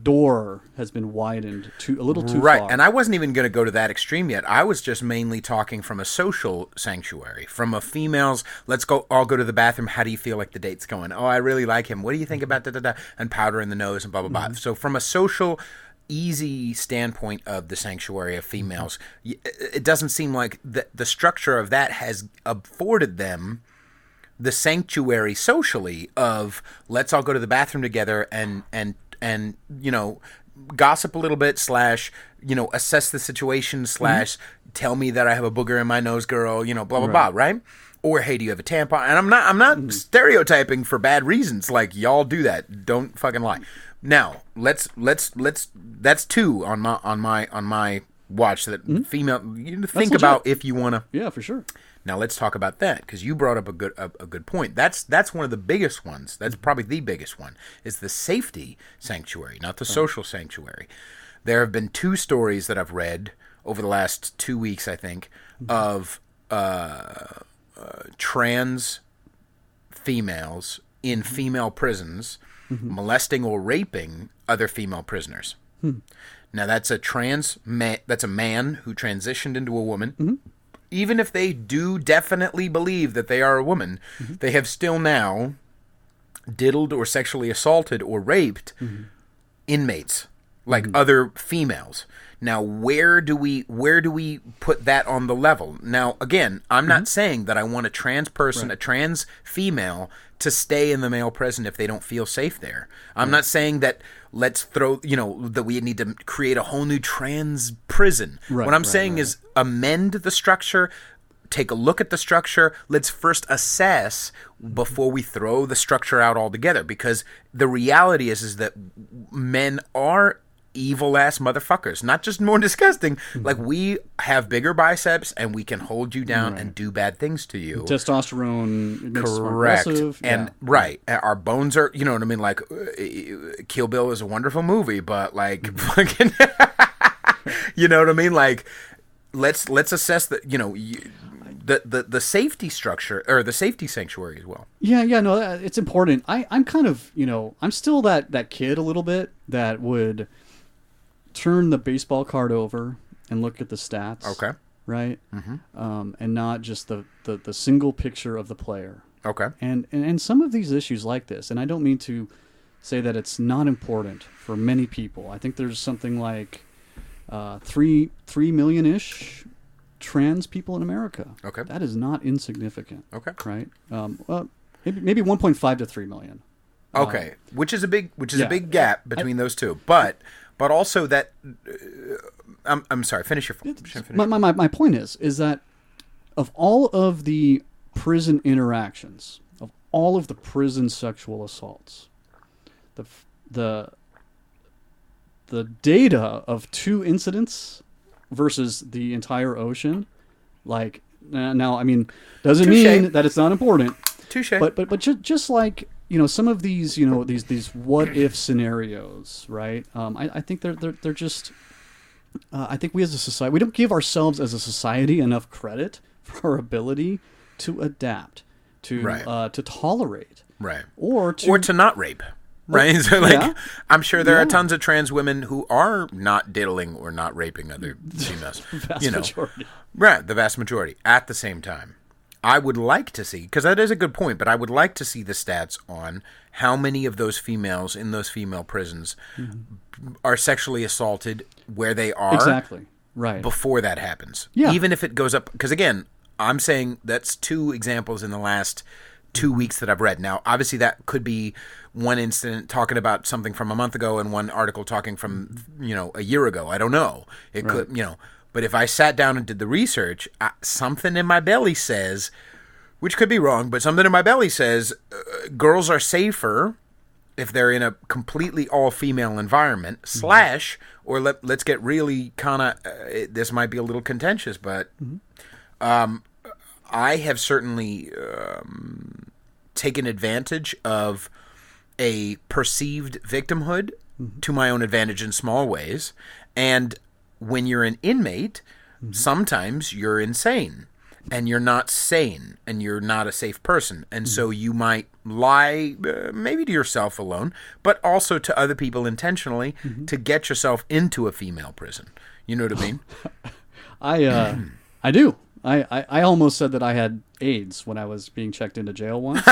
door has been widened a little too far. Right, and I wasn't even going to go to that extreme yet. I was just mainly talking from a social sanctuary, from a female's, let's all go to the bathroom, how do you feel like the date's going? Oh, I really like him. What do you think about da-da-da? And powder in the nose and blah, blah, blah. So from a social, easy standpoint of the sanctuary of females, it doesn't seem like the structure of that has afforded them the sanctuary socially of let's all go to the bathroom together and gossip a little bit / assess the situation / tell me that I have a booger in my nose, girl, blah blah blah, right? Or hey, do you have a tampon? And I'm not stereotyping for bad reasons. Like y'all do that. Don't fucking lie. Now let's that's two on my watch that female. You think about if you want to. Yeah, for sure. Now let's talk about that because you brought up a good point. That's one of the biggest ones. That's probably the biggest one is the safety sanctuary, not the social sanctuary. There have been two stories that I've read over the last 2 weeks, I think, of trans females in female prisons molesting or raping other female prisoners. Now, that's that's a man who transitioned into a woman. Even if they do definitely believe that they are a woman, they have still now diddled or sexually assaulted or raped inmates, like other females. Now, where do we put that on the level? Now, again, I'm not saying that I want a trans person, a trans female, to stay in the male prison if they don't feel safe there. I'm not saying that let's throw, that we need to create a whole new trans prison. What I'm saying is amend the structure, take a look at the structure. Let's first assess before we throw the structure out altogether, because the reality is that men are evil-ass motherfuckers. Not just more disgusting. Like, we have bigger biceps and we can hold you down and do bad things to you. Testosterone makes us more Correct. aggressive. And our bones are, you know what I mean? Like, Kill Bill is a wonderful movie, but like, fucking, you know what I mean? Like, let's assess the, the safety structure, or the safety sanctuary as well. No, it's important. I'm kind of, I'm still that kid a little bit that would turn the baseball card over and look at the stats. Okay. Right? And not just the single picture of the player. Okay. And some of these issues like this, and I don't mean to say that it's not important for many people. I think there's something like 3 million-ish trans people in America. Okay. That is not insignificant. Okay. Right? Well, maybe 1.5 to 3 million. Okay. Which is a big gap between those two. But also that I'm sorry, finish your my point is that of all of the prison interactions, of all of the prison sexual assaults, the data of 2 incidents versus the entire ocean, like, now, I mean, doesn't mean that it's not important. Touche. But just like, some of these, these what if scenarios, right? I think they're just. I think we as a society, we don't give ourselves as a society enough credit for our ability to adapt, to tolerate, or to not rape. Right? So, I'm sure there are tons of trans women who are not diddling or not raping other females. Majority. Right, the vast majority. At the same time, I would like to see, because that is a good point, but I would like to see the stats on how many of those females in those female prisons are sexually assaulted where they are. Exactly. Right. Before that happens. Yeah. Even if it goes up, because again, I'm saying that's 2 examples in the last 2 weeks that I've read. Now, obviously that could be one incident talking about something from a month ago and one article talking from, a year ago. I don't know. It could, but if I sat down and did the research, something in my belly says, which could be wrong, but something in my belly says girls are safer if they're in a completely all-female environment, or let's get really kind of, this might be a little contentious, but I have certainly taken advantage of a perceived victimhood to my own advantage in small ways. And when you're an inmate, sometimes you're insane and you're not sane and you're not a safe person. And so you might lie, maybe to yourself alone, but also to other people intentionally to get yourself into a female prison. You know what I mean? I do. I almost said that I had AIDS when I was being checked into jail once.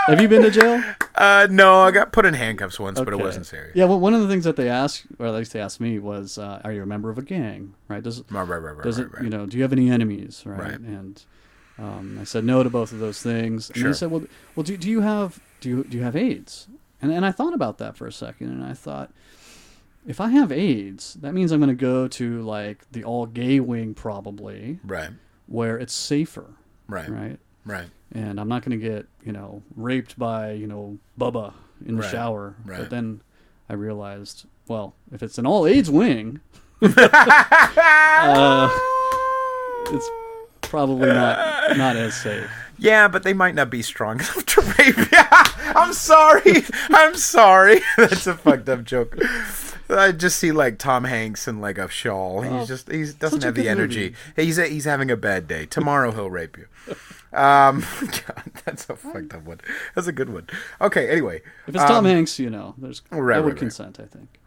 Have you been to jail? No, I got put in handcuffs once, but it wasn't serious. Yeah, well, one of the things that they asked, or at least they asked me, was, "Are you a member of a gang? Right? Does it? Do you have any enemies? Right?" And I said no to both of those things. And they said, "Well, do you have AIDS?" And I thought about that for a second, and I thought, if I have AIDS, that means I'm going to go to like the all gay wing probably, where it's safer, right. And I'm not going to get, raped by, Bubba in the shower. But then I realized, well, if it's an all AIDS wing, it's probably not as safe. Yeah, but they might not be strong enough to rape you. I'm sorry. That's a fucked up joke. I just see like Tom Hanks in like a shawl. Well, He doesn't have the energy. movie. He's having a bad day. Tomorrow he'll rape you. God, that's a fucked up one. That's a good one. Okay, anyway. If it's Tom Hanks, there's right, I would right. consent, I think.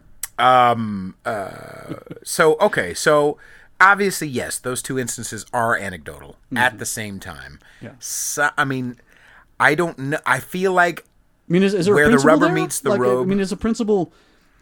So obviously, yes, those two instances are anecdotal at the same time. Yeah. So, I mean, I don't know. I feel like is there where a the principle rubber there? meets the road. Is a principle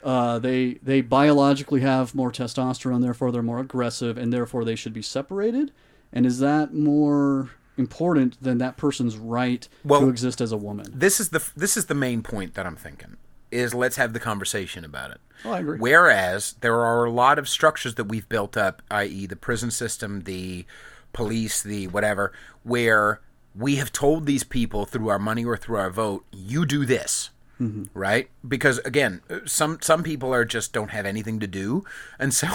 they biologically have more testosterone, therefore they're more aggressive, and therefore they should be separated? And is that more important than that person's right to exist as a woman? This is the main point that I'm thinking. Is let's have the conversation about it. Oh, I agree. Whereas there are a lot of structures that we've built up, i.e. the prison system, the police, the whatever, where we have told these people through our money or through our vote, you do this. Mm-hmm. Right? Because again, some people are just don't have anything to do, and so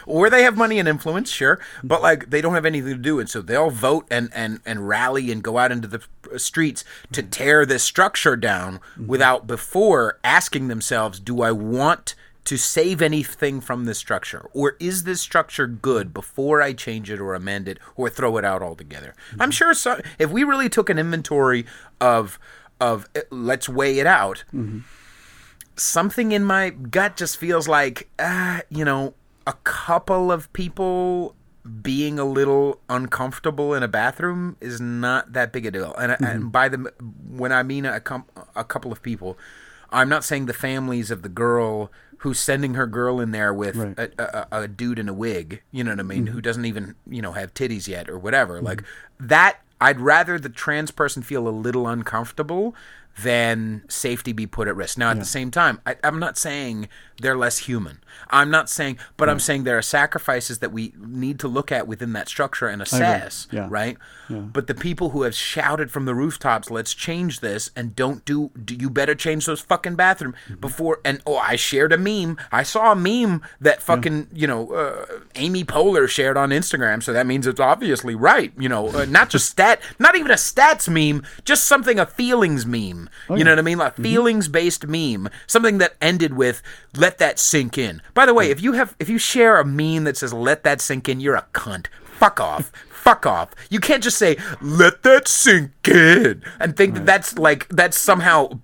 or they have money and influence, sure, but like they don't have anything to do, and so they'll vote and rally and go out into the streets to tear this structure down without before asking themselves, do I want to save anything from this structure, or is this structure good before I change it or amend it or throw it out altogether? Mm-hmm. I'm sure if we really took an inventory of let's weigh it out. Mm-hmm. Something in my gut just feels like, a couple of people being a little uncomfortable in a bathroom is not that big a deal. And when I mean a couple of people, I'm not saying the families of the girl who's sending her girl in there with a dude in a wig, you know what I mean, who doesn't even, have titties yet or whatever. Like that. I'd rather the trans person feel a little uncomfortable than safety be put at risk. Now, at the same time, I'm not saying they're less human. I'm not saying, but I'm saying there are sacrifices that we need to look at within that structure and assess, right? Yeah. But the people who have shouted from the rooftops, let's change this, and don't do you better change those fucking bathroom before, and I shared a meme. I saw a meme that fucking, Amy Poehler shared on Instagram, so that means it's obviously right. Not just not even a stats meme, just something, a feelings meme. You know what I mean? Like feelings-based meme. Something that ended with, let that sink in. By the way, if you share a meme that says, let that sink in, you're a cunt. Fuck off. Fuck off. You can't just say, let that sink in, and think that's somehow,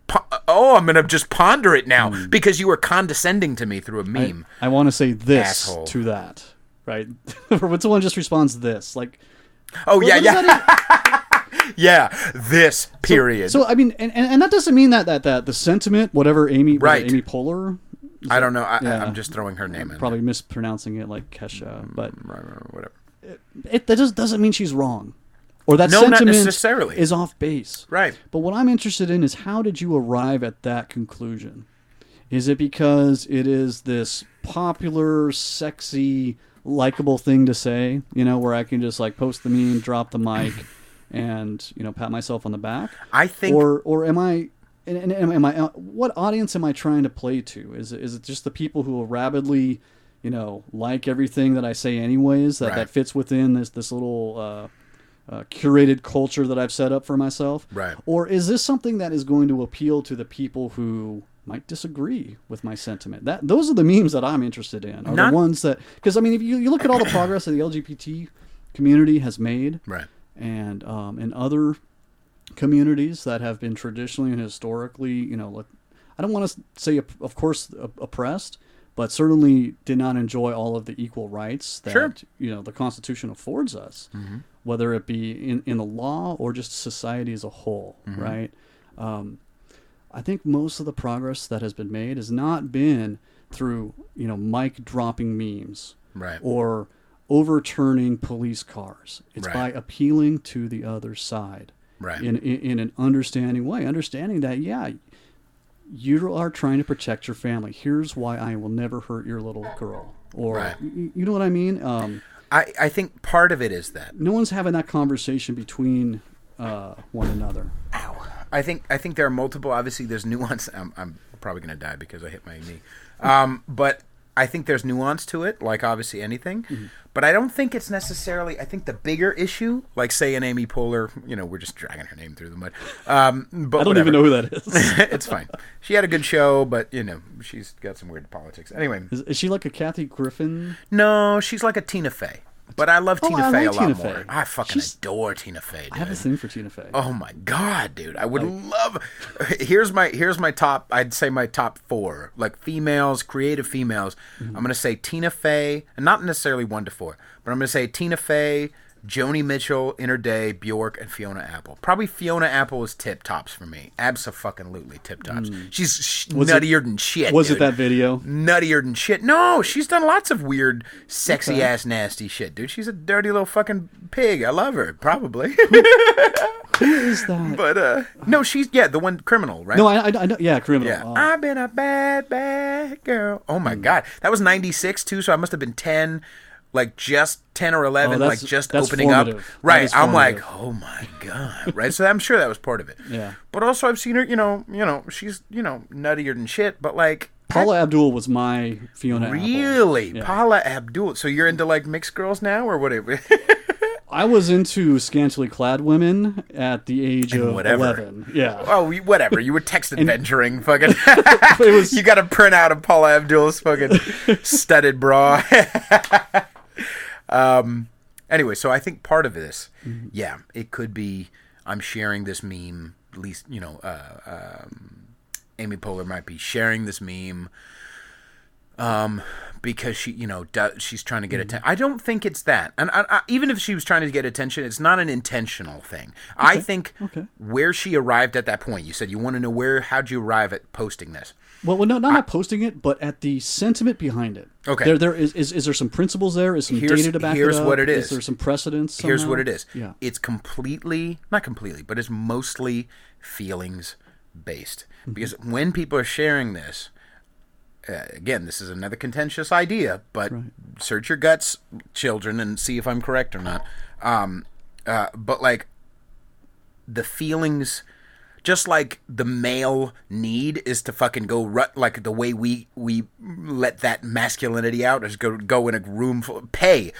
I'm going to just ponder it now because you were condescending to me through a meme. I want to say this Asshole. to that, right? When someone just responds this, like, yeah, this period. So I mean, and that doesn't mean that the sentiment, whatever Amy Poehler. I don't know. I'm just throwing her name in. Probably mispronouncing it like Kesha, but whatever. That just doesn't mean she's wrong, or that not sentiment necessarily is off base. Right. But what I'm interested in is, how did you arrive at that conclusion? Is it because it is this popular, sexy, likable thing to say, where I can just like post the meme, drop the mic, and pat myself on the back? I think, or am I? And am I? What audience am I trying to play to? Is it just the people who will rabidly, like everything that I say anyways? That fits within this little curated culture that I've set up for myself? Right. Or is this something that is going to appeal to the people who might disagree with my sentiment? Those are the memes that I'm interested in. Are the ones that, because I mean, if you look at all the progress that the LGBT community has made, right, and in other communities that have been traditionally and historically, I don't want to say, of course, oppressed, but certainly did not enjoy all of the equal rights that the Constitution affords us, whether it be in the law or just society as a whole, right? I think most of the progress that has been made has not been through, mic dropping memes, right, or overturning police cars. It's by appealing to the other side, right, in an understanding way, understanding that, you are trying to protect your family. Here's why I will never hurt your little girl, or you know what I mean. I think part of it is that no one's having that conversation between one another. Ow. I think there are multiple. Obviously, there's nuance. I'm probably going to die because I hit my knee. But I think there's nuance to it, like obviously anything. Mm-hmm. But I don't think it's necessarily... I think the bigger issue, like say an Amy Poehler, we're just dragging her name through the mud. But I don't even know who that is. It's fine. She had a good show, but, she's got some weird politics. Anyway. Is she like a Kathy Griffin? No, she's like a Tina Fey. But I love Tina Fey a lot Tina more. Fey. I fucking adore Tina Fey, dude. I have a thing for Tina Fey. Oh my god, dude. I would love... Here's my top... I'd say my top 4. Like females, creative females. Mm-hmm. I'm going to say Tina Fey. And not necessarily 1 to 4. But I'm going to say Tina Fey, Joni Mitchell, Interday, Bjork, and Fiona Apple. Probably Fiona Apple is tip-tops for me. Abso-fucking-lutely tip-tops. She's nuttier than shit, Was it that video? Nuttier than shit. No, she's done lots of weird, sexy-ass, nasty shit, dude. She's a dirty little fucking pig. I love her, probably. Who is that? But, no, she's, the one, Criminal, right? No, I know, Criminal. Yeah. Oh. I've been a bad, bad girl. Oh, my God. That was 96, too, so I must have been 10... Like just 10 or 11, like just opening up. Right. I'm like, oh my God. Right. So I'm sure that was part of it. Yeah. But also I've seen her, she's, nuttier than shit. But like. Paula Abdul was my Fiona Apple. Really? Yeah. Paula Abdul. So you're into like mixed girls now or whatever? I was into scantily clad women at the age of 11. Yeah. Oh, whatever. You were text adventuring. Fucking. You got to print out of Paula Abdul's fucking studded bra. Anyway, so I think part of this, it could be I'm sharing this meme, at least, Amy Poehler might be sharing this meme because she, she's trying to get attention. I don't think it's that. And even if she was trying to get attention, it's not an intentional thing. Okay. I think where she arrived at that point, you said you want to know how'd you arrive at posting this? Well, no, not posting it, but at the sentiment behind it. Okay. There is there some principles there? Is some data to back it up? Here's what it is. Is there some precedence somehow? Here's what it is. Yeah. It's not completely, but it's mostly feelings based. Mm-hmm. Because when people are sharing this, again, this is another contentious idea, but search your guts, children, and see if I'm correct or not. But like the feelings... Just like the male need is to fucking go like the way we let that masculinity out is go in a room full of pay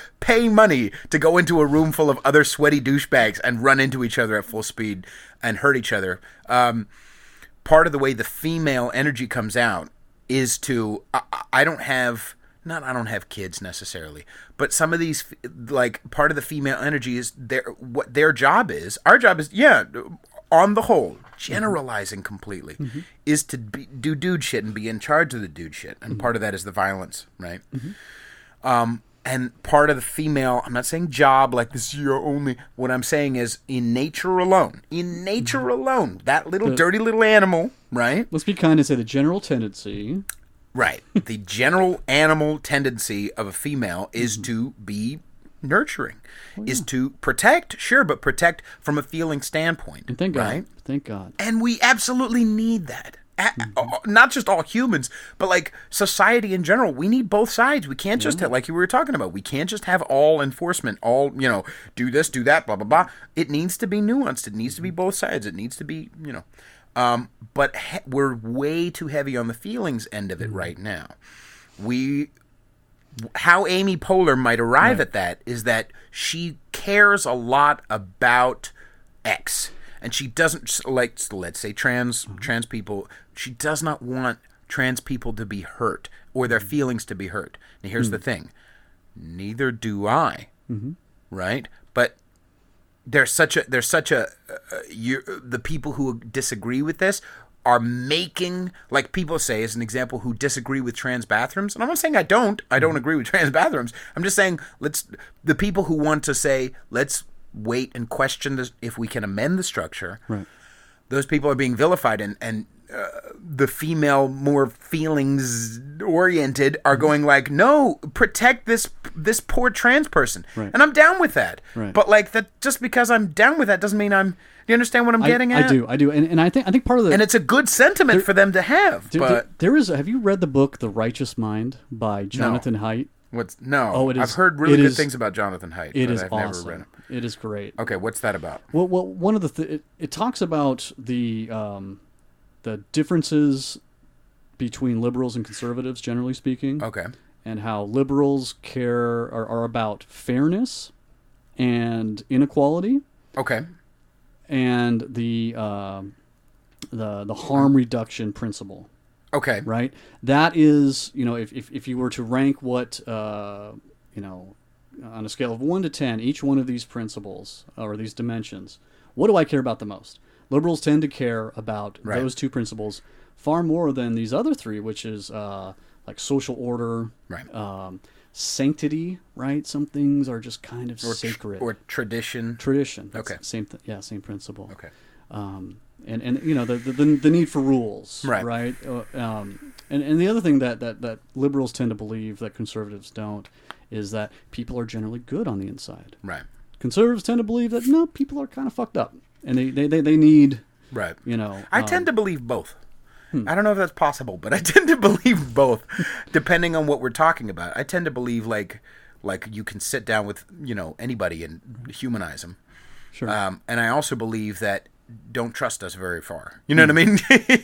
money to go into a room full of other sweaty douchebags and run into each other at full speed and hurt each other. Part of the way the female energy comes out is to I don't have kids necessarily, but some of these, like part of the female energy is what their job is. Our job is on the whole, generalizing completely, is to do dude shit and be in charge of the dude shit. And part of that is the violence, right? And part of the female, I'm not saying job, like this is your only, what I'm saying is in nature alone, that little dirty little animal, right? Let's be kind and say the general tendency. Right. The general animal tendency of a female is to be nurturing, is to protect, but protect from a feeling standpoint. And thank God. Right? Thank God. And we absolutely need that. Not just all humans, but like society in general. We need both sides. We can't just have, like you were talking about, we can't just have all enforcement, all, do this, do that, blah, blah, blah. It needs to be nuanced. It needs to be both sides. It needs to be, but we're way too heavy on the feelings end of it right now. How Amy Poehler might arrive at that is that she cares a lot about X, and she doesn't, like, let's say trans people, she does not want trans people to be hurt or their feelings to be hurt. Now here's the thing, neither do I, right? But there's such a the people who disagree with this are making, like people say as an example, who disagree with trans bathrooms. And I'm not saying I don't agree with trans bathrooms. I'm just saying the people who want to say, let's wait and question this, if we can amend the structure. Right. Those people are being vilified, and the female, more feelings oriented are going like, no, protect this poor trans person. Right. And I'm down with that. Right. But like that, just because I'm down with that doesn't mean I'm, do you understand what I'm getting at? I do. And I think part of the... And it's a good sentiment for them to have. There is... Have you read the book The Righteous Mind by Jonathan Haidt? I've heard really good things about Jonathan Haidt. It is I've awesome. Never read it. It is great. Okay, what's that about? Well, one of the... It talks about the differences between liberals and conservatives, generally speaking. Okay. and how liberals are about fairness and inequality. Okay. And the harm reduction principle. Okay. Right? That is, if you were to rank what, on a scale of 1 to 10, each one of these principles or these dimensions, what do I care about the most? Liberals tend to care about those two principles far more than these other three, which is like social order, sanctity, right? Some things are just kind of sacred. Or tradition. Tradition. Okay. Same principle. Okay. And the need for rules, right? And the other thing that liberals tend to believe that conservatives don't is that people are generally good on the inside. Right. Conservatives tend to believe that no, people are kind of fucked up, and they need I tend to believe both. I don't know if that's possible, but I tend to believe both, depending on what we're talking about. I tend to believe like you can sit down with anybody and humanize them. Sure. And I also believe that don't trust us very far. You know what I mean?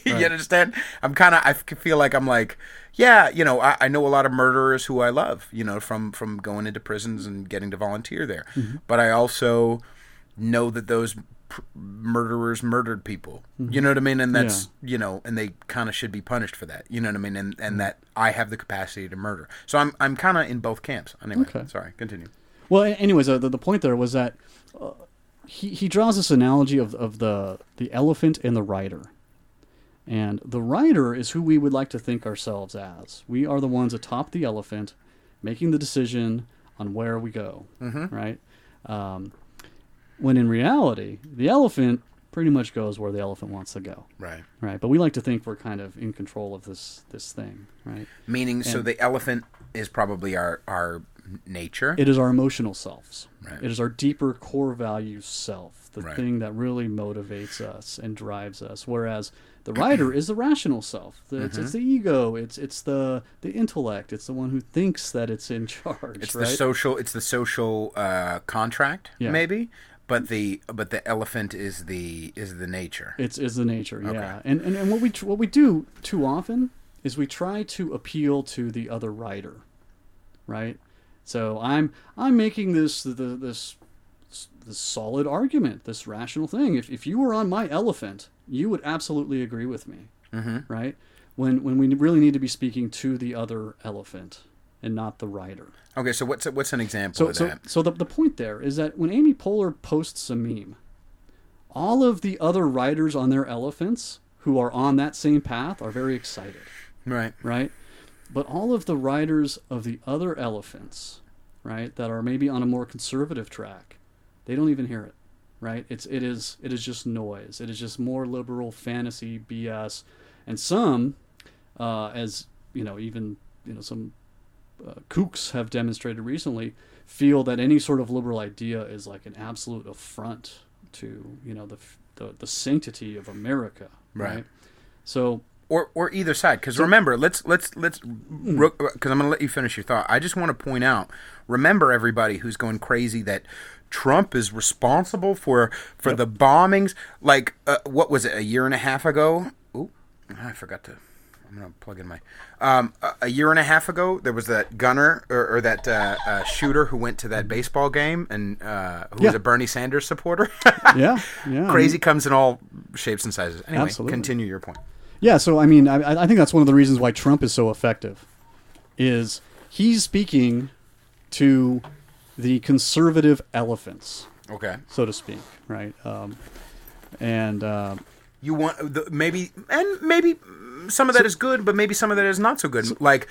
You understand? I feel like I'm like, yeah, I know a lot of murderers who I love, from going into prisons and getting to volunteer there. Mm-hmm. But I also know that those murderers murdered people. Mm-hmm. You know what I mean? And that's, and they kind of should be punished for that. You know what I mean? And that I have the capacity to murder. So I'm kind of in both camps. Anyway, sorry, continue. Well, anyways, the point there was that he draws this analogy of the elephant and the rider. And the rider is who we would like to think ourselves as. We are the ones atop the elephant making the decision on where we go, right? When in reality, the elephant pretty much goes where the elephant wants to go. Right. Right. But we like to think we're kind of in control of this thing, right? Meaning, so the elephant is probably our nature. It is our emotional selves. Right. It is our deeper core value self, the thing that really motivates us and drives us. Whereas the rider is the rational self. It's the ego. It's the intellect. It's the one who thinks that it's in charge. It's the social contract, maybe. But the elephant is the nature. Is the nature, yeah. And what we do too often is we try to appeal to the other rider, right? So I'm making this solid argument, this rational thing. If you were on my elephant, you would absolutely agree with me, right? When we really need to be speaking to the other elephant and not the rider. Okay, so what's an example of that? So the point there is that when Amy Poehler posts a meme, all of the other riders on their elephants who are on that same path are very excited. Right. Right? But all of the riders of the other elephants, right, that are maybe on a more conservative track, they don't even hear it. Right? It is just noise. It is just more liberal fantasy BS. And some, some kooks have demonstrated recently, feel that any sort of liberal idea is like an absolute affront to the sanctity of America, right? So or either side, because remember, let's because I'm going to let you finish your thought. I just want to point out, remember everybody who's going crazy that Trump is responsible for the bombings. Like what was it, a year and a half ago? Ooh, I forgot to. I'm going to plug in my... a year and a half ago, there was that gunner, or that shooter who went to that baseball game, and who was a Bernie Sanders supporter. Yeah. Crazy comes in all shapes and sizes. Anyway, absolutely. Continue your point. Yeah, so I mean, I think that's one of the reasons why Trump is so effective, is he's speaking to the conservative elephants, so to speak, right? You want maybe some of that is good, but maybe some of that is not so good. Like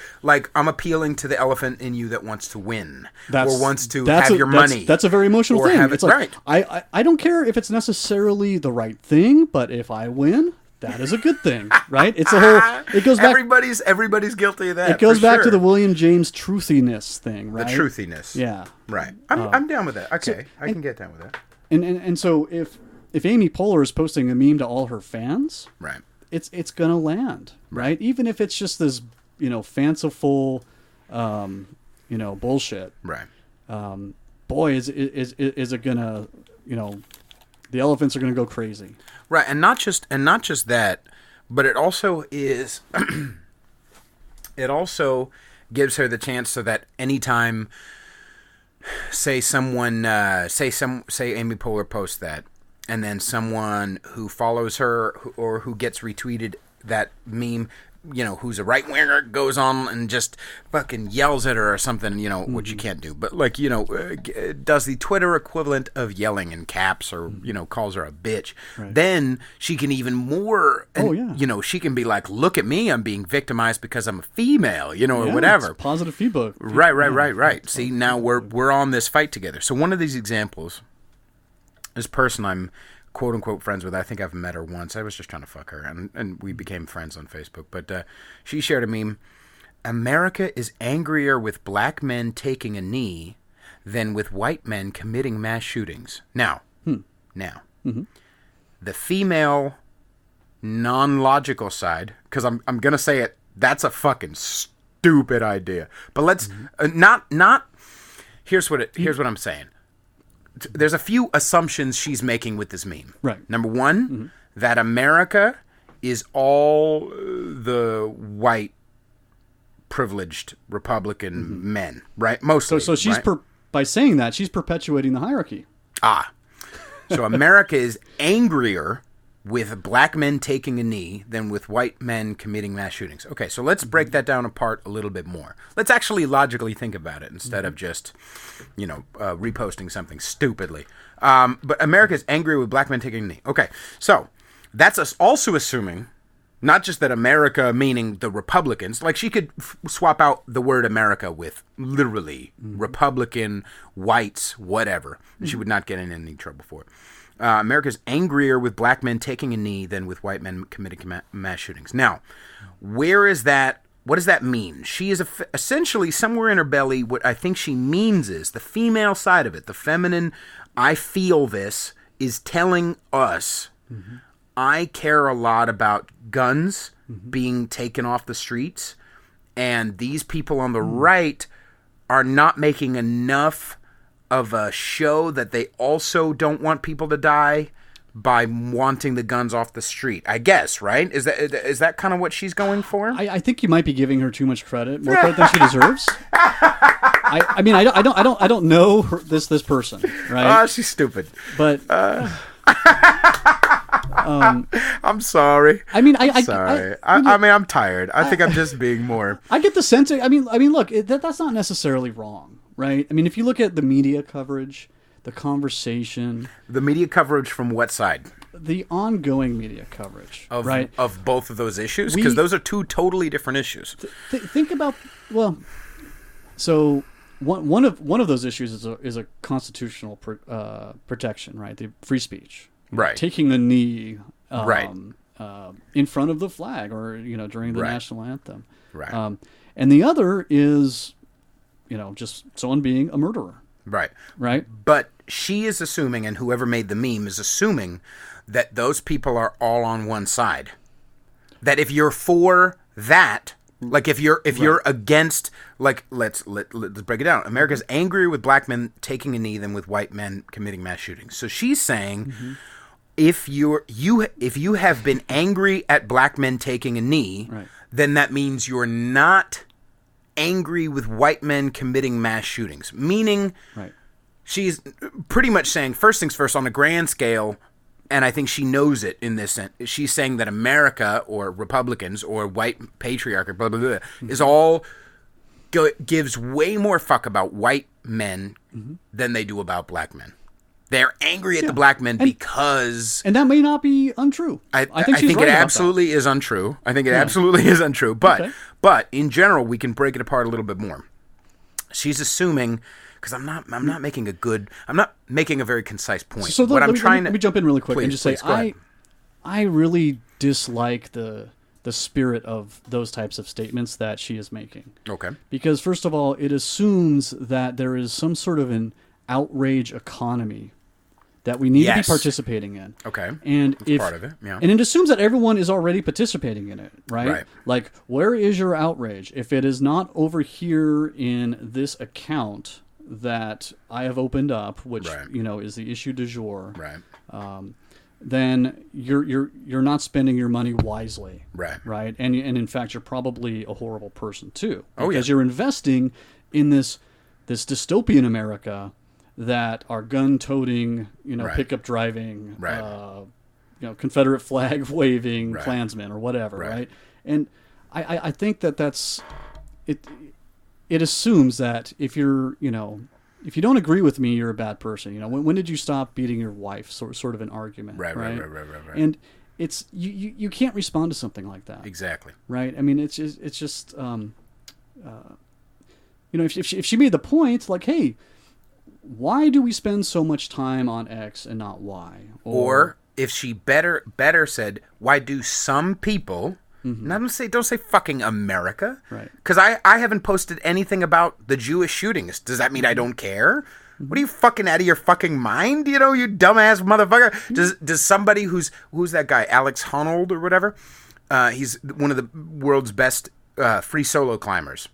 I'm appealing to the elephant in you that wants to win or wants to have your money. That's a very emotional thing. It's like, I don't care if it's necessarily the right thing, but if I win, that is a good thing, right? It's a whole. It goes back. Everybody's guilty of that. It goes back to the William James truthiness thing, right? The truthiness. Yeah. Right. I'm down with that. Okay, I can get down with that. And so if Amy Poehler is posting a meme to all her fans, right, it's gonna land, right? Even if it's just this, fanciful, bullshit, right? Boy, is it gonna, the elephants are gonna go crazy, right? And not just that, but it also is. It also gives her the chance so that anytime, say someone, say Amy Poehler posts that, and then someone who follows her or who gets retweeted that meme, you know, who's a right-winger, goes on and just fucking yells at her or something, you know, which you can't do. But, like, you know, does the Twitter equivalent of yelling in caps or, you know, calls her a bitch. Right. Then she can even more, you know, she can be like, look at me, I'm being victimized because I'm a female, you know, or whatever. It's positive feedback. Right. See, now we're on this fight together. So one of these examples, this person I'm quote-unquote friends with, I think I've met her once. I was just trying to fuck her, and we became friends on Facebook. But she shared a meme. America is angrier with black men taking a knee than with white men committing mass shootings. Now, the female non-logical side, because I'm going to say it, that's a fucking stupid idea. But let's, here's what I'm saying. There's a few assumptions she's making with this meme. Right. Number one, that America is all the white, privileged Republican men, right? Mostly. So she's right? By saying that, she's perpetuating the hierarchy. So America is angrier with black men taking a knee than with white men committing mass shootings. Okay, so let's break that down apart a little bit more. Let's actually logically think about it instead of just, you know, reposting something stupidly. But America is angry with black men taking a knee. Okay, so that's us also assuming not just that America, meaning the Republicans, like she could swap out the word America with literally Republican, whites, whatever. She would not get in any trouble for it. America's angrier with black men taking a knee than with white men committing mass shootings. Now, where is that? What does that mean? She is essentially somewhere in her belly. What I think she means is the female side of it, the feminine, I feel this, is telling us, I care a lot about guns being taken off the streets, and these people on the right are not making enough of a show that they also don't want people to die by wanting the guns off the street. I guess, right? Is that kind of what she's going for? I think you might be giving her too much credit, more credit than she deserves. I mean, I don't know this person, right? Oh, she's stupid. But I'm sorry. I mean, sorry. I mean, I'm tired. I think I'm just being more. I get the sense. I mean, look, that's not necessarily wrong, right? I mean, if you look at the media coverage, the conversation, the media coverage from what side? The ongoing media coverage, of, right? Of both of those issues, because those are two totally different issues. Think about so one of those issues is a constitutional protection, right? The free speech. Right. Taking a knee right. In front of the flag or, you know, during the national anthem. Right. And the other is, you know, just someone being a murderer. Right. Right. But she is assuming, and whoever made the meme is assuming, that those people are all on one side. That if you're for that, like if you're against, like let's break it down. America's angrier with black men taking a knee than with white men committing mass shootings. So she's saying, if you have been angry at black men taking a knee, then that means you're not angry with white men committing mass shootings. Meaning, she's pretty much saying, first things first, on a grand scale, and I think she knows it in this sense, she's saying that America, or Republicans, or white patriarchy, blah, blah, blah, is all, gives way more fuck about white men than they do about black men. They're angry at the black men because... And that may not be untrue. I think it absolutely is untrue. I think it absolutely is untrue. But in general, we can break it apart a little bit more. She's assuming... Because I'm not making a very concise point. So let me jump in really quick and just say I really dislike the spirit of those types of statements that she is making. Okay. Because first of all, it assumes that there is some sort of an outrage economy that we need to be participating in. Okay. And that's part of it. Yeah. And it assumes that everyone is already participating in it, right? Like, where is your outrage? If it is not over here in this account that I have opened up, which you know is the issue du jour. Right. then you're not spending your money wisely. Right. And in fact, you're probably a horrible person too. Oh, because you're investing in this dystopian America that are gun-toting, pickup driving, Confederate flag waving Klansmen or whatever, right? And I think that's it. It assumes that if you're, if you don't agree with me, you're a bad person. When did you stop beating your wife? Sort of an argument, right? And it's you can't respond to something like that. Exactly. Right. I mean, it's just if she made the point, like, hey, why do we spend so much time on X and not Y? Or if she better said, why do some people? Not don't say fucking America, right? Because I haven't posted anything about the Jewish shootings. Does that mean I don't care? What are you fucking out of your fucking mind? You dumbass motherfucker. Does somebody who's that guy Alex Honnold or whatever? He's one of the world's best free solo climbers.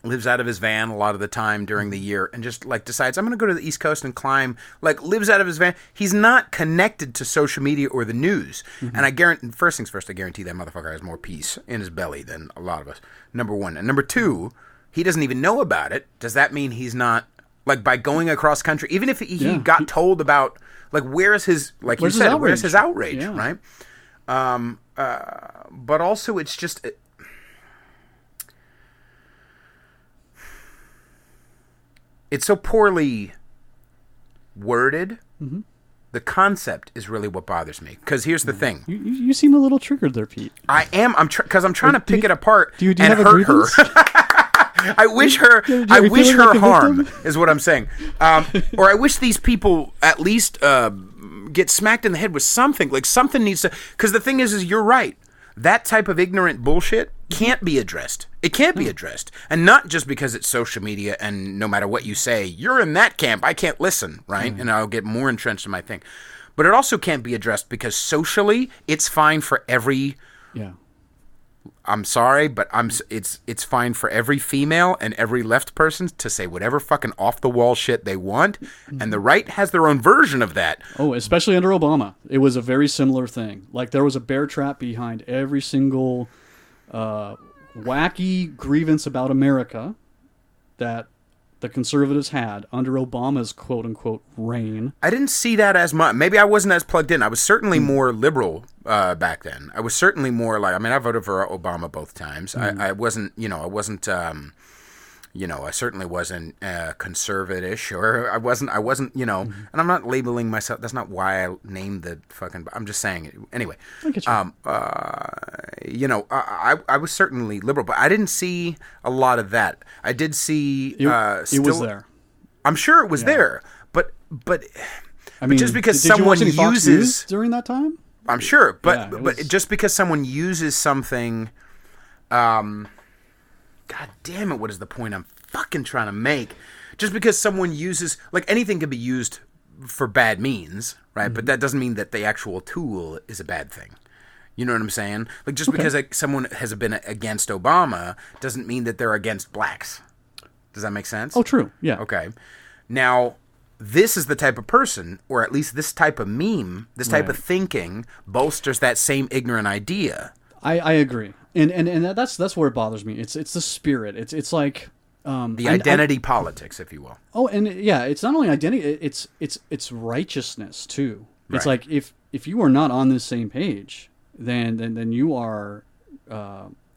Lives out of his van a lot of the time during the year and just like decides I'm going to go to the East Coast and climb, like lives out of his van. He's not connected to social media or the news. And I guarantee, first things first, I guarantee that motherfucker has more peace in his belly than a lot of us. Number one. And number two, he doesn't even know about it. Does that mean he's not, like by going across country, even if he got told about, like where's his outrage, right? But also it's just... It's so poorly worded. The concept is really what bothers me. Because here's the thing. You seem a little triggered there, Pete. I am. Because I'm trying to pick it apart and hurt her. I wish her harm is what I'm saying. Or I wish these people at least get smacked in the head with something. Like something needs to... Because the thing is you're right. That type of ignorant bullshit can't be addressed. It can't be addressed. And not just because it's social media and no matter what you say, you're in that camp, I can't listen, right? And I'll get more entrenched in my thing. But it also can't be addressed because socially, it's fine for every... I'm sorry, but it's fine for every female and every left person to say whatever fucking off-the-wall shit they want, and the right has their own version of that. Oh, especially under Obama. It was a very similar thing. Like, there was a bear trap behind every single wacky grievance about America that the conservatives had under Obama's quote-unquote reign. I didn't see that as much. Maybe I wasn't as plugged in. I was certainly more liberal back then. I was certainly more like, I mean, I voted for Obama both times. I wasn't, I certainly wasn't conservative-ish, or I wasn't, and I'm not labeling myself. That's not why I named the fucking, I'm just saying it. Anyway, I was certainly liberal, but I didn't see a lot of that. I did see, it was there. I'm sure it was there, but I mean, just because did someone you watch any Fox News uses during that time, I'm sure, but just because someone uses something, God damn it, what is the point I'm fucking trying to make? Just because someone uses, like, anything can be used for bad means, right? But that doesn't mean that the actual tool is a bad thing. You know what I'm saying? Like, just because someone has been against Obama doesn't mean that they're against blacks. Does that make sense? Oh, true. Yeah. Okay. Now, this is the type of person, or at least this type of meme, this type of thinking, bolsters that same ignorant idea. I agree. And that's where it bothers me. It's the spirit. It's like the identity politics, if you will. Oh, and it's not only identity. It's righteousness too. It's like if you are not on this same page, then you are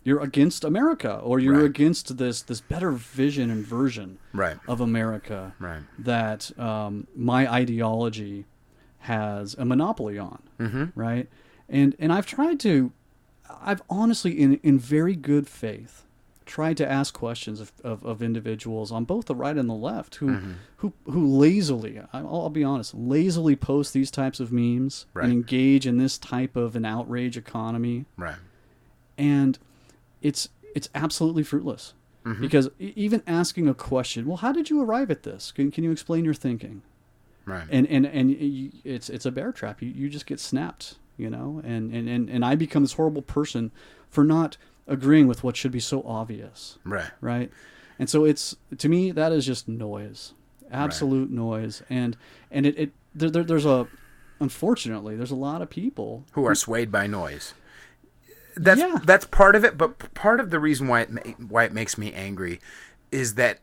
you're against America, or you're against this better vision and version of America that my ideology has a monopoly on. Right, and I've honestly, in very good faith, tried to ask questions of individuals on both the right and the left who lazily, I'll be honest, lazily post these types of memes and engage in this type of an outrage economy. And it's absolutely fruitless. Because even asking a question, well, how did you arrive at this? Can you explain your thinking? And it's a bear trap. You just get snapped. And I become this horrible person for not agreeing with what should be so obvious. Right. And so to me, that is just noise, absolute noise. And there's unfortunately, there's a lot of people who are swayed by noise. That's part of it, but part of the reason why it makes me angry is that,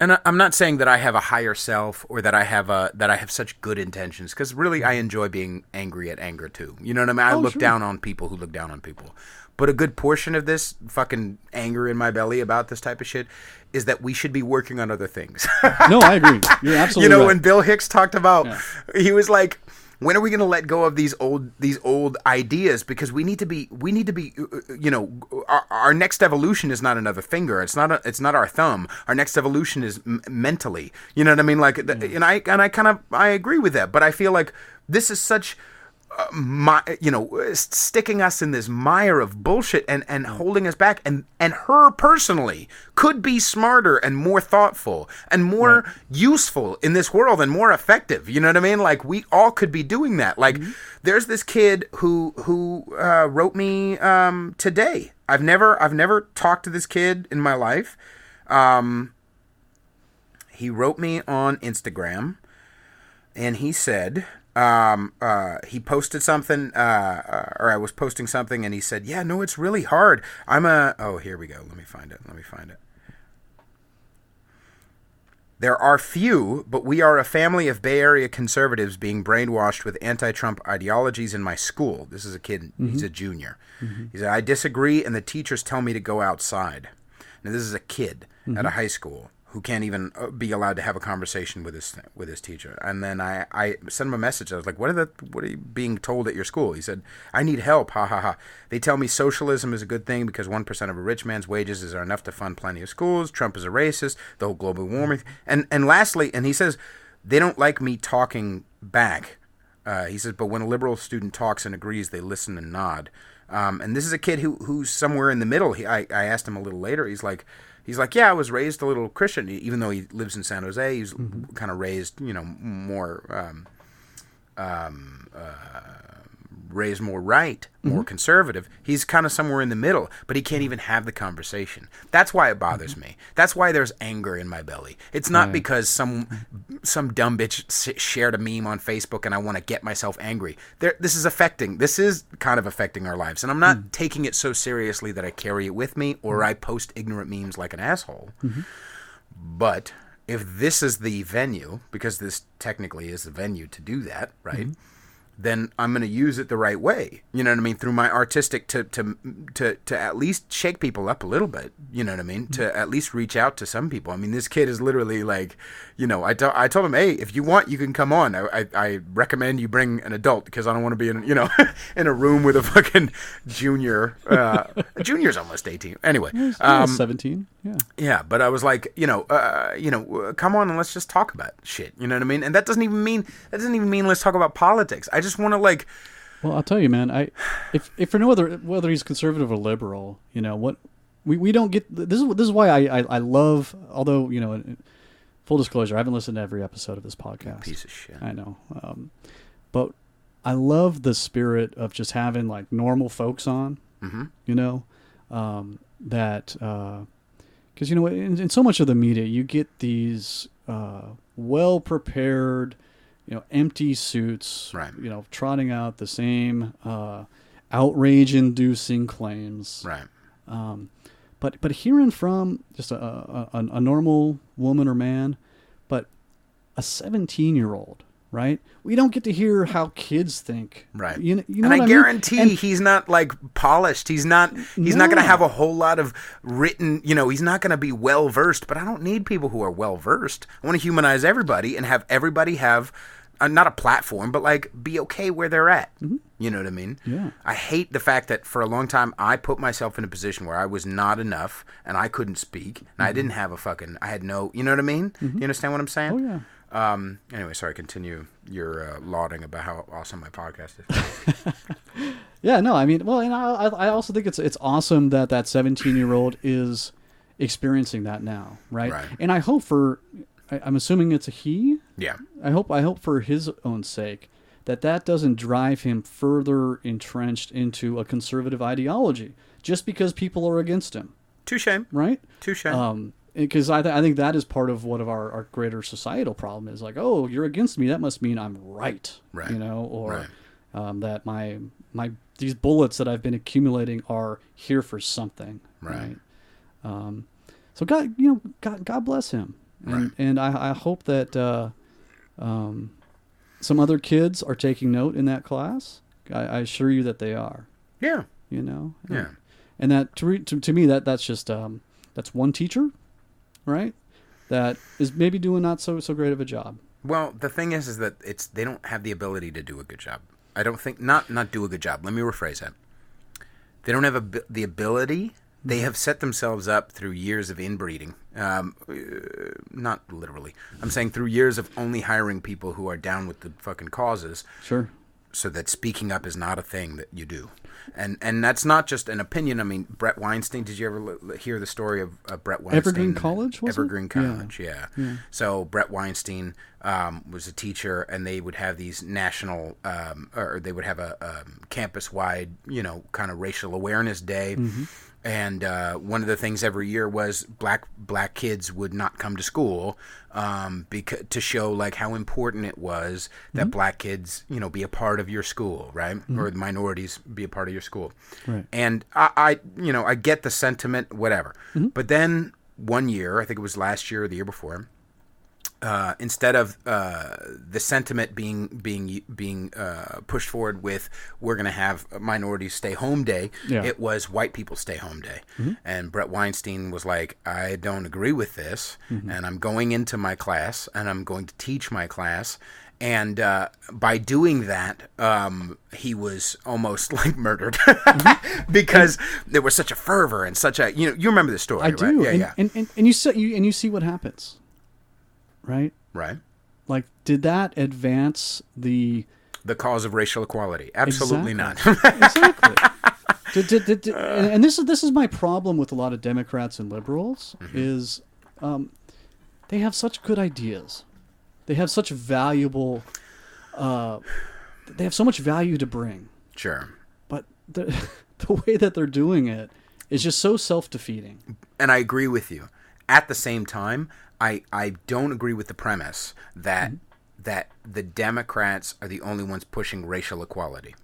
and I'm not saying that I have a higher self or that I have such good intentions, because really I enjoy being angry at anger too. You know what I mean? I look down on people who look down on people. But a good portion of this fucking anger in my belly about this type of shit is that we should be working on other things. No, I agree. You're absolutely right. When Bill Hicks talked about, he was like, when are we going to let go of these old ideas? Because we need to be, our next evolution is not another finger. It's not our thumb. Our next evolution is mentally. You know what I mean? Like, and I agree with that. But I feel like this is such, sticking us in this mire of bullshit and holding us back. And her personally could be smarter and more thoughtful and more useful in this world and more effective. You know what I mean? Like, we all could be doing that. Like, there's this kid who wrote me today. I've never talked to this kid in my life. He wrote me on Instagram, and he said, he posted something, or I was posting something, and he said, yeah, no, it's really hard. Here we go. Let me find it. There are few, but we are a family of Bay Area conservatives being brainwashed with anti-Trump ideologies in my school. This is a kid. He's a junior. He said, I disagree, and the teachers tell me to go outside. Now, this is a kid at a high school who can't even be allowed to have a conversation with his teacher. And then I sent him a message. I was like, what are you being told at your school? He said, I need help, ha ha ha. They tell me socialism is a good thing because 1% of a rich man's wages are enough to fund plenty of schools. Trump is a racist, the whole global warming. And lastly, and he says, they don't like me talking back. He says, but when a liberal student talks and agrees, they listen and nod. And this is a kid who's somewhere in the middle. I asked him a little later. He's like, yeah, I was raised a little Christian, even though he lives in San Jose. He's kind of raised, more, raised more right, more conservative. He's kind of somewhere in the middle, but he can't even have the conversation. That's why it bothers me. That's why there's anger in my belly. It's not because some dumb bitch shared a meme on Facebook and I want to get myself angry. This is kind of affecting our lives, and I'm not taking it so seriously that I carry it with me or I post ignorant memes like an asshole. But if this is the venue, because this technically is the venue to do that, right? Then I'm going to use it the right way. You know what I mean? Through my artistic to at least shake people up a little bit. You know what I mean? To at least reach out to some people. I mean, this kid is literally like, I told him, hey, if you want, you can come on. I recommend you bring an adult because I don't want to be in, in a room with a fucking junior. Junior's almost 18. Anyway, 17. Yeah. Yeah, but I was like, come on and let's just talk about shit. You know what I mean? And that doesn't even mean let's talk about politics. I just want to Well, I'll tell you, man. If for no other, whether he's conservative or liberal, what we don't get. This is why I love. Although full disclosure, I haven't listened to every episode of this podcast. Piece of shit. I know, but I love the spirit of just having like normal folks on. That. Because, in so much of the media, you get these well-prepared, empty suits, right. Trotting out the same outrage-inducing claims. Right. But hearing from just a normal woman or man, but a 17-year-old, right? We don't get to hear how kids think. Right. You know and I guarantee mean? he's not polished. He's not going to have a whole lot of written, he's not going to be well versed, but I don't need people who are well versed. I want to humanize everybody and have everybody have not a platform, but be okay where they're at. You know what I mean? Yeah. I hate the fact that for a long time I put myself in a position where I was not enough and I couldn't speak and I didn't have I had no, you know what I mean? Do you understand what I'm saying? Oh yeah. Anyway, sorry, continue your lauding about how awesome my podcast is. Yeah, no, I mean, well, and I also think it's awesome that 17-year-old is experiencing that now, right? And I hope I'm assuming it's a he. Yeah. I hope for his own sake that doesn't drive him further entrenched into a conservative ideology just because people are against him. Touche. Right? Touche. because I think that is part of what of our greater societal problem is like, oh, you're against me, that must mean I'm right, you know, or that my these bullets that I've been accumulating are here for something, right? So God, you know, God bless him, and I hope that some other kids are taking note in that class. I assure you that they are. Yeah. You know. Yeah. And that to me that's just that's one teacher, right? That is maybe doing not so great of a job. Well, the thing is that they don't have the ability to do a good job. I don't think not do a good job. Let me rephrase that. They don't have the ability. They have set themselves up through years of inbreeding. Not literally. I'm saying through years of only hiring people who are down with the fucking causes. Sure. So that speaking up is not a thing that you do. And that's not just an opinion. I mean, Brett Weinstein, did you ever hear the story of Brett Weinstein? Evergreen College, was Evergreen it? College, yeah. So Brett Weinstein was a teacher, and they would have these national, or they would have a campus-wide, you know, kind of racial awareness day. Mm-hmm. And one of the things every year was black kids would not come to school to show like how important it was that black kids, you know, be a part of your school, right? Or the minorities be a part of your school. Right. And I you know, I get the sentiment, whatever. But then one year, I think it was last year or the year before, instead of the sentiment being pushed forward with we're going to have minorities stay home day, it was white people stay home day. And Brett Weinstein was like, I don't agree with this, and I'm going into my class, and I'm going to teach my class. And by doing that, he was almost like murdered because there was such a fervor and such a, you know, you remember the story, I right? do. Yeah, and you see what happens. Right? Right. Like, did that advance the cause of racial equality? Absolutely not. Exactly. And this is my problem with a lot of Democrats and liberals is they have such good ideas. They have such valuable. They have so much value to bring. Sure. But the way that they're doing it is just so self-defeating. And I agree with you. At the same time, I don't agree with the premise that that the Democrats are the only ones pushing racial equality.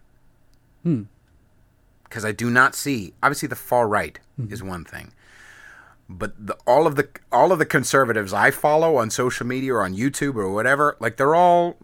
Because I do not see, obviously the far right is one thing, but all of the conservatives I follow on social media or on YouTube or whatever, like they're all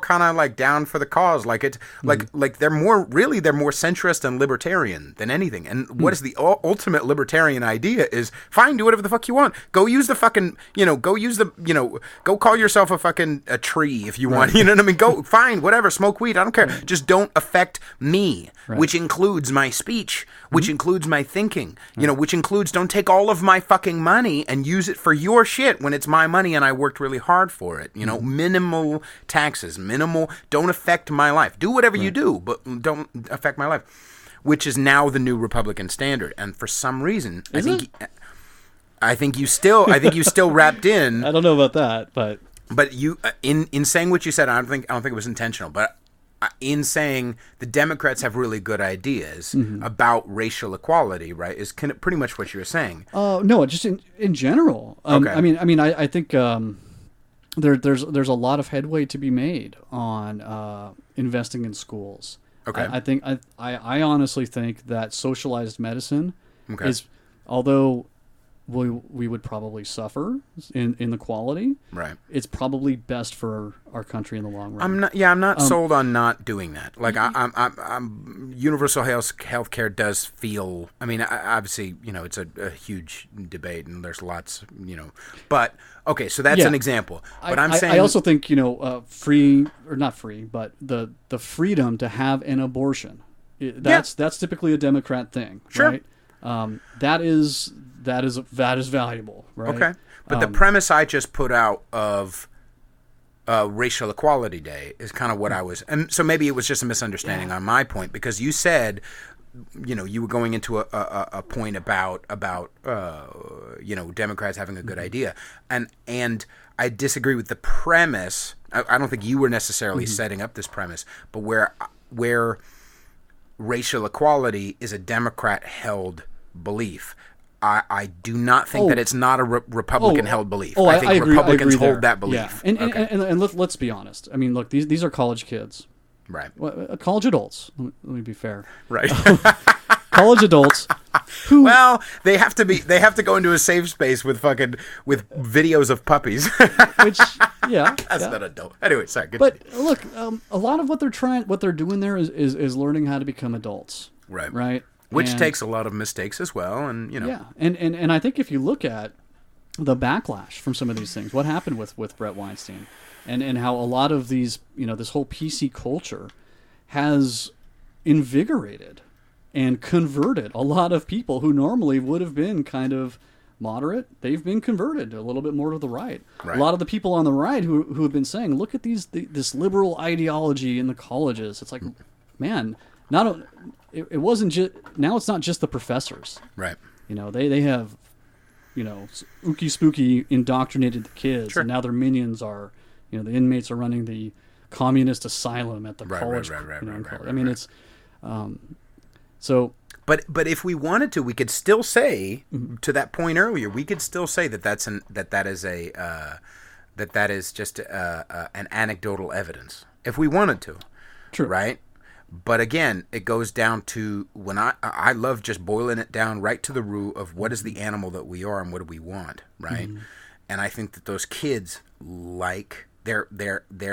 kind of like down for the cause. Like it's like they're more centrist and libertarian than anything. And what is the ultimate libertarian idea is fine, do whatever the fuck you want. Go use the fucking, go call yourself a tree if you want. You know what I mean? Go fine, whatever, smoke weed. I don't care. Just don't affect me, which includes my speech, which includes my thinking, which includes don't take all of my fucking money and use it for your shit when it's my money and I worked really hard for it. Minimal taxes, don't affect my life. Do whatever you do, but don't affect my life, which is now the new Republican standard. And for some reason, I think you still wrapped in. I don't know about that, but you in saying what you said, I don't think it was intentional, but in saying the Democrats have really good ideas about racial equality, right, is pretty much what you were saying. No, just in general. Okay. I think there's a lot of headway to be made on investing in schools. Okay. I honestly think that socialized medicine is, although we would probably suffer in the quality. Right. It's probably best for our country in the long run. I'm not sold on not doing that. Like I'm universal health care does feel. I mean, obviously, it's a huge debate and there's lots, But okay, so that's an example. But I'm saying I also think free or not free, but the freedom to have an abortion. That's typically a Democrat thing. Sure. Right. That is valuable, right? Okay, but the premise I just put out of Racial Equality Day is kind of what I was, and so maybe it was just a misunderstanding on my point, because you said, you were going into a point about Democrats having a good idea, and I disagree with the premise. I don't think you were necessarily setting up this premise, but where racial equality is a Democrat-held belief, I do not think that it's not a Republican-held belief. Oh, I think I agree, Republicans I agree hold that belief. Yeah. And let's be honest. I mean, look, these are college kids. Right. College adults. Let me be fair. Right. College adults who... Well, they have to go into a safe space with videos of puppies. Which, yeah. That's not adult. Anyway, sorry. Good. But look, a lot of what they're doing there is learning how to become adults. Right. Right. Which takes a lot of mistakes as well, and Yeah, and I think if you look at the backlash from some of these things, what happened with Brett Weinstein, and how a lot of these, this whole PC culture has invigorated and converted a lot of people who normally would have been kind of moderate. They've been converted a little bit more to the right. A lot of the people on the right who have been saying, look at this liberal ideology in the colleges. It's like, man, it wasn't just, now it's not just the professors. Right. They have, ooky spooky indoctrinated the kids, Sure. and now their minions are, the inmates are running the communist asylum at the college. Right. I mean, it's, so. But if we wanted to, we could still say, to that point earlier, we could still say that that is just an anecdotal evidence, if we wanted to. True. Right. But again, it goes down to when I love just boiling it down right to the root of what is the animal that we are and what do we want, right? Mm-hmm. And I think that those kids they're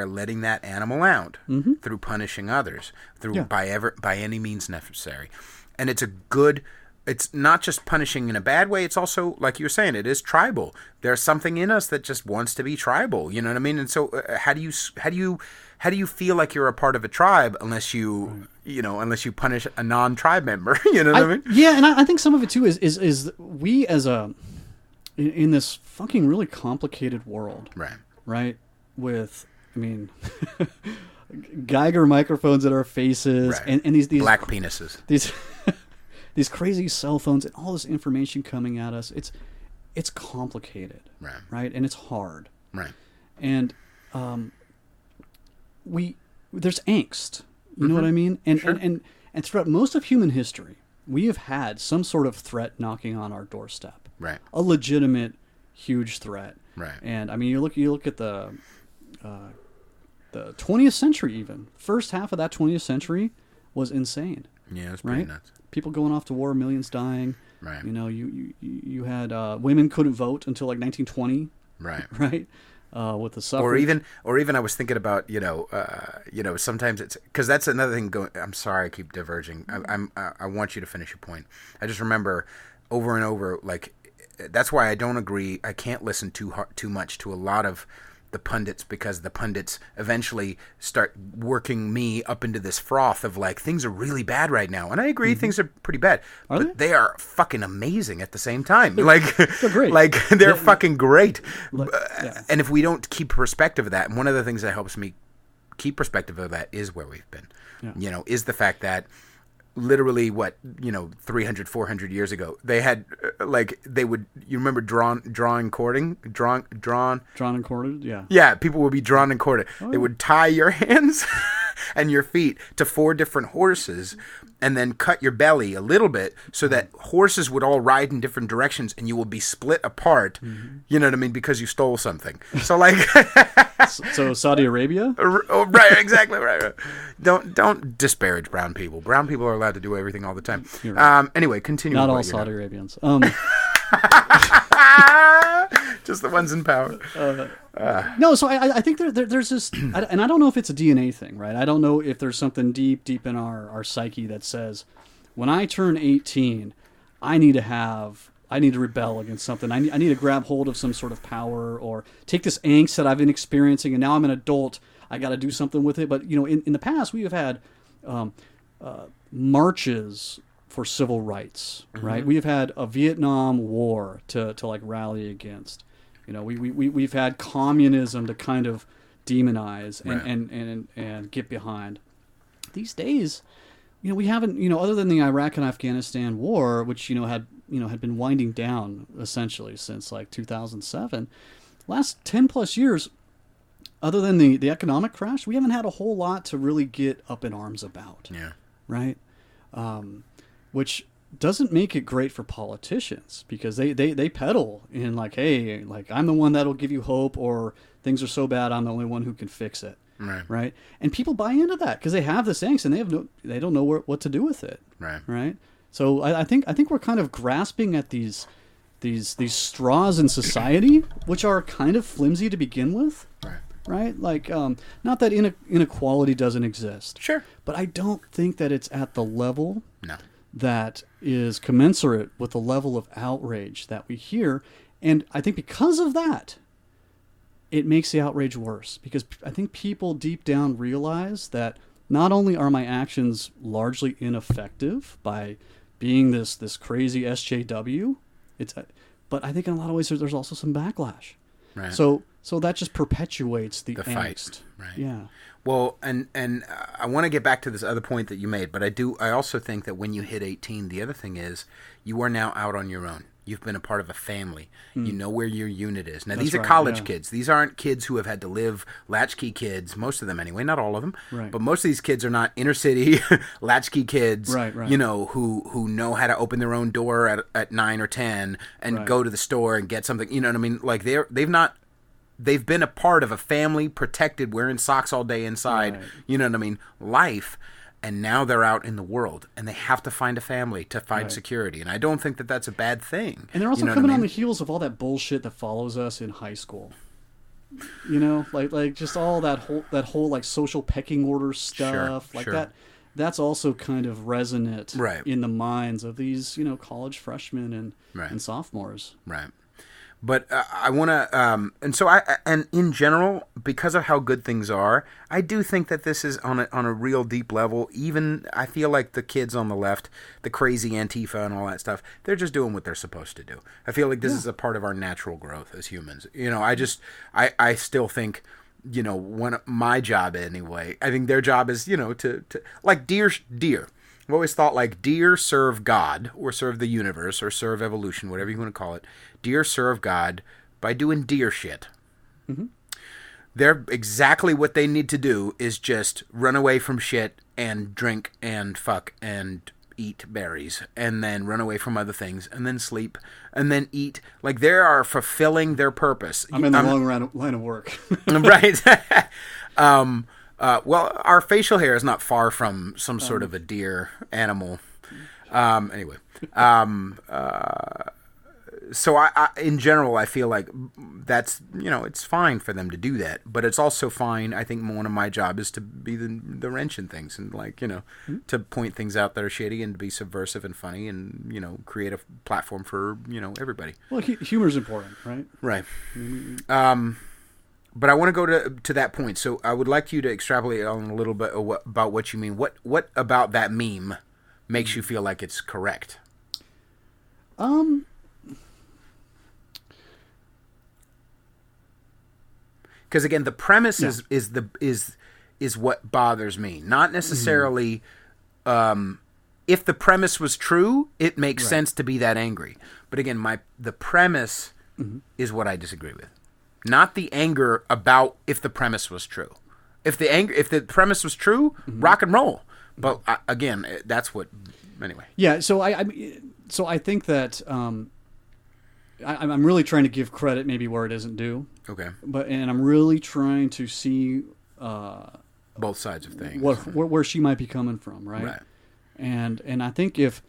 letting that animal out through punishing others, by any means necessary. And it's not just punishing in a bad way, it's also, like you were saying, it is tribal. There's something in us that just wants to be tribal, you know what I mean? And so how do you feel like you're a part of a tribe unless you punish a non-tribe member? You know what I mean? Yeah, and I think some of it too is we as in this fucking really complicated world, right? With, Geiger microphones at our faces, and these black penises, these crazy cell phones, and all this information coming at us. It's complicated, right? And it's hard, right? And there's angst, you know what I mean? And, sure. and throughout most of human history, we have had some sort of threat knocking on our doorstep, right? A legitimate, huge threat, right? And you look at the 20th century, even first half of that 20th century was insane. Yeah, it's pretty nuts. People going off to war, millions dying. Right. You had women couldn't vote until like 1920. Right. Right. With the suffrage. Or even I was thinking about sometimes it's because that's another thing going. I'm sorry, I keep diverging. I want you to finish your point. I just remember over and over, like, that's why I don't agree. I can't listen too much to a lot of the pundits, because the pundits eventually start working me up into this froth of like, things are really bad right now. And I agree, things are pretty bad. But they are fucking amazing at the same time. They're great. Like, they're fucking great. And if we don't keep perspective of that, and one of the things that helps me keep perspective of that is where we've been. Yeah. Is the fact that literally 300, 400 years ago, they had you remember drawn and quartered? Yeah, people would be drawn and quartered. They would tie your hands and your feet to 4 different horses and then cut your belly a little bit so that horses would all ride in different directions and you will be split apart, you know what I mean, because you stole something. So like So Saudi Arabia? Oh, right, exactly right. Don't disparage brown people. Brown people are allowed to do everything all the time. Right. Anyway, continue. Not all Saudi Arabians. Just the ones in power. No, so I think there's this, and I don't know if it's a DNA thing, right? I don't know if there's something deep in our psyche that says, when I turn 18, I need to rebel against something. I need to grab hold of some sort of power, or take this angst that I've been experiencing, and now I'm an adult. I got to do something with it. But in the past, we have had marches for civil rights, right? We have had a Vietnam War to like rally against. We've had communism to kind of demonize and get behind. These days, we haven't, other than the Iraq and Afghanistan war, which had been winding down essentially since like 2007. Last 10 plus years, other than the economic crash, we haven't had a whole lot to really get up in arms about. Yeah. Right. Which doesn't make it great for politicians, because they peddle in like, hey, like, I'm the one that'll give you hope, or things are so bad I'm the only one who can fix it. Right. And people buy into that because they have this angst and they don't know what to do with it. Right. So I think we're kind of grasping at these straws in society, which are kind of flimsy to begin with. Right. Like, not that inequality doesn't exist. Sure. But I don't think that it's at the level that is commensurate with the level of outrage that we hear. And I think because of that, it makes the outrage worse, because I think people deep down realize that not only are my actions largely ineffective by being this crazy SJW, but I think in a lot of ways there's also some backlash. Right. So that just perpetuates the angst. Fight. Right. Yeah. Well, and I want to get back to this other point that you made, but I also think that when you hit 18, the other thing is you are now out on your own. You've been a part of a family. You know where your unit is. Now, these are college kids. These aren't kids who have had to live, latchkey kids, most of them anyway, not all of them. Right. But most of these kids are not inner city latchkey kids, right. you know, who know how to open their own door at 9 or 10 and go to the store and get something. You know what I mean? Like, they've been a part of a family, protected, wearing socks all day inside, you know what I mean, life. And now they're out in the world, and they have to find a family to find security. And I don't think that that's a bad thing. And they're also coming on the heels of all that bullshit that follows us in high school. You know, like just all that whole like social pecking order stuff, that's also kind of resonant in the minds of these, you know, college freshmen and sophomores. Right. But I want to, and in general, because of how good things are, I do think that this is on a real deep level. Even I feel like the kids on the left, the crazy Antifa and all that stuff, they're just doing what they're supposed to do. I feel like this is a part of our natural growth as humans. You know, I still think, you know, my job anyway, I think their job is, you know, to like deer. I've always thought like deer serve God or serve the universe or serve evolution, whatever you want to call it. Deer serve God by doing deer shit. Mm-hmm. They're exactly what they need to do is just run away from shit and drink and fuck and eat berries and then run away from other things and then sleep and then eat. Like they are fulfilling their purpose. I'm in the long line of work. Right. Well, our facial hair is not far from some sort of a deer animal. Anyway. So I, in general, I feel like that's, you know, it's fine for them to do that, but it's also fine. I think one of my job is to be the wrench in things and like, you know, to point things out that are shitty and to be subversive and funny and, you know, create a platform for, you know, everybody. Well, humor is important, right? Right. But I want to go to that point. So I would like you to extrapolate on a little bit about what you mean. What about that meme makes you feel like it's correct? Because again, the premise is what bothers me. Not necessarily if the premise was true, it makes sense to be that angry. But again, the premise is what I disagree with. Not the anger about if the premise was true. If the premise was true, rock and roll. But again, that's what. Anyway. Yeah. So I think that I'm really trying to give credit maybe where it isn't due. Okay. And I'm really trying to see both sides of things. Where she might be coming from, right? Right. And I think if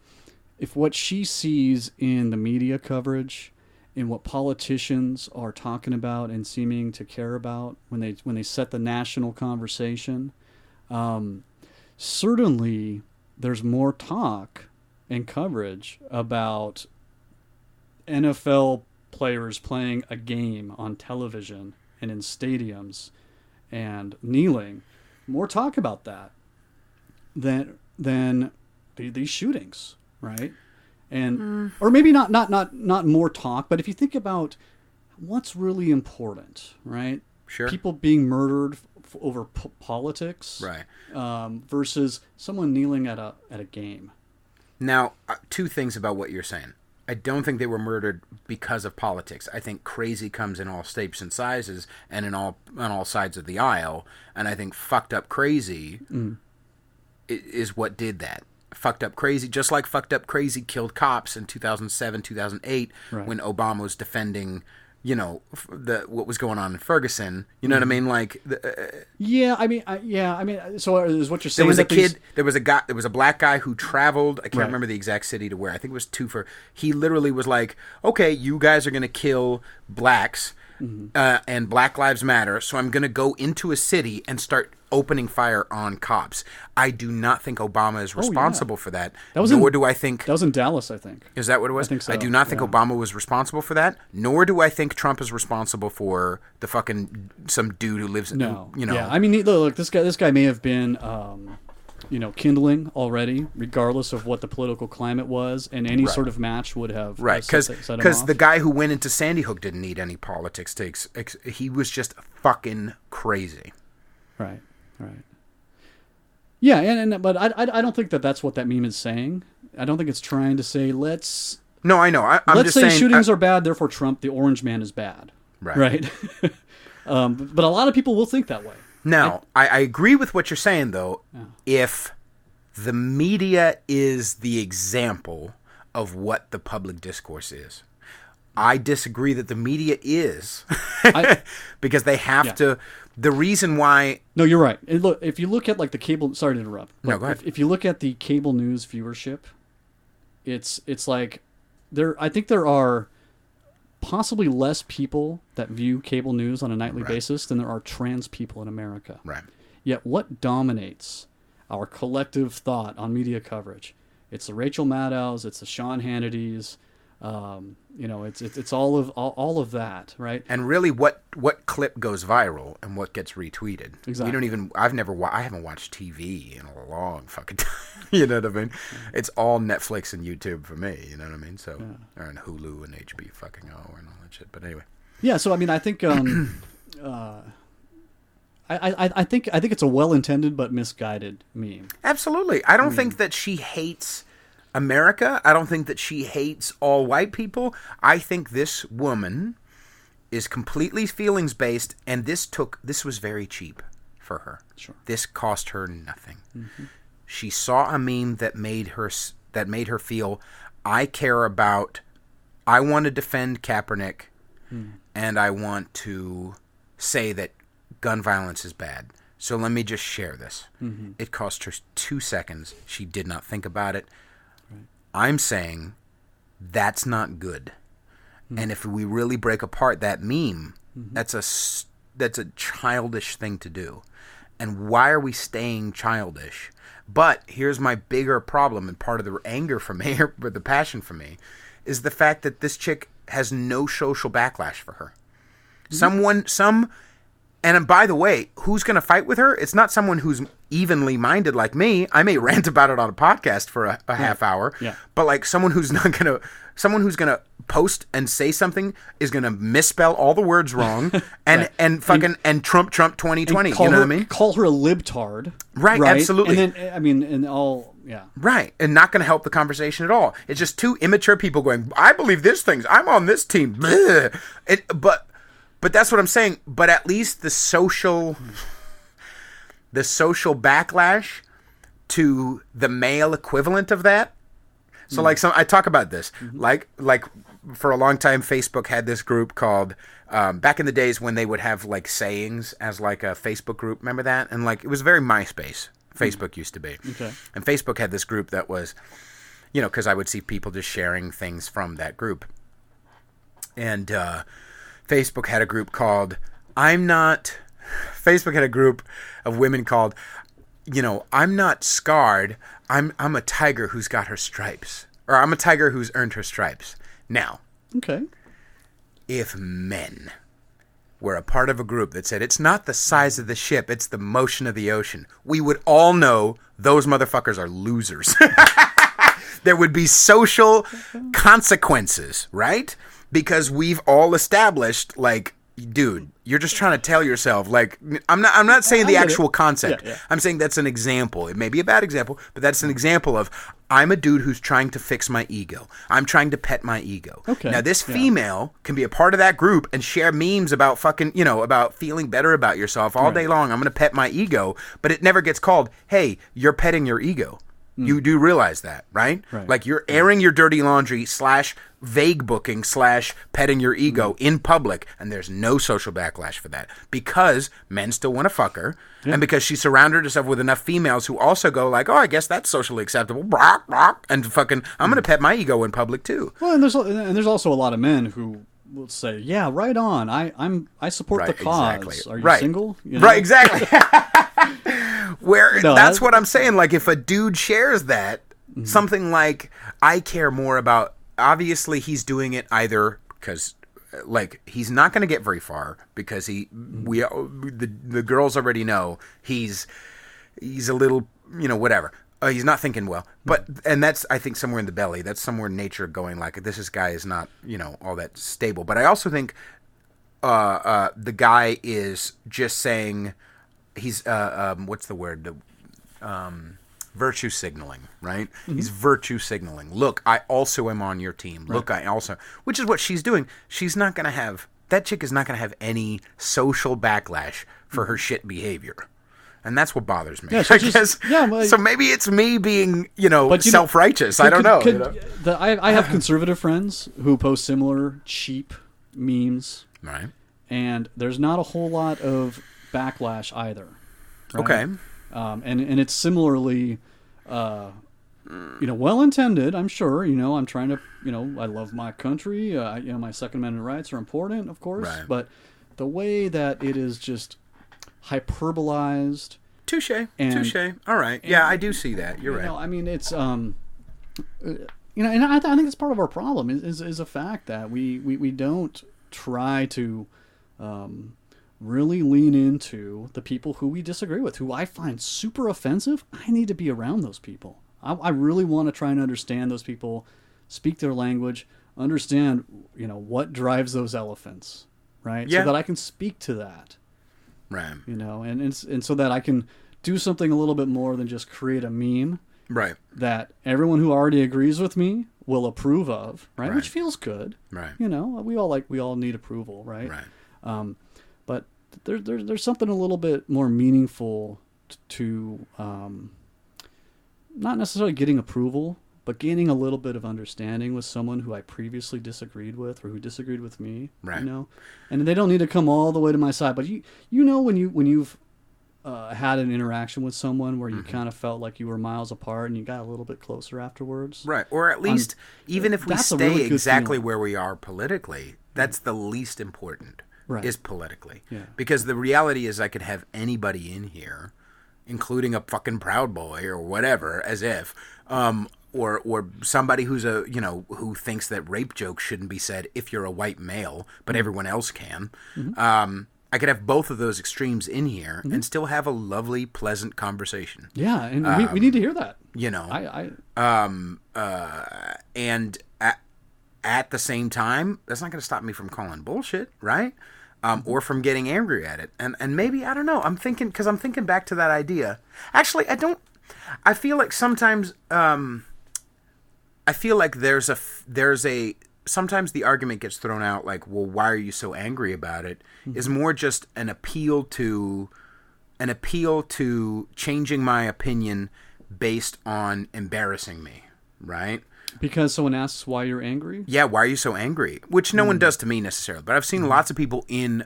what she sees in the media coverage, in what politicians are talking about and seeming to care about when they set the national conversation, certainly there's more talk and coverage about NFL players playing a game on television and in stadiums and kneeling. More talk about that than these shootings, right? And or maybe not more talk, but if you think about what's really important, right? Sure. People being murdered over politics, right? Versus someone kneeling at a game. Now, two things about what you're saying. I don't think they were murdered because of politics. I think crazy comes in all shapes and sizes and on all sides of the aisle. And I think fucked up crazy is what did that. fucked up crazy, just like fucked up crazy killed cops in 2007, 2008, when Obama was defending, what was going on in Ferguson. You know what I mean? Like, so is what you're saying? There was a black guy who traveled. I can't remember the exact city to where. I think it was Twofer. He literally was like, okay, you guys are going to kill blacks. And Black Lives Matter, so I'm going to go into a city and start opening fire on cops. I do not think Obama is responsible for that. That was in Dallas, I think. Is that what it was? I think so. I do not think Obama was responsible for that, nor do I think Trump is responsible for the fucking some dude who lives in, Yeah, I mean, look, this guy may have been kindling already, regardless of what the political climate was, and any sort of match would have because the guy who went into Sandy Hook didn't need any politics to he was just fucking crazy. Right. Yeah, but I don't think that's what that meme is saying. I don't think it's trying to say let's. No, I know. Let's say shootings are bad, therefore Trump, the orange man, is bad. Right. But a lot of people will think that way. Now, I agree with what you're saying, though, if the media is the example of what the public discourse is. I disagree that the media is, because they have to. The reason why... No, you're right. And look, if you look at like the cable... Sorry to interrupt. No, go ahead. If you look at the cable news viewership, it's like... I think there are possibly less people that view cable news on a nightly basis than there are trans people in America. Right. Yet what dominates our collective thought on media coverage? It's the Rachel Maddows, it's the Sean Hannitys, it's all of that, right? And really, what clip goes viral and what gets retweeted? Exactly. I haven't watched TV in a long fucking time. You know what I mean? It's all Netflix and YouTube for me. You know what I mean? So, or and Hulu and HBO fucking and all that shit. But anyway. Yeah. So I mean, I think I think it's a well-intended but misguided meme. Absolutely. I don't think that she hates America. I don't think that she hates all white people. I think this woman is completely feelings-based, and this was very cheap for her. Sure. This cost her nothing. Mm-hmm. She saw a meme that made her feel, I want to defend Kaepernick, and I want to say that gun violence is bad. So let me just share this. Mm-hmm. It cost her 2 seconds. She did not think about it. I'm saying that's not good. Mm-hmm. And if we really break apart that meme, that's a childish thing to do. And why are we staying childish? But here's my bigger problem, and part of the anger for me, or the passion for me, is the fact that this chick has no social backlash for her. Mm-hmm. And by the way, who's going to fight with her? It's not someone who's evenly minded like me. I may rant about it on a podcast for a half hour, but like someone who's going to post and say something is going to misspell all the words wrong and Trump 2020. You know what I mean? Call her a libtard. Right, absolutely. And then, Right, and not going to help the conversation at all. It's just two immature people going, I believe this thing. I'm on this team. But that's what I'm saying. But at least the social backlash to the male equivalent of that. So I talk about this. Like for a long time, Facebook had this group called back in the days when they would have like sayings as like a Facebook group. Remember that? And like it was very MySpace. Facebook used to be. Okay. And Facebook had this group that was, because I would see people just sharing things from that group. And Facebook had a group called Facebook had a group of women called, I'm not scarred. I'm a tiger who's got her stripes. Or I'm a tiger who's earned her stripes. Now, okay, if men were a part of a group that said it's not the size of the ship, it's the motion of the ocean, we would all know those motherfuckers are losers. There would be social consequences, right? Because we've all established, like, dude, you're just trying to tell yourself, like, I'm not saying the actual concept. Yeah. I'm saying that's an example. It may be a bad example, but that's an example of, I'm a dude who's trying to fix my ego. I'm trying to pet my ego. Okay. Now, this female can be a part of that group and share memes about fucking, about feeling better about yourself all day long. I'm going to pet my ego, but it never gets called, hey, you're petting your ego. You do realize that, right? Like you're airing your dirty laundry / vague booking / petting your ego in public, and there's no social backlash for that because men still want to fuck her, and because she surrounded herself with enough females who also go like, oh, I guess that's socially acceptable, and fucking, I'm gonna pet my ego in public too. Well, and there's also a lot of men who will say, yeah, right on. I support the cause. Exactly. Are you single? You know? Right, exactly. That's what I'm saying. Like, if a dude shares that, something like, I care more about, obviously he's doing it either because, like, he's not going to get very far because the girls already know he's a little, whatever. He's not thinking well, and that's, I think, somewhere in the belly. That's somewhere in nature going like, this guy is not, all that stable. But I also think the guy is just saying he's what's the word? Virtue signaling, right? He's virtue signaling. Look, I also am on your team. Look, I also, which is what she's doing. She's not gonna have, that chick is not gonna have any social backlash for her shit behavior. And that's what bothers me. Yeah, I guess. Yeah, so maybe it's me being, self-righteous. I don't know. I have conservative friends who post similar cheap memes. Right. And there's not a whole lot of backlash either. Right? Okay. And it's similarly, well-intended, I'm sure. I'm trying to, I love my country. My Second Amendment rights are important, of course. Right. But the way that it is just hyperbolized. Touche. All right. Yeah, I do see that. You're right. I mean, it's and I think it's part of our problem is the fact that we don't try to really lean into the people who we disagree with, who I find super offensive. I need to be around those people. I really want to try and understand those people, speak their language, understand what drives those elephants, right? Yeah. So that I can speak to that. Right. And so that I can do something a little bit more than just create a meme. Right. That everyone who already agrees with me will approve of, right? Which feels good. Right. We all need approval, right? Right. But there's something a little bit more meaningful to not necessarily getting approval, but gaining a little bit of understanding with someone who I previously disagreed with or who disagreed with me. Right. And they don't need to come all the way to my side, but when you've had an interaction with someone where you kind of felt like you were miles apart and you got a little bit closer afterwards. Right. Or at least, even if we stay really exactly where we are politically, that's the least important, is politically. Yeah. Because the reality is I could have anybody in here, including a fucking Proud Boy or whatever, as if, or somebody who's who thinks that rape jokes shouldn't be said if you're a white male, but everyone else can. I could have both of those extremes in here and still have a lovely, pleasant conversation. Yeah, and we need to hear that. And at the same time, that's not going to stop me from calling bullshit, right? Or from getting angry at it. And maybe, I don't know, I'm thinking back to that idea. Actually, I feel like sometimes, sometimes the argument gets thrown out like, well, why are you so angry about it? Is more just an appeal to changing my opinion based on embarrassing me, right? Because someone asks why you're angry? Yeah, why are you so angry? Which no one does to me necessarily, but I've seen lots of people in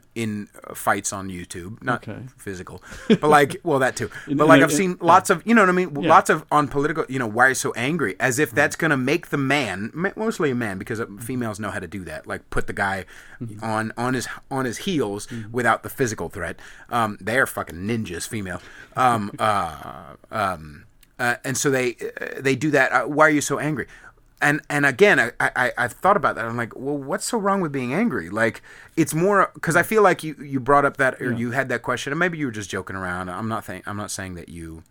fights on YouTube, not physical, but like, well, that too. But like I've seen lots of, what I mean? Yeah. Lots of on political, why are you so angry? As if that's going to make the man, mostly a man, because females know how to do that, like put the guy on his heels without the physical threat. They are fucking ninjas, female. And so they do that. Why are you so angry? And again, I've thought about that. I'm like, well, what's so wrong with being angry? Like, it's more because I feel like you brought up that, or you had that question, and maybe you were just joking around. I'm not saying that you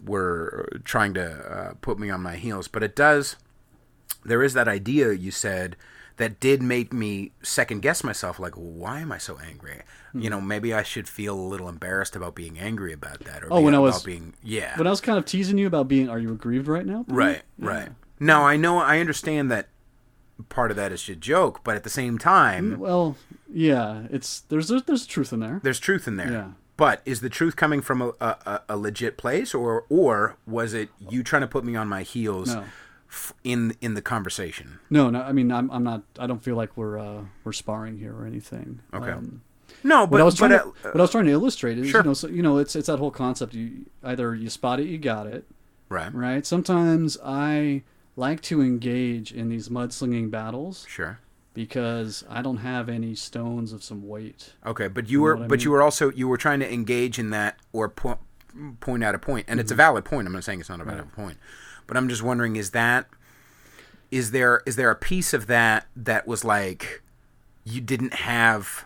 were trying to put me on my heels, but there is that idea you said that did make me second guess myself. Like, well, why am I so angry? Maybe I should feel a little embarrassed about being angry about that. Or when I was kind of teasing you about are you aggrieved right now? Right. No, I understand that part of that is a joke, but at the same time, well, yeah, there's truth in there. There's truth in there. Yeah. But is the truth coming from a legit place, or was it you trying to put me on my heels in the conversation? No. I mean, I'm not. I don't feel like we're sparring here or anything. Okay. No, but what I was trying to illustrate is, sure. it's that whole concept. Either you spot it, you got it. Right. Right. Sometimes I like to engage in these mudslinging battles. Sure. Because I don't have any stones of some weight. Okay, but you were trying to engage in that or point out a point, and it's a valid point. I'm not saying it's not a valid point, but I'm just wondering: is there a piece of that was like you didn't have?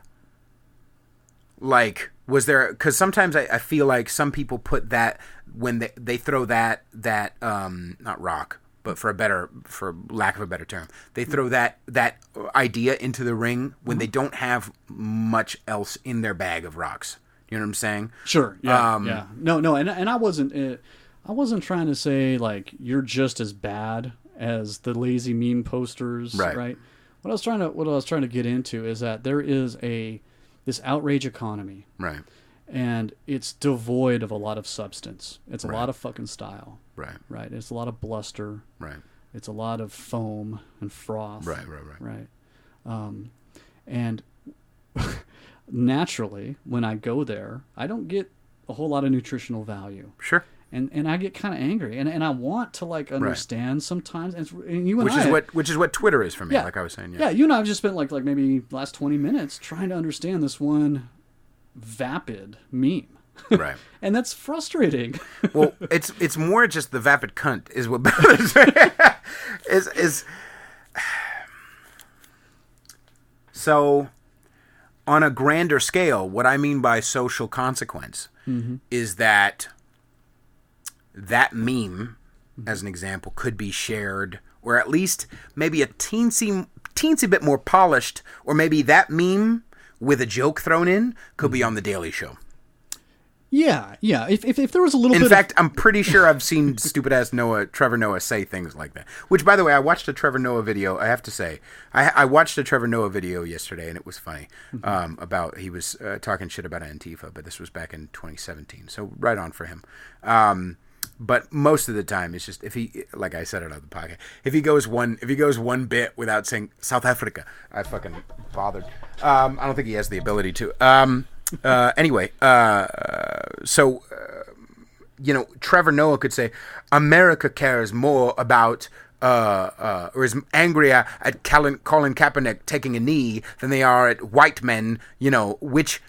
Like, was there? Because sometimes I feel like some people put that when they throw that not rock. But for lack of a better term, they throw that idea into the ring when they don't have much else in their bag of rocks. You know what I'm saying? Sure. Yeah. Yeah. No. And I wasn't trying to say like you're just as bad as the lazy meme posters, right? What I was trying to get into is that there is this outrage economy, right? And it's devoid of a lot of substance. It's a lot of fucking style. Right. It's a lot of bluster. Right. It's a lot of foam and froth. Right. And naturally, when I go there, I don't get a whole lot of nutritional value. Sure. And I get kind of angry, and I want to like understand sometimes. And you and which is what Twitter is for me. Like I was saying. Yeah. You and I have just spent like maybe the last 20 minutes trying to understand this one vapid meme. Right. And that's frustrating. Well, it's more just the vapid cunt is what bothers me. is so on a grander scale, what I mean by social consequence is that meme, as an example, could be shared, or at least maybe a teensy bit more polished, or maybe that meme with a joke thrown in could be on The Daily Show. Yeah. If there was a little bit. In fact, I'm pretty sure I've seen stupid ass Trevor Noah say things like that. Which, by the way, I watched a Trevor Noah video. I have to say, I watched a Trevor Noah video yesterday, and it was funny. About he was talking shit about Antifa, but this was back in 2017. So right on for him. But most of the time, it's just if he, like I said it on the podcast, if he goes one bit without saying South Africa, I fucking bothered. I don't think he has the ability to. Anyway, so Trevor Noah could say America cares more about or is angrier at Colin Kaepernick taking a knee than they are at white men, which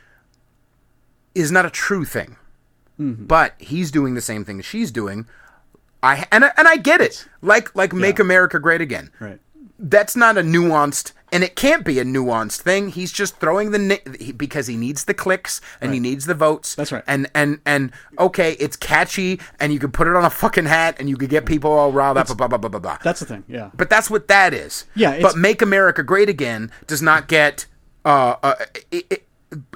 is not a true thing. Mm-hmm. But he's doing the same thing she's doing. I get it. Like Make America Great Again. Right. That's not a nuanced, and it can't be a nuanced thing. He's just throwing because he needs the clicks and he needs the votes. That's right. And okay, it's catchy, and you can put it on a fucking hat, and you could get people all riled up. Blah blah blah blah blah. That's the thing. Yeah. But that's what that is. Yeah. But Make America Great Again does not get.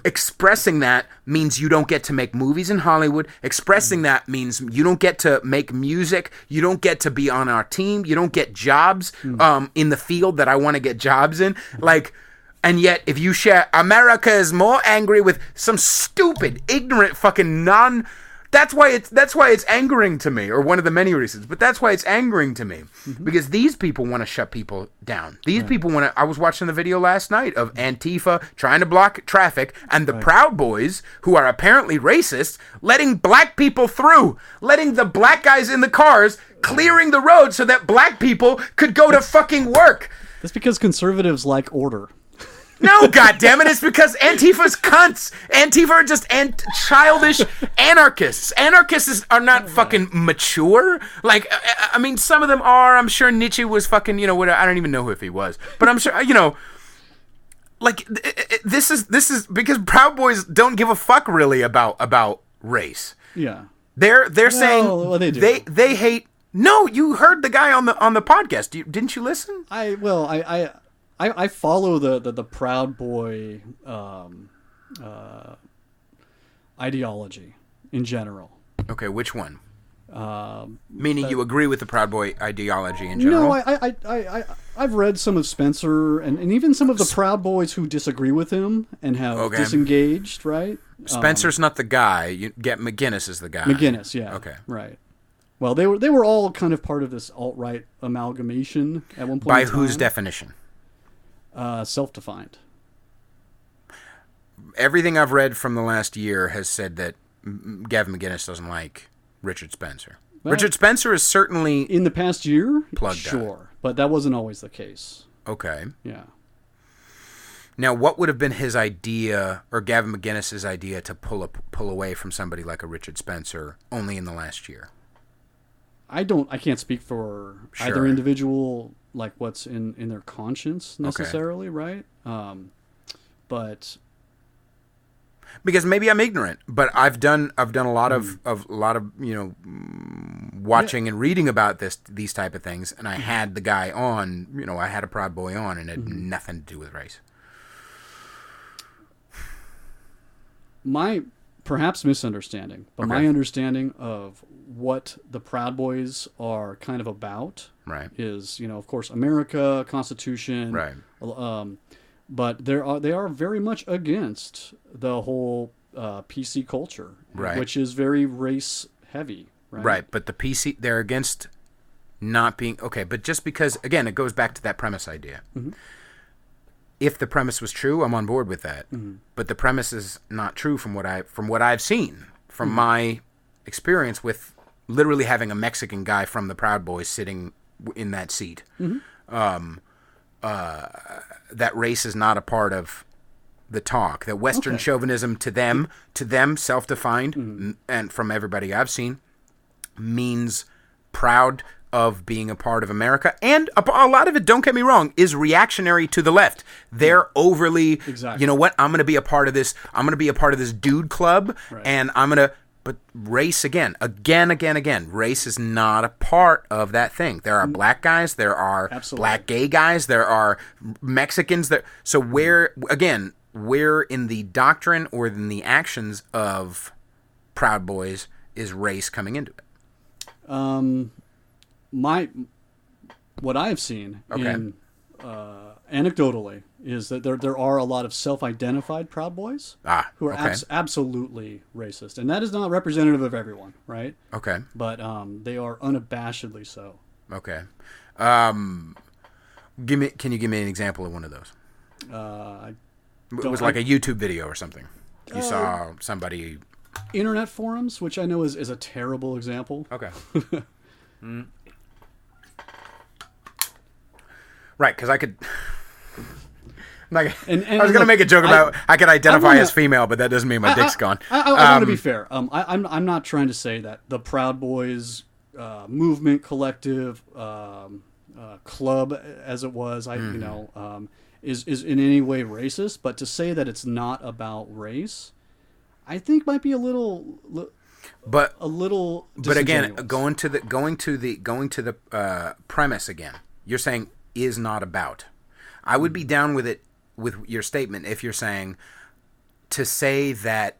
Expressing that means you don't get to make movies in Hollywood. Expressing that means you don't get to make music. You don't get to be on our team. You don't get jobs in the field that I want to get jobs in. And yet if you share America is more angry with some stupid, ignorant, fucking that's why it's angering to me, or one of the many reasons. But that's why it's angering to me, because these people want to shut people down. These people want to. I was watching the video last night of Antifa trying to block traffic, and the Proud Boys, who are apparently racist, letting black people through, letting the black guys in the cars clearing the road so that black people could go to fucking work. That's because conservatives like order. No, goddammit, it's because Antifa's cunts. Antifa are just childish anarchists. Anarchists are not fucking mature. I mean, some of them are. I'm sure Nietzsche was fucking, I don't even know if he was. But I'm sure, this is because Proud Boys don't give a fuck really about race. Yeah. They're saying well, they do. They hate. No, you heard the guy on the podcast. Didn't you listen? I follow the Proud Boy ideology in general. Okay, which one? Meaning you agree with the Proud Boy ideology in general? No, I've read some of Spencer and even some of the Proud Boys who disagree with him and have disengaged, right? Spencer's not the guy. You get McGinnis is the guy. McGinnis, yeah. Okay. Right. Well, they were all kind of part of this alt-right amalgamation at one point By in time. whose definition? Self-defined. Everything I've read from the last year has said that Gavin McGinnis doesn't like Richard Spencer. Well, Richard Spencer is certainly in the past year, plugged sure, but that wasn't always the case. Okay. Yeah. Now, what would have been his idea, or Gavin McGinnis's idea, to pull away from somebody like a Richard Spencer only in the last year? I can't speak for either individual, like what's in their conscience necessarily, right? But because maybe I'm ignorant, but I've done a lot of watching and reading about these type of things, and I had the guy on, I had a Proud Boy on, and it had nothing to do with race. My perhaps misunderstanding, but my understanding of what the Proud Boys are kind of about is, of course, America, Constitution, right? But they are very much against the whole PC culture, which is very race heavy, right? Right, but the PC, they're against not being okay. But just because, again, it goes back to that premise idea. Mm-hmm. If the premise was true, I'm on board with that. Mm-hmm. But the premise is not true from what I've seen, from my experience with literally having a Mexican guy from the Proud Boys sitting in that seat. Mm-hmm. That race is not a part of the talk. That Western chauvinism to them, self-defined, and from everybody I've seen, means proud of being a part of America. And a lot of it, don't get me wrong, is reactionary to the left. They're overly, you know what, I'm going to be a part of this. I'm going to be a part of this dude club, and I'm going to... But race, again, race is not a part of that thing. There are black guys, there are black gay guys, there are Mexicans. So where in the doctrine or in the actions of Proud Boys is race coming into it? What I have seen anecdotally is that there are a lot of self-identified Proud Boys who are absolutely racist, and that is not representative of everyone, right? Okay. But they are unabashedly so. Okay. Can you give me an example of one of those? It was like a YouTube video or something. You saw somebody... Internet forums, which I know is a terrible example. Okay. Right, because I could... I was going to make a joke about I could identify as female, but that doesn't mean my dick's gone. I want to be fair. I'm not trying to say that the Proud Boys movement, collective, club, as it was, is in any way racist. But to say that it's not about race, I think might be a little. But again, going to the premise again. You're saying is not about. I would be down with it. With your statement, if you're saying to say that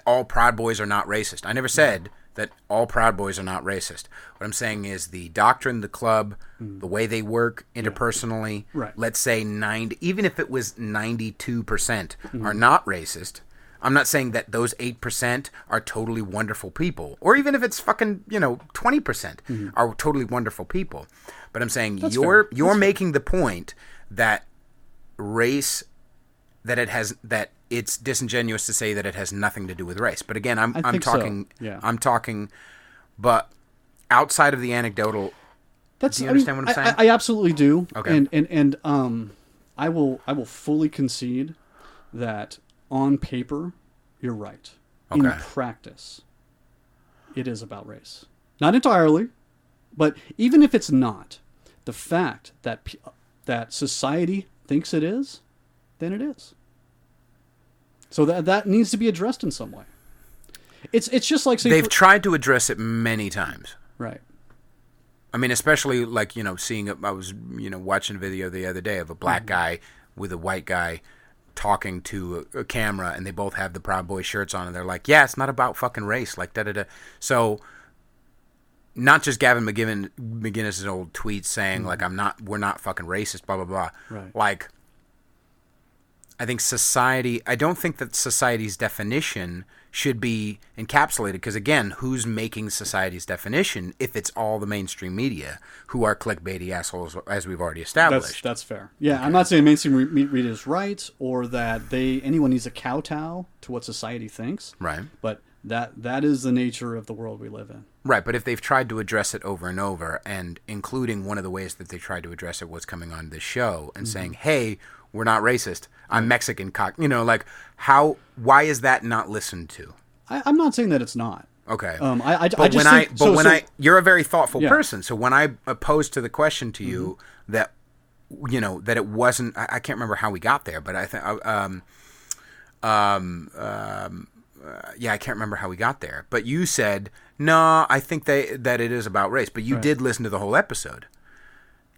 all Proud Boys are not racist. I never said that all Proud Boys are not racist. What I'm saying is the doctrine, the club, the way they work interpersonally, let's say even if it was 92% are not racist. I'm not saying that those 8% are totally wonderful people, or even if it's fucking 20% are totally wonderful people. But I'm saying you're making the point that race, that it's disingenuous to say that it has nothing to do with race. But again, I'm talking, but outside of the anecdotal, do you understand what I'm saying? I absolutely do. Okay. And I will fully concede that on paper, you're right. Okay. In practice, it is about race. Not entirely, but even if it's not, the fact that society thinks it is, then it is. So that needs to be addressed in some way. It's just like they've tried to address it many times. Right. I mean, especially like seeing it. I was watching a video the other day of a black guy with a white guy talking to a camera, and they both have the Proud Boy shirts on, and they're like, "Yeah, it's not about fucking race." Like da da da. So. Not just Gavin McGinnis' old tweets saying like we're not fucking racist, blah blah blah. Right. Like, I think society. I don't think that society's definition should be encapsulated because, again, who's making society's definition if it's all the mainstream media who are clickbaity assholes, as we've already established? That's fair. Yeah, okay. I'm not saying mainstream media is right or that anyone needs to kowtow to what society thinks. Right. But that is the nature of the world we live in. Right, but if they've tried to address it over and over, and including one of the ways that they tried to address it was coming on this show and saying, hey, we're not racist, I'm Mexican why is that not listened to? I'm not saying that it's not. Okay. You're a very thoughtful person, so when I posed to the question to you that, that it wasn't, I can't remember how we got there, but I think, I can't remember how we got there, but you said, no, I think that it is about race, but you did listen to the whole episode.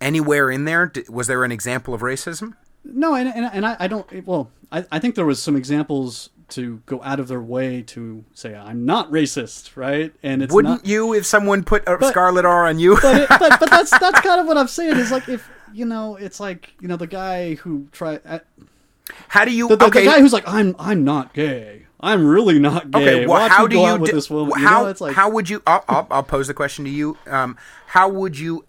Anywhere in there, was there an example of racism? No, and I don't, well, I think there was some examples to go out of their way to say, I'm not racist, right? And it's Wouldn't you if someone put a scarlet R on you? but that's kind of what I'm saying is like, if, it's like, the guy who tried... How do you... The guy who's like, I'm not gay. I'm really not gay. Okay, well, how do you... with this woman. How would you... I'll pose the question to you. How would you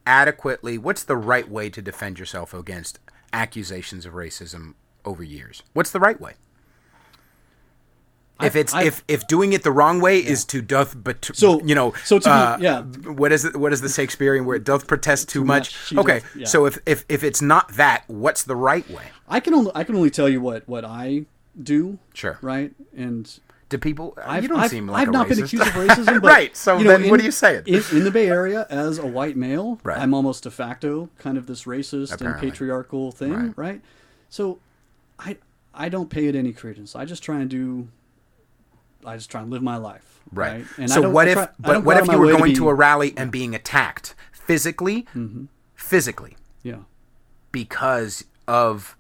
adequately... What's the right way to defend yourself against accusations of racism over years? What's the right way? If doing it the wrong way is to doth, but what is it? What is the Shakespearean word? Doth protest too much. Okay, so if it's not that, what's the right way? I can only tell you what I do. Sure. Right. And do people? You don't seem like I've not racist. been accused of racism. But, right. So then, what are you saying? In the Bay Area, as a white male, right. I'm almost de facto kind of this racist and patriarchal thing, right? So, I don't pay it any credence. I just try and live my life. Right. And so what if you were going to a rally and being attacked physically? Mm-hmm. Physically. Yeah. Because of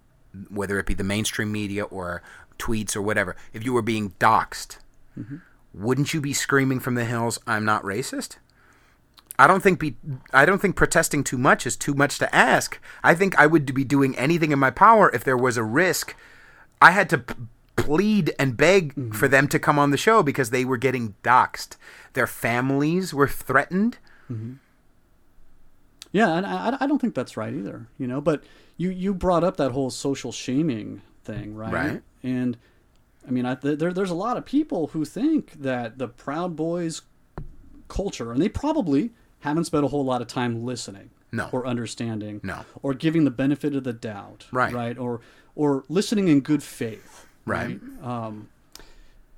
whether it be the mainstream media or tweets or whatever, if you were being doxxed, wouldn't you be screaming from the hills, I'm not racist? I don't think protesting too much is too much to ask. I think I would be doing anything in my power if there was a risk. I had to plead and beg for them to come on the show because they were getting doxxed. Their families were threatened. Mm-hmm. Yeah, and I don't think that's right either. But you brought up that whole social shaming thing, right? Right. And I mean, there's a lot of people who think that the Proud Boys culture, and they probably haven't spent a whole lot of time listening, or understanding, or giving the benefit of the doubt, right? Or listening in good faith. Right.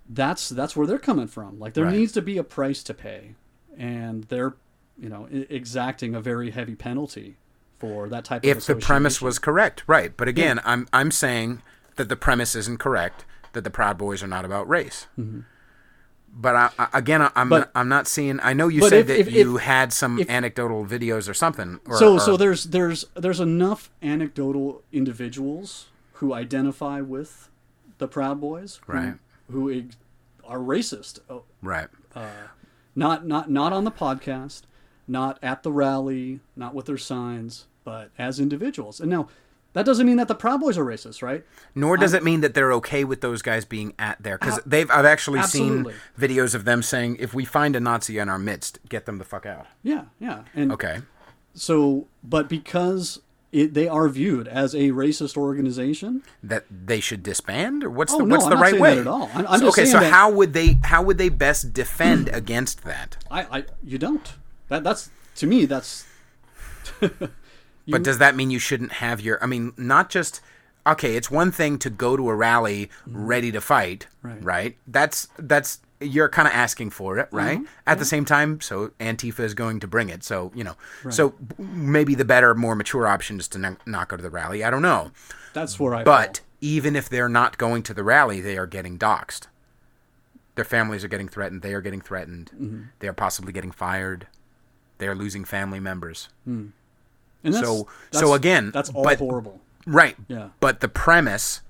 That's where they're coming from. Like there needs to be a price to pay, and they're exacting a very heavy penalty for that type of association. If the premise was correct, right? But again, I'm saying that the premise isn't correct. That the Proud Boys are not about race. Mm-hmm. But I'm not seeing. I know you said that you had some anecdotal videos or something. So there's enough anecdotal individuals who identify with the Proud Boys, who are racist, right? Not on the podcast, not at the rally, not with their signs, but as individuals. And now, that doesn't mean that the Proud Boys are racist, right? Nor does it mean that they're okay with those guys being at there, because I've actually seen videos of them saying, if we find a Nazi in our midst, get them the fuck out. Yeah. And okay. So, but because they are viewed as a racist organization, that they should disband, or what's the I'm right not saying way? that at all. I'm just saying so that, how would they best defend against that? You don't. That's to me. That's. But does that mean you shouldn't have not just, okay, it's one thing to go to a rally ready to fight, right? That's you're kind of asking for it, right? At the same time, so Antifa is going to bring it. So, so maybe the better, more mature option is to not go to the rally. I don't know. That's where I But even if they're not going to the rally, they are getting doxxed. Their families are getting threatened. They are getting threatened. Mm-hmm. They are possibly getting fired. They are losing family members. Mm. And so again, that's all horrible, right? Yeah. But the premise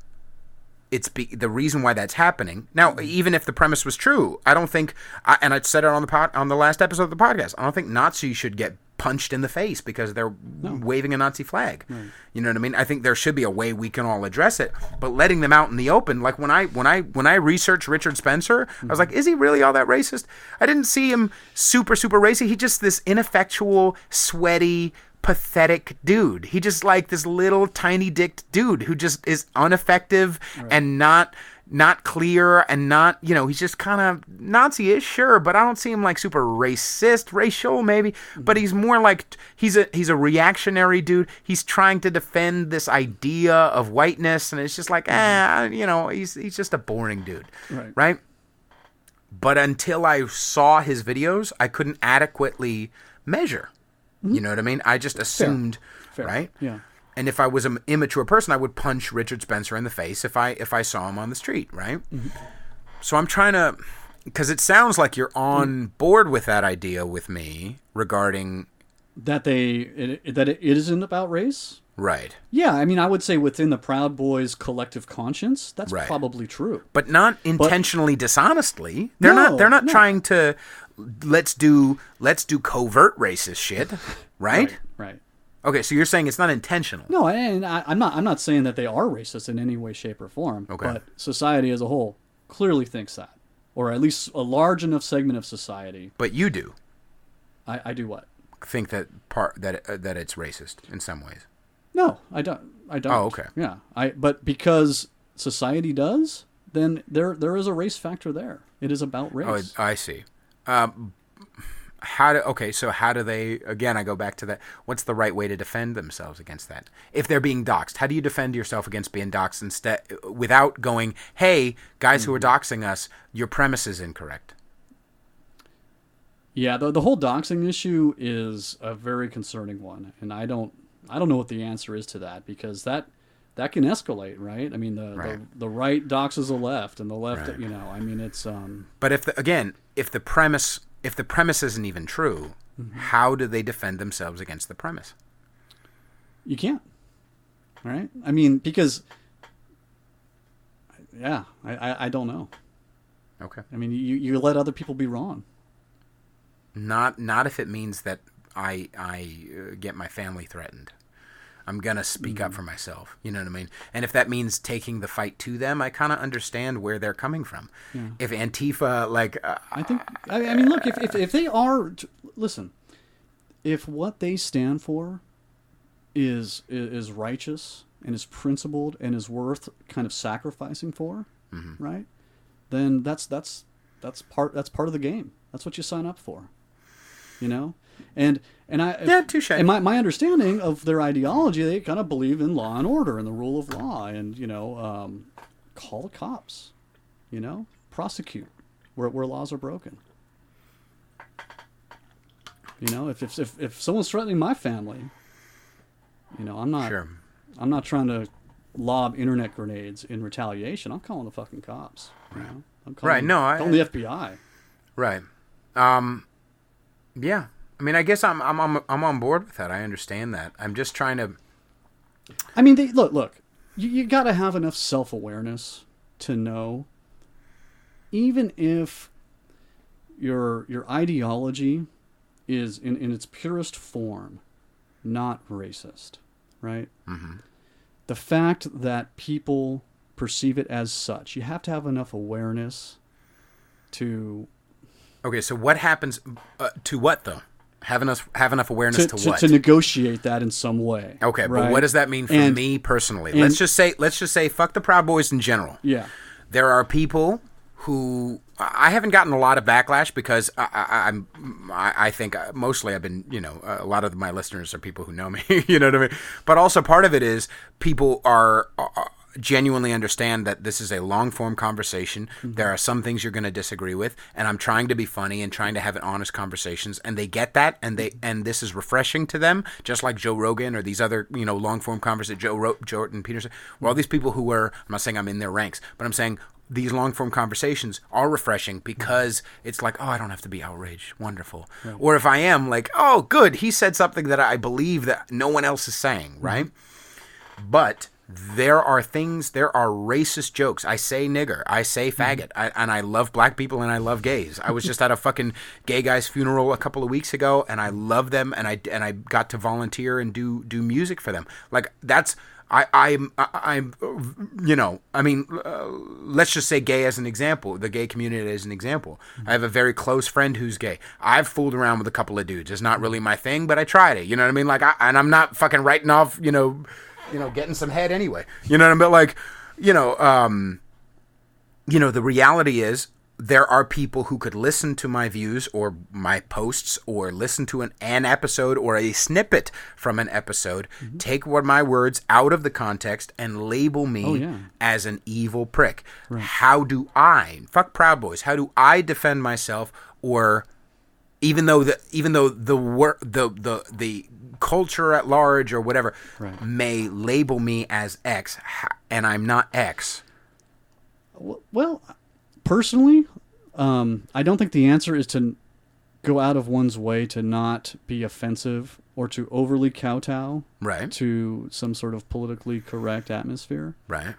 the reason why that's happening. Now, even if the premise was true, I don't think, and I said it on the last episode of the podcast, I don't think Nazis should get punched in the face because they're waving a Nazi flag. Right. You know what I mean? I think there should be a way we can all address it, but letting them out in the open, like when I researched Richard Spencer, I was like, is he really all that racist? I didn't see him super racist. He's just this ineffectual, sweaty, pathetic dude. He just like this little tiny dicked dude who just is ineffective and not clear and not, he's just kind of Nazi-ish, sure, but I don't see him like super racial maybe, but he's more like he's a reactionary dude. He's trying to defend this idea of whiteness, and it's just like he's just a boring dude, right? But until I saw his videos, I couldn't adequately measure. You know what I mean? I just assumed, Fair. Right? Yeah. And if I was an immature person, I would punch Richard Spencer in the face if I saw him on the street, right? Mm-hmm. So I'm trying to, because it sounds like you're on board with that idea with me regarding that it isn't about race. Right. Yeah, I mean, I would say within the Proud Boys' collective conscience, that's probably true, but not intentionally dishonestly. They're not trying to let's do covert racist shit, right? Right. Okay, so you're saying it's not intentional. No, and I'm not saying that they are racist in any way, shape, or form. Okay. But society as a whole clearly thinks that, or at least a large enough segment of society. But you do. I do what? Think that that it's racist in some ways. No, I don't. Oh, okay. Yeah, but because society does, then there is a race factor there. It is about race. Oh, I see. So how do they, again, I go back to that, what's the right way to defend themselves against that? If they're being doxxed, how do you defend yourself against being doxxed instead, without going, hey, guys who are doxing us, your premise is incorrect? Yeah, the whole doxing issue is a very concerning one, and I don't know what the answer is to that, because that can escalate, right? I mean, the right doxes the left, and the left, I mean, it's... But if the premise isn't even true, how do they defend themselves against the premise? You can't, right? I mean, because, I don't know. Okay. I mean, you let other people be wrong. Not if it means that I get my family threatened. I'm going to speak up for myself. You know what I mean? And if that means taking the fight to them, I kind of understand where they're coming from. Yeah. If Antifa, I mean, look, if they are, listen, if what they stand for is righteous and is principled and is worth kind of sacrificing for, right? Then that's part of the game. That's what you sign up for, touche. And my understanding of their ideology, they kind of believe in law and order and the rule of law, and call the cops, prosecute where laws are broken. If someone's threatening my family, I'm not trying to lob internet grenades in retaliation. I'm calling the fucking cops. I'm calling the FBI. Right. Yeah. I mean, I guess I'm on board with that. I understand that. I'm just trying to. I mean, look. You got to have enough self-awareness to know, even if your ideology is in its purest form not racist, right? Mm-hmm. The fact that people perceive it as such, you have to have enough awareness to. Okay, so what happens to what though? Have enough awareness to what? To negotiate that in some way. Okay, right? But what does that mean for me personally? Let's just say fuck the Proud Boys in general. Yeah. There are people who I haven't gotten a lot of backlash because I think mostly I've been, a lot of my listeners are people who know me, you know what I mean? But also part of it is people are genuinely understand that this is a long-form conversation. Mm-hmm. There are some things you're going to disagree with, and I'm trying to be funny and trying to have honest conversations, and they get that, and this is refreshing to them, just like Joe Rogan or these other, long-form conversations, Jordan Peterson, all these people who were, I'm not saying I'm in their ranks, but I'm saying these long-form conversations are refreshing because it's like, oh, I don't have to be outraged. Wonderful. Right. Or if I am, like, oh, good, he said something that I believe that no one else is saying, right? Mm-hmm. But there are racist jokes. I say nigger, I say faggot, and I love black people and I love gays. I was just at a fucking gay guy's funeral a couple of weeks ago, and I love them, and I got to volunteer and do music for them. Like that's I'm you know, I mean, let's just say gay as an example, the gay community as an example. I have a very close friend who's gay. I've fooled around with a couple of dudes. It's not really my thing, but I tried it. You know what I mean? Like, and I'm not fucking writing off, getting some head anyway. You know what I mean? Like, the reality is there are people who could listen to my views or my posts or listen to an episode or a snippet from an episode, take my words out of the context and label me as an evil prick. Right. How do I, fuck Proud Boys, how do I defend myself? Or even though the culture at large or whatever may label me as X, and I'm not X. Well, personally, I don't think the answer is to go out of one's way to not be offensive or to overly kowtow to some sort of politically correct atmosphere. Right.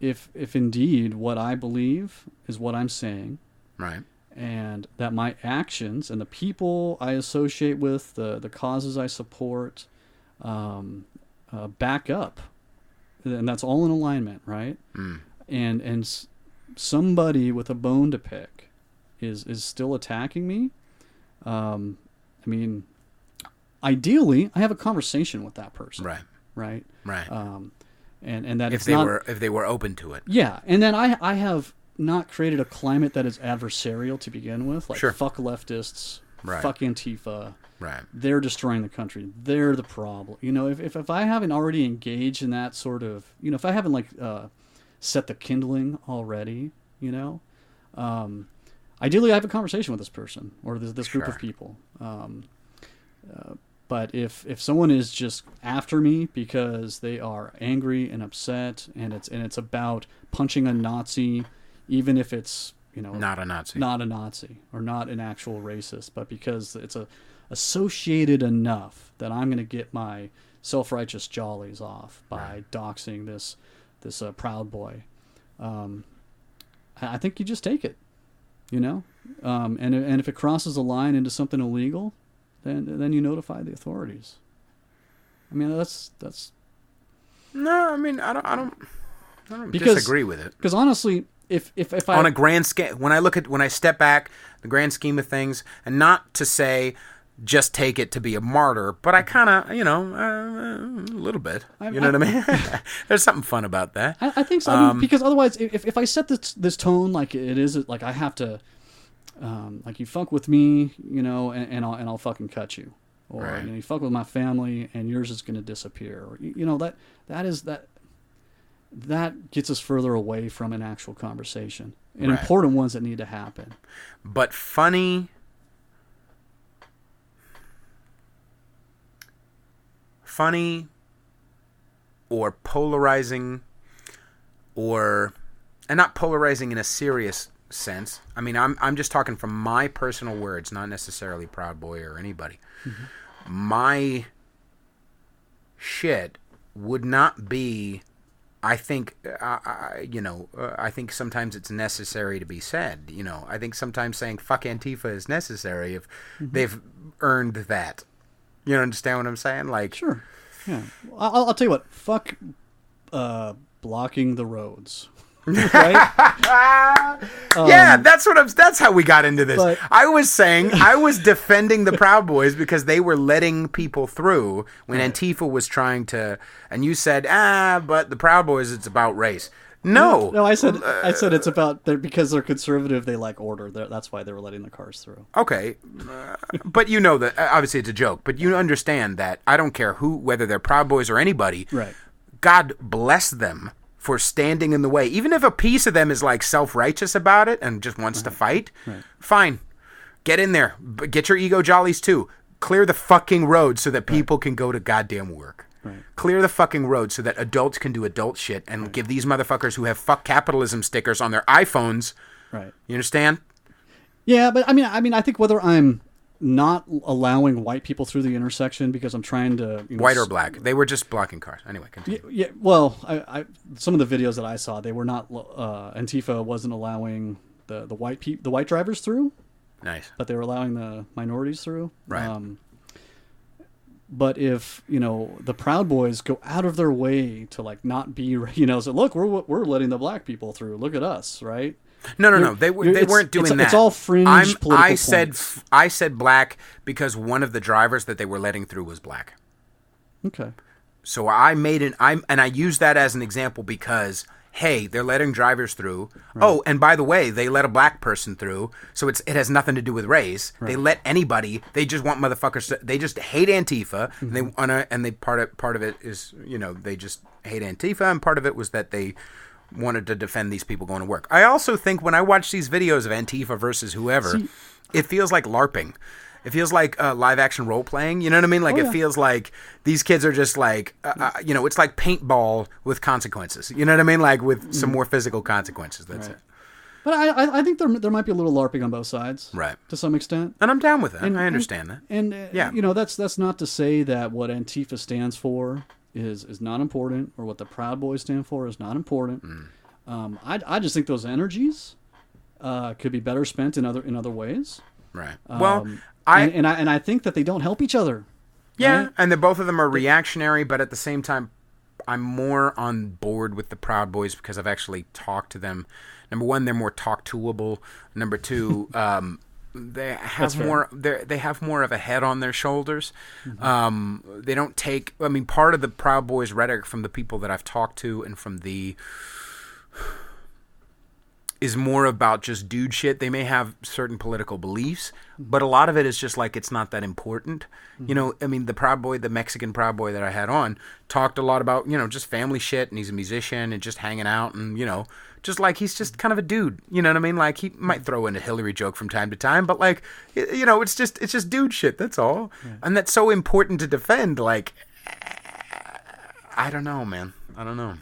If indeed what I believe is what I'm saying. Right. And that my actions and the people I associate with, the causes I support, back up, and that's all in alignment, right? And somebody with a bone to pick is still attacking me. I mean, ideally, I have a conversation with that person, right. And that if they were open to it, and then I have not created a climate that is adversarial to begin with. Like, fuck leftists, fuck Antifa. Right. They're destroying the country. They're the problem. If I haven't already engaged in that sort of, if I haven't set the kindling already, ideally I have a conversation with this person or this group of people. But if someone is just after me because they are angry and upset and it's about punching a Nazi, even if it's not a Nazi or not an actual racist, but because it's associated enough that I'm going to get my self-righteous jollies off by doxing this Proud Boy, I think you just take it, and if it crosses a line into something illegal, then you notify the authorities. I mean, that's. No, I mean, I don't disagree with it. Because honestly, if I on a grand scale, when I step back, the grand scheme of things, and not to say just take it to be a martyr, but I kind of, a little bit. You know what I mean? There's something fun about that. I think so. I mean, because otherwise, if I set this tone like it is, like I have to, like you fuck with me, and I'll fucking cut you, or you fuck with my family, and yours is going to disappear, or that gets us further away from an actual conversation and important ones that need to happen. But funny or polarizing and not polarizing in a serious sense. I mean, I'm just talking from my personal words, not necessarily Proud Boy or anybody. My shit would not be, I think, I think sometimes it's necessary to be said. I think sometimes saying fuck Antifa is necessary if they've earned that. You understand what I'm saying? Like, sure, yeah. I'll tell you what. Fuck, blocking the roads. Right? Yeah, that's how we got into this. But, I was defending the Proud Boys because they were letting people through when Antifa was trying to, and you said, but the Proud Boys, it's about race. No, I said it's about because they're conservative. They like order. That's why they were letting the cars through. Okay, but that obviously it's a joke. But you understand that I don't care whether they're Proud Boys or anybody. Right. God bless them for standing in the way. Even if a piece of them is like self-righteous about it and just wants to fight, fine, get in there. But get your ego jollies too. Clear the fucking road so that people can go to goddamn work. Right. Clear the fucking road so that adults can do adult shit and give these motherfuckers who have fuck capitalism stickers on their iPhones. Right. You understand? Yeah, but I mean, I think whether I'm not allowing white people through the intersection because I'm trying to white or black. They were just blocking cars. Anyway, continue. Yeah. Well, I some of the videos that I saw, they were not. Antifa wasn't allowing the white drivers through. Nice. But they were allowing the minorities through. Right. But if the Proud Boys go out of their way to like not be say, look, we're letting the black people through. Look at us, right? No. They weren't doing that. It's all fringe political I said black because one of the drivers that they were letting through was black. Okay. So I used that as an example because, hey, they're letting drivers through. Right. Oh, and by the way, they let a black person through, so it has nothing to do with race. Right. They let anybody. They just want motherfuckers. They just hate Antifa, mm-hmm. and they part of it is they just hate Antifa, and part of it was that they wanted to defend these people going to work. I also think when I watch these videos of Antifa versus whoever, it feels like LARPing. It feels like live action role playing. You know what I mean? Like it feels like these kids are just like, it's like paintball with consequences. You know what I mean? Like with some more physical consequences. That's it. But I think there might be a little LARPing on both sides, right? To some extent, and I'm down with that. I understand that. And that's not to say that what Antifa stands for is not important, or what the Proud Boys stand for is not important. I just think those energies could be better spent in other ways. Right. I think that they don't help each other. Yeah, right? And both of them are reactionary, but at the same time, I'm more on board with the Proud Boys because I've actually talked to them. Number one, they're more talk-toable. Number two, they have more. They have more of a head on their shoulders. Mm-hmm. They don't take. I mean, part of the Proud Boys rhetoric from the people that I've talked to and from is more about just dude shit. They may have certain political beliefs, but a lot of it is just like it's not that important. Mm-hmm. I mean, the Mexican Proud Boy that I had on talked a lot about, just family shit, and he's a musician and just hanging out and, just like he's just kind of a dude. You know what I mean? Like he might throw in a Hillary joke from time to time, but like, it's just dude shit. That's all. Yeah. And that's so important to defend. Like, I don't know, man. I don't know.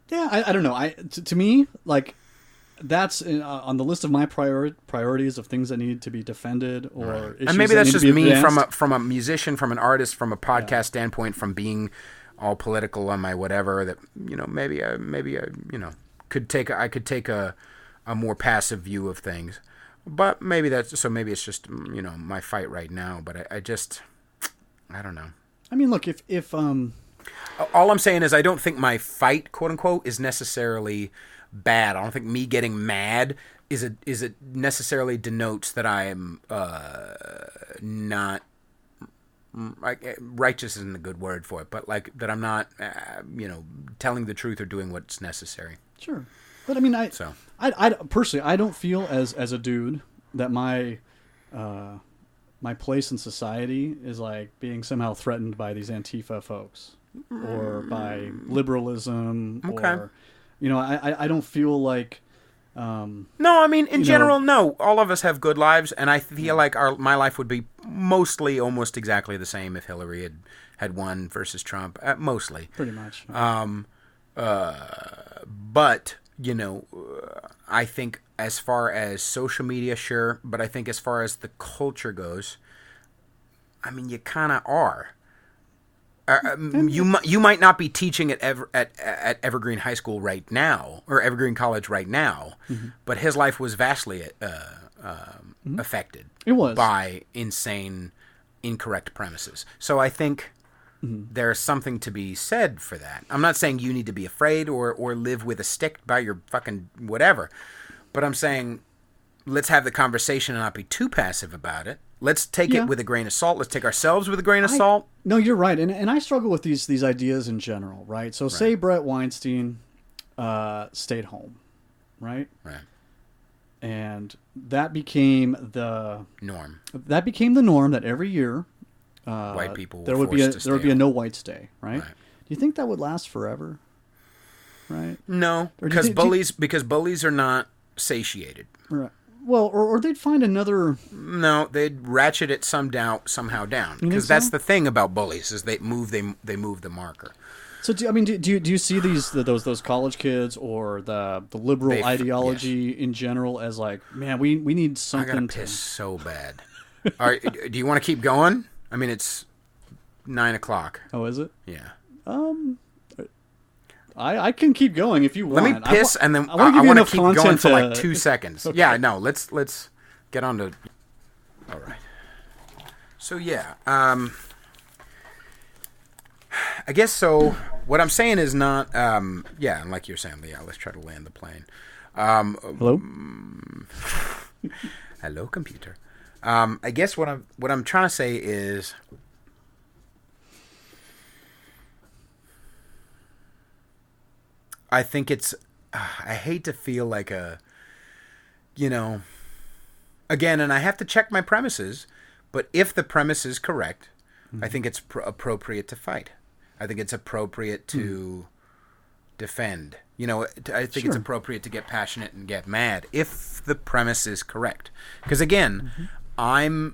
Yeah, I don't know. To me, like, that's on the list of my priorities of things that need to be defended, or issues and maybe that's just me advanced. from a musician, from an artist, from a podcast standpoint, from being all political on my whatever. That maybe I could take a more passive view of things, but maybe it's just my fight right now. But I don't know. I mean, look, if all I'm saying is I don't think my fight, quote unquote, is necessarily bad. I don't think me getting mad is it necessarily denotes that I am not righteous isn't a good word for it, but like that I'm not telling the truth or doing what's necessary. Sure, but I mean, I personally I don't feel as a dude that my place in society is like being somehow threatened by these Antifa folks or by liberalism or. I don't feel like. No, I mean in general, no. All of us have good lives, and I feel like my life would be mostly almost exactly the same if Hillary had won versus Trump. Mostly, pretty much. But I think as far as social media, sure. But I think as far as the culture goes, I mean, you kind of are. You might not be teaching at Evergreen High School right now or Evergreen College right now, mm-hmm. but his life was vastly affected. It was by insane, incorrect premises. So I think there's something to be said for that. I'm not saying you need to be afraid or live with a stick by your fucking whatever, but I'm saying let's have the conversation and not be too passive about it. Let's take it with a grain of salt. Let's take ourselves with a grain of salt. No, you're right. And I struggle with these ideas in general, right? So say Brett Weinstein stayed home, right? Right. And that became the norm. That became the norm that every year white people there would be a no whites day, right? Do you think that would last forever? Right? No, because bullies are not satiated. Right. Well, or they'd find another. No, they'd ratchet it somehow down. Because that's the thing about bullies is they move the marker. So do you see those college kids or the liberal ideology in general as like, man, we need something? I gotta piss so bad. All right, do you want to keep going? I mean, it's 9:00. Oh, is it? Yeah. I can keep going if you want. Let me piss, and then I want to keep going for like 2 seconds. Okay. Yeah, no, let's get on to... All right. So, yeah. I guess so. What I'm saying is not... yeah, and like you're saying, yeah, let's try to land the plane. Hello? Hello, computer. I guess what I'm trying to say is... I think it's... I hate to feel like a... Again, and I have to check my premises, but if the premise is correct, I think it's appropriate to fight. I think it's appropriate to defend. I think it's appropriate to get passionate and get mad if the premise is correct. Because again, I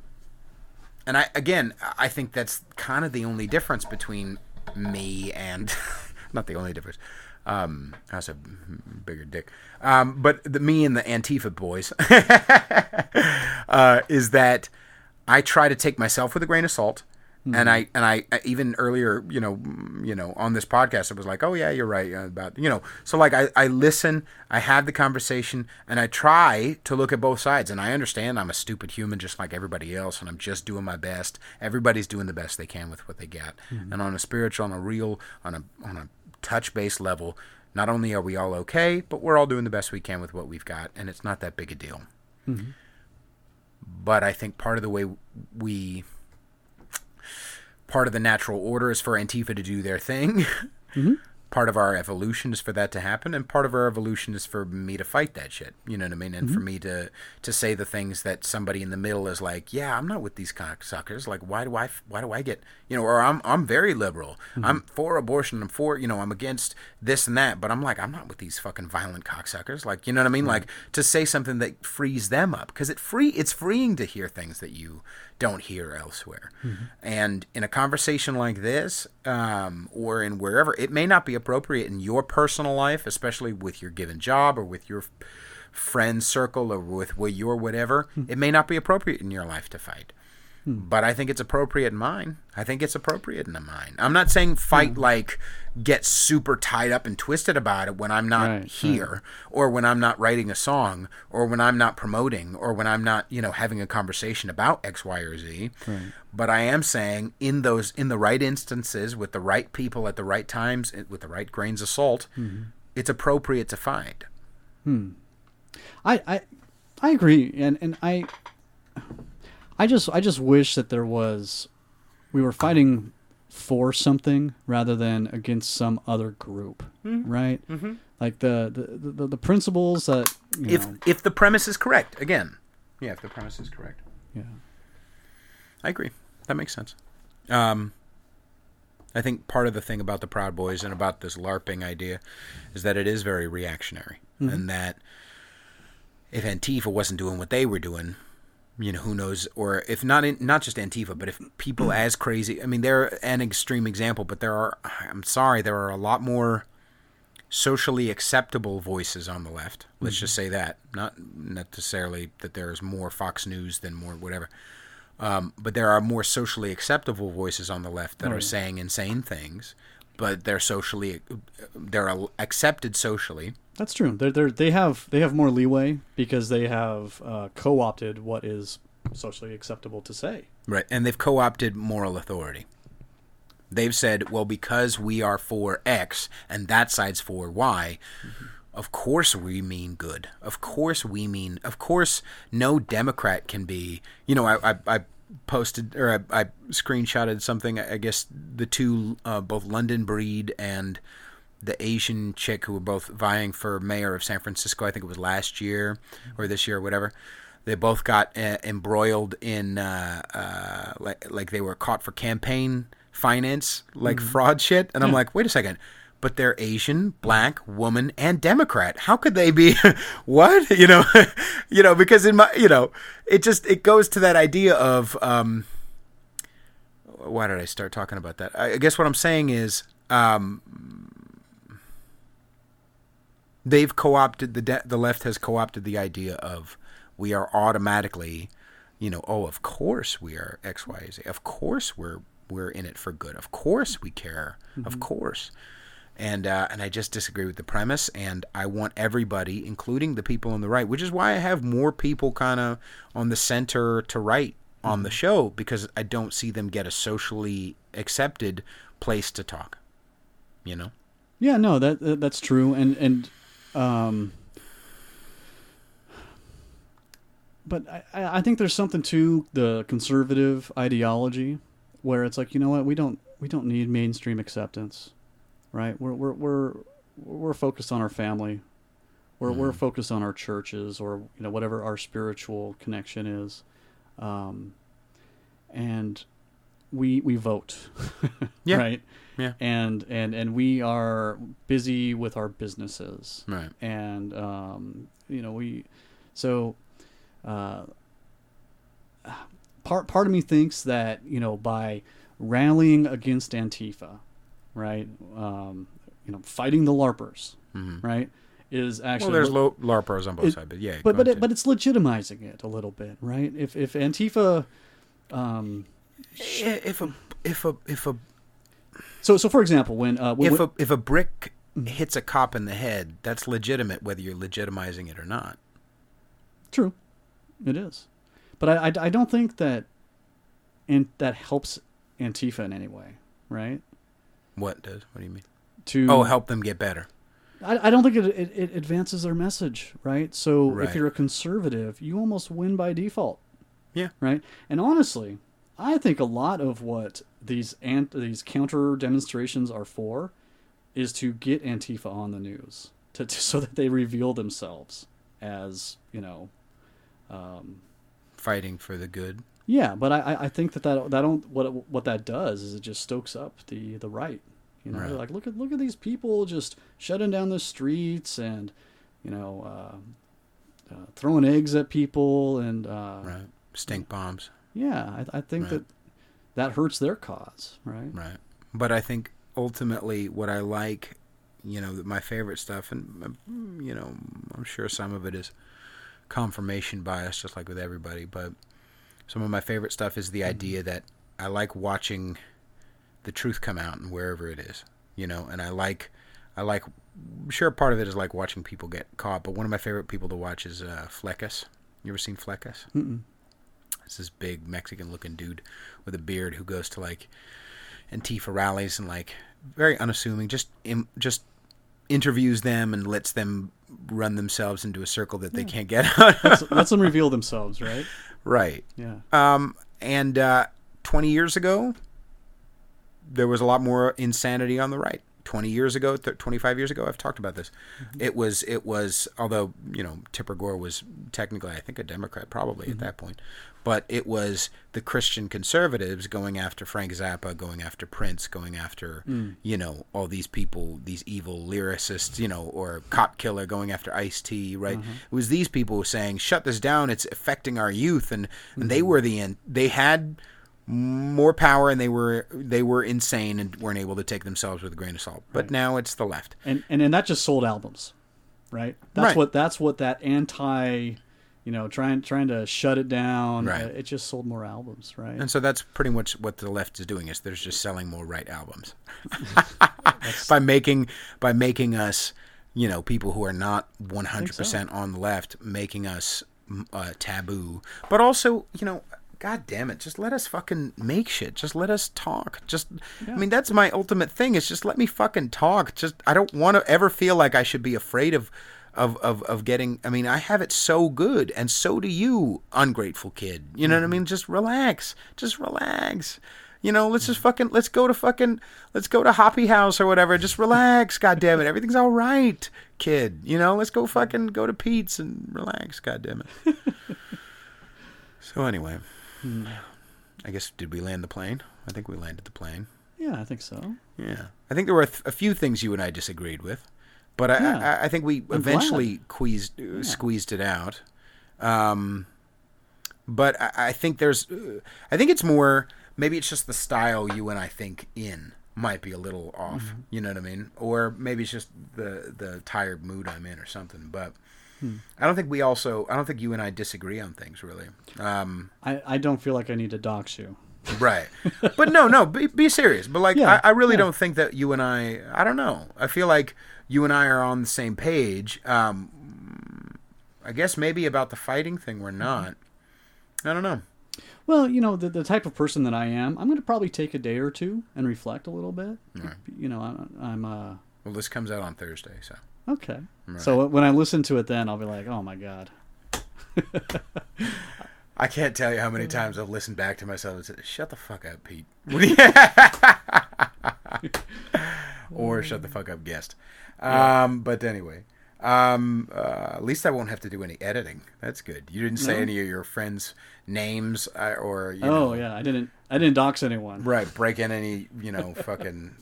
think that's kind of the only difference between me and... not the only difference. That's a bigger dick. But me and the Antifa boys is that I try to take myself with a grain of salt. And I even earlier, on this podcast, I was like, oh yeah, you're right about, so like I listen, I have the conversation, and I try to look at both sides. And I understand I'm a stupid human just like everybody else, and I'm just doing my best. Everybody's doing the best they can with what they got. And on a spiritual, on a real, on a touch-based level, not only are we all okay, but we're all doing the best we can with what we've got, and it's not that big a deal. But I think part of the way part of the natural order is for Antifa to do their thing. Part of our evolution is for that to happen, and part of our evolution is for me to fight that shit. You know what I mean? And for me to say the things that somebody in the middle is like, yeah, I'm not with these cocksuckers. Like, why do I get, or I'm very liberal. I'm for abortion. I'm for, I'm against this and that. But I'm like, I'm not with these fucking violent cocksuckers. Like, you know what I mean? Like, to say something that frees them up, because it's freeing to hear things that you don't hear elsewhere. And in a conversation like this, or in wherever, it may not be appropriate in your personal life, especially with your given job or with your friend circle or with your whatever. It may not be appropriate in your life to fight. But I think it's appropriate in mine. I think it's appropriate in mine. I'm not saying fight like get super tied up and twisted about it when I'm not here, or when I'm not writing a song, or when I'm not promoting, or when I'm not, having a conversation about X, Y, or Z. But I am saying in the right instances, with the right people at the right times, with the right grains of salt, it's appropriate to fight. I agree, and I just wish that we were fighting for something rather than against some other group, right? Like the principles that if the premise is correct, again, if the premise is correct, I agree. That makes sense. I think part of the thing about the Proud Boys and about this LARPing idea is that it is very reactionary, and that if Antifa wasn't doing what they were doing, who knows, or if not just Antifa, but if people as crazy, I mean, they're an extreme example, but there are a lot more socially acceptable voices on the left. Let's just say that. Not necessarily that there's more Fox News than more whatever. But there are more socially acceptable voices on the left that are saying insane things, but they're accepted socially. That's true. They have more leeway because they have co-opted what is socially acceptable to say. Right, and they've co-opted moral authority. They've said, well, because we are for X and that side's for Y, of course we mean good. Of course no Democrat can be... I posted, or I screenshotted something, I guess the two, both London Breed and the Asian chick who were both vying for mayor of San Francisco, I think it was last year or this year or whatever. They both got embroiled in, like they were caught for campaign finance, like fraud shit. And I'm like, wait a second. But they're Asian, black, woman, and Democrat. How could they be? What? Because it goes to that idea of, why did I start talking about that? I guess what I'm saying is, they've co-opted, the left has co-opted the idea of we are automatically oh, of course we are X, Y, Z. Of course we're in it for good. Of course we care. Of course. And I just disagree with the premise, and I want everybody, including the people on the right, which is why I have more people kind of on the center to right on the show, because I don't see them get a socially accepted place to talk. Yeah, no, that's true, and but I think there's something to the conservative ideology where it's like, you know what, we don't need mainstream acceptance, right? We're focused on our family, we're focused on our churches, or whatever our spiritual connection is, and we vote, yeah. right? Yeah. And we are busy with our businesses, right? And part of me thinks that by rallying against Antifa, right, fighting the LARPers, right, is actually there's LARPers on both sides, but yeah, but it's legitimizing it a little bit, right? If Antifa, So for example, when if a brick hits a cop in the head, that's legitimate, whether you're legitimizing it or not. True, it is, but I don't think that that helps Antifa in any way, right? What does? What do you mean? To help them get better. I don't think it advances their message, right? So Right. If you're a conservative, you almost win by default. Yeah. Right. And honestly, I think a lot of what these counter demonstrations are for is to get Antifa on the news, so that they reveal themselves as Fighting for the good. Yeah, but I think what that does is it just stokes up the right. Right. They're like, look at these people just shutting down the streets and throwing eggs at people and right. Stink bombs. Yeah, I think Right. that hurts their cause, right? Right. But I think ultimately what I like, my favorite stuff, and I'm sure some of it is confirmation bias, just like with everybody, but some of my favorite stuff is the idea that I like watching the truth come out, and wherever it is, and I like, sure, part of it is like watching people get caught, but one of my favorite people to watch is Fleckus. You ever seen Fleckus? Mm-mm. It's this big Mexican-looking dude with a beard who goes to like Antifa rallies and like very unassuming, just interviews them and lets them run themselves into a circle that they can't get out. Lets them reveal themselves, right? Right. Yeah. And 20 years ago, there was a lot more insanity on the right. 20 years ago, 25 years ago, I've talked about this. Mm-hmm. It was, although, Tipper Gore was technically, I think, a Democrat probably at that point, but it was the Christian conservatives going after Frank Zappa, going after Prince, going after, all these people, these evil lyricists, or cop killer going after Ice-T, right? Mm-hmm. It was these people saying, shut this down, it's affecting our youth, and they were they had more power, and they were insane and weren't able to take themselves with a grain of salt. But right. Now it's the left, and that just sold albums, right? That's what that anti, trying to shut it down. Right. It just sold more albums, right? And so that's pretty much what the left is doing. Is they're just selling more right albums by making us, people who are not 100% on the left, making us taboo, but also, God damn it, just let us fucking make shit. Just let us talk. I mean, that's my ultimate thing, is just let me fucking talk. I don't want to ever feel like I should be afraid of getting, I mean, I have it so good, and so do you, ungrateful kid. You know what I mean? Just relax. Let's just fucking, let's go to Hoppy House or whatever. Just relax, God damn it. Everything's all right, kid. Let's go to Pete's and relax, God damn it. So anyway, I guess, did we land the plane? I think we landed the plane. Yeah, I think so. Yeah. I think there were a few things you and I disagreed with, but I think we eventually squeezed it out. But I think it's more, maybe it's just the style you and I think in might be a little off, you know what I mean? Or maybe it's just the tired mood I'm in or something, but I don't think you and I disagree on things really. I don't feel like I need to dox you. Right. But no, be serious. But like, Yeah, I really don't think that you and I don't know. I feel like you and I are on the same page. I guess maybe about the fighting thing we're not. I don't know. Well, the type of person that I am, I'm going to probably take a day or two and reflect a little bit. Right. I'm Well, this comes out on Thursday, so. Okay. Right. So when I listen to it then, I'll be like, oh my God. I can't tell you how many times I've listened back to myself and said, shut the fuck up, Pete. Or shut the fuck up, guest. But anyway. At least I won't have to do any editing. That's good. You didn't say any of your friends' names or yeah, I didn't dox anyone. Right, break in any, fucking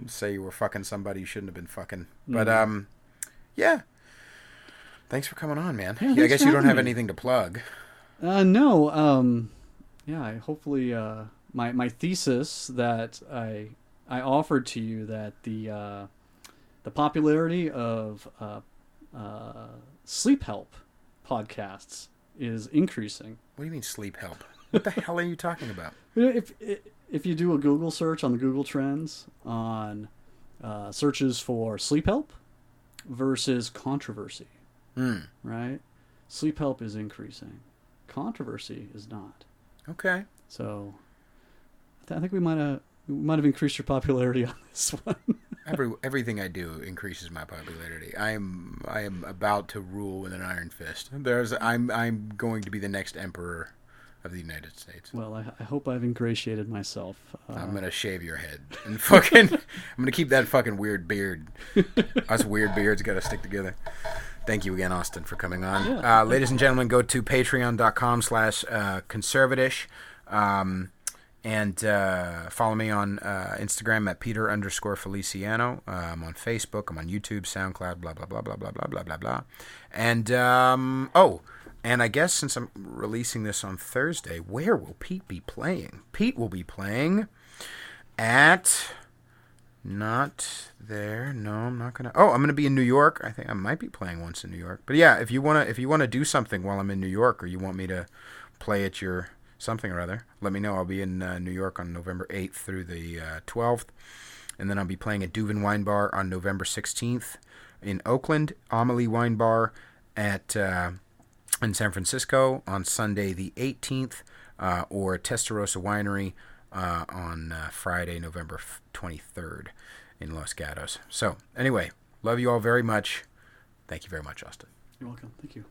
say you were fucking somebody you shouldn't have been fucking. But yeah. Thanks for coming on, man. Yeah, I guess you don't have me. anything to plug. No. Yeah, hopefully my thesis that I offered to you, that the popularity of sleep help podcasts is increasing. What do you mean sleep help? What the hell are you talking about? If you do a Google search on the Google Trends on searches for sleep help versus controversy, right? Sleep help is increasing. Controversy is not. Okay. So I think we might have increased your popularity on this one. Everything I do increases my popularity. I am about to rule with an iron fist. I'm going to be the next emperor of the United States. Well, I hope I've ingratiated myself. I'm gonna shave your head and fucking. I'm gonna keep that fucking weird beard. Us weird beards got to stick together. Thank you again, Austin, for coming on. Yeah. Ladies and gentlemen, go to patreon.com/conservatish. And follow me on Instagram at Peter_Feliciano. I'm on Facebook. I'm on YouTube, SoundCloud, blah, blah, blah, blah, blah, blah, blah, blah, blah. And, and I guess since I'm releasing this on Thursday, where will Pete be playing? Pete will be playing at... Not there. No, I'm not gonna. Oh, I'm gonna be in New York. I think I might be playing once in New York. But yeah, if you wanna do something while I'm in New York, or you want me to play at your something or other, let me know. I'll be in New York on November 8th through the 12th, and then I'll be playing at Duvin Wine Bar on November 16th in Oakland, Amelie Wine Bar at in San Francisco on Sunday the 18th, or Testarossa Winery on Friday, November 23rd in Los Gatos. So, anyway, love you all very much. Thank you very much, Austin. You're welcome. Thank you.